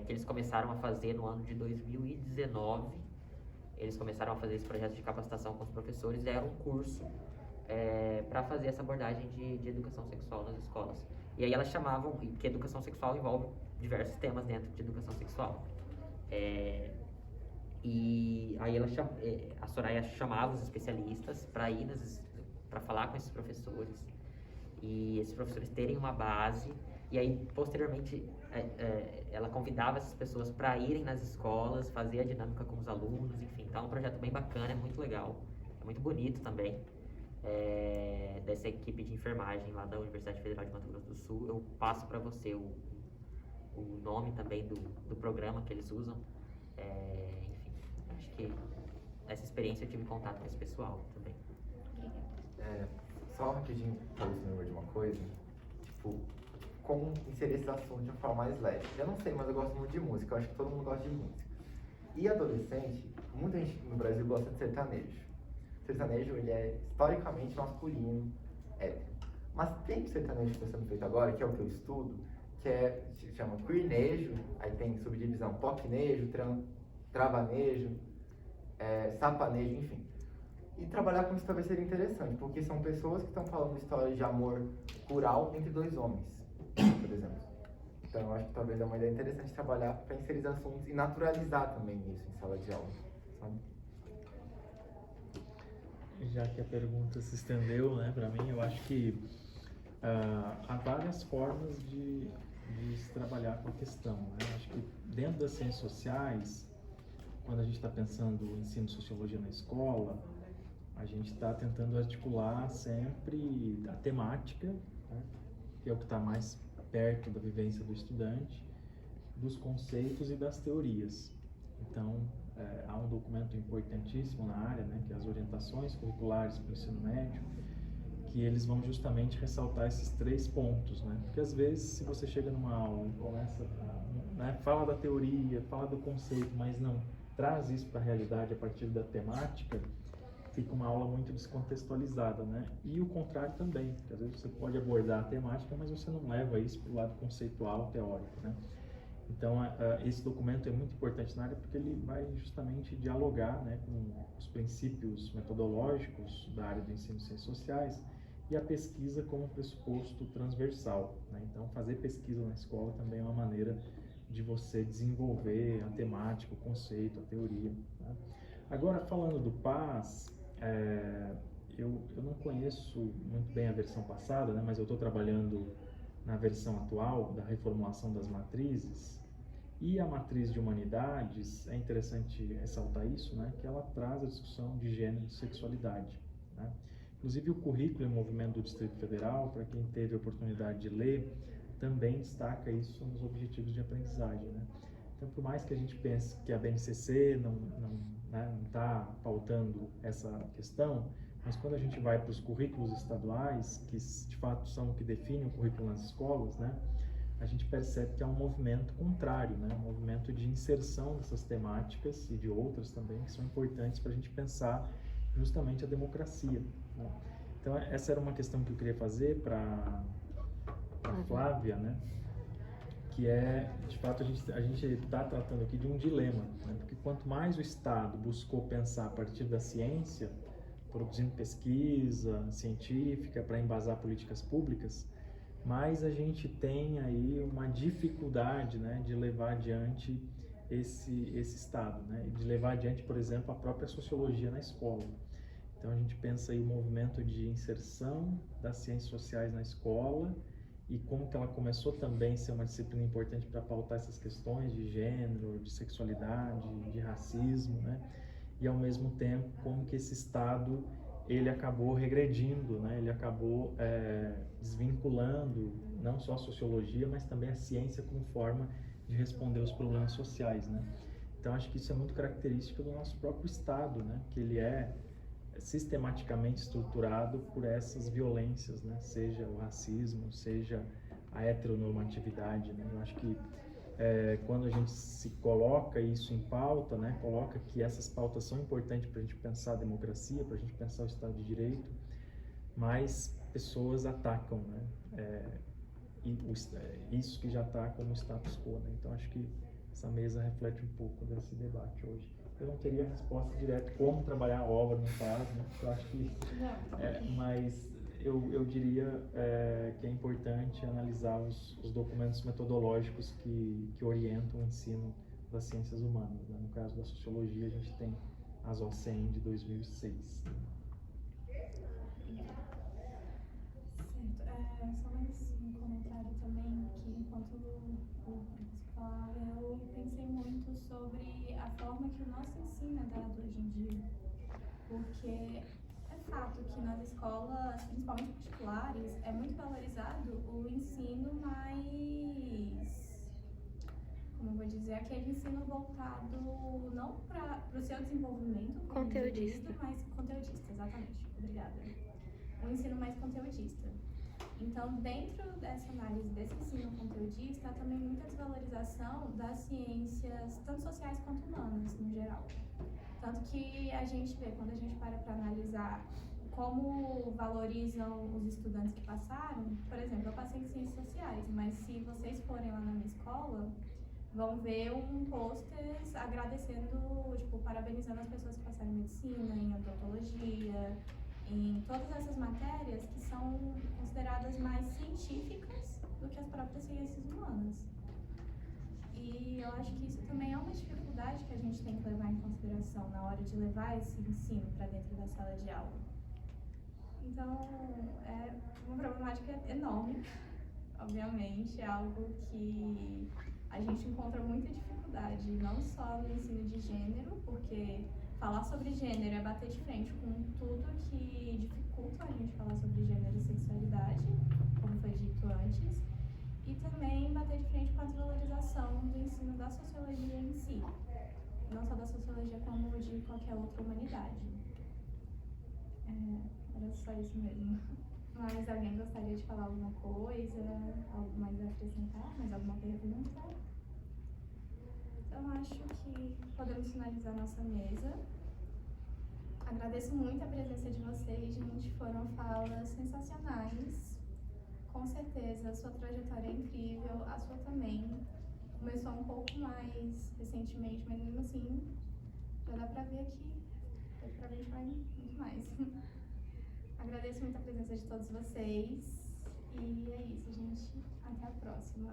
que eles começaram a fazer no ano de 2019. Eles começaram a fazer esse projeto de capacitação com os professores, era um curso para fazer essa abordagem de educação sexual nas escolas. E aí elas chamavam, porque educação sexual envolve diversos temas dentro de educação sexual. E aí a Soraya chamava os especialistas para ir para falar com esses professores, e esses professores terem uma base, e aí posteriormente ela convidava essas pessoas para irem nas escolas, fazer a dinâmica com os alunos, enfim. Então é um projeto bem bacana, é muito legal, é muito bonito também, dessa equipe de enfermagem lá da Universidade Federal de Mato Grosso do Sul. Eu passo para você o nome também do programa que eles usam. Enfim, acho que essa experiência eu tive contato com esse pessoal também. Só rapidinho para você lembrar de uma coisa, tipo, como inserir esse assunto de uma forma mais leve. Eu não sei, mas eu gosto muito de música, eu acho que todo mundo gosta de música. E adolescente, muita gente no Brasil gosta de sertanejo. O sertanejo, ele é historicamente masculino, hétero. Mas tem um sertanejo que está sendo feito agora, que é o que eu estudo, que se chama queernejo, aí tem subdivisão popnejo, travanejo, sapanejo, enfim. E trabalhar com isso talvez seria interessante, porque são pessoas que estão falando histórias de amor rural entre dois homens, por exemplo. Então eu acho que talvez é uma ideia interessante trabalhar para inserir assuntos e naturalizar também isso em sala de aula, sabe? Já que a pergunta se estendeu, né, para mim, eu acho que há várias formas de se trabalhar com a questão, né? Acho que dentro das ciências sociais, quando a gente está pensando o ensino de sociologia na escola, a gente está tentando articular sempre a temática, né, que é o que está mais perto da vivência do estudante, dos conceitos e das teorias. Então, há um documento importantíssimo na área, né, que é as orientações curriculares para o ensino médio, que eles vão justamente ressaltar esses 3 pontos, né? Porque às vezes, se você chega numa aula e começa fala da teoria, fala do conceito, mas não traz isso para a realidade a partir da temática, fica uma aula muito descontextualizada, né? E o contrário também, porque às vezes você pode abordar a temática, mas você não leva isso para o lado conceitual, teórico, né? Então, esse documento é muito importante na área porque ele vai justamente dialogar, né, com os princípios metodológicos da área do ensino de ciências sociais e a pesquisa como pressuposto transversal, né? Então, fazer pesquisa na escola também é uma maneira de você desenvolver a temática, o conceito, a teoria, né? Agora, falando do PAS, eu não conheço muito bem a versão passada, né, mas eu estou trabalhando na versão atual da reformulação das matrizes, e a matriz de humanidades, é interessante ressaltar isso, né, que ela traz a discussão de gênero e sexualidade, né? Inclusive o currículo em movimento do Distrito Federal, para quem teve a oportunidade de ler, também destaca isso nos objetivos de aprendizagem, né? Então, por mais que a gente pense que a BNCC não está pautando essa questão, mas quando a gente vai para os currículos estaduais, que de fato são o que definem o currículo nas escolas, né, a gente percebe que é um movimento contrário, né? Um movimento de inserção dessas temáticas e de outras também que são importantes para a gente pensar justamente a democracia, né? Então essa era uma questão que eu queria fazer para Flávia, né? Que é, de fato, a gente está tratando aqui de um dilema, né? Porque quanto mais o Estado buscou pensar a partir da ciência, produzindo pesquisa científica para embasar políticas públicas, mais a gente tem aí uma dificuldade, né, de levar adiante esse Estado, né? E de levar adiante, por exemplo, a própria sociologia na escola. Então a gente pensa aí o movimento de inserção das ciências sociais na escola e como que ela começou também a ser uma disciplina importante para pautar essas questões de gênero, de sexualidade, de racismo, né? E ao mesmo tempo como que esse Estado ele acabou regredindo, né? Ele acabou desvinculando não só a sociologia, mas também a ciência como forma de responder aos problemas sociais, né? Então acho que isso é muito característico do nosso próprio Estado, né? Que ele é sistematicamente estruturado por essas violências, né? Seja o racismo, seja a heteronormatividade, né? Eu acho que quando a gente se coloca isso em pauta, né? Coloca que essas pautas são importantes para a gente pensar a democracia, para a gente pensar o Estado de Direito, mas pessoas atacam, né? Isso que já está como status quo, né? Então acho que essa mesa reflete um pouco desse debate hoje. Eu não teria resposta direta como trabalhar a obra no caso, né? Eu acho que, mas eu diria que é importante analisar os documentos metodológicos que orientam o ensino das ciências humanas, né? No caso da sociologia, a gente tem as OCEM de 2006. Certo. Só mais um comentário também, que enquanto o professor falava, eu pensei muito sobre a forma que o nosso ensino é dado hoje em dia. Porque é fato que nas escolas, principalmente particulares, é muito valorizado o ensino mais, como eu vou dizer, aquele ensino voltado não para o seu desenvolvimento como Conteudista. indivíduo, mas conteudista, exatamente. Obrigada. Um ensino mais conteudista. Então, dentro dessa análise desse ensino conteudista, há também muita desvalorização das ciências, tanto sociais quanto humanas, no geral. Tanto que a gente vê, quando a gente para analisar como valorizam os estudantes que passaram, por exemplo, eu passei em ciências sociais, mas se vocês forem lá na minha escola, vão ver um pôster agradecendo, tipo, parabenizando as pessoas que passaram em medicina, em odontologia, em todas essas matérias que são consideradas mais científicas do que as próprias ciências humanas. E eu acho que isso também é uma dificuldade que a gente tem que levar em consideração na hora de levar esse ensino para dentro da sala de aula. Então, é uma problemática enorme, obviamente, é algo que a gente encontra muita dificuldade, não só no ensino de gênero, porque falar sobre gênero é bater de frente com tudo que dificulta a gente falar sobre gênero e sexualidade, como foi dito antes, e também bater de frente com a desvalorização do ensino da sociologia em si, não só da sociologia como de qualquer outra humanidade. Era só isso mesmo. Mas alguém gostaria de falar alguma coisa, algo mais a acrescentar, mais alguma pergunta? Então acho que podemos finalizar nossa mesa. Agradeço muito a presença de vocês, gente. Foram falas sensacionais. Com certeza, a sua trajetória é incrível, a sua também. Começou um pouco mais recentemente, mas mesmo assim, já dá pra ver que daqui pra frente vai muito mais. Agradeço muito a presença de todos vocês. E é isso, gente. Até a próxima.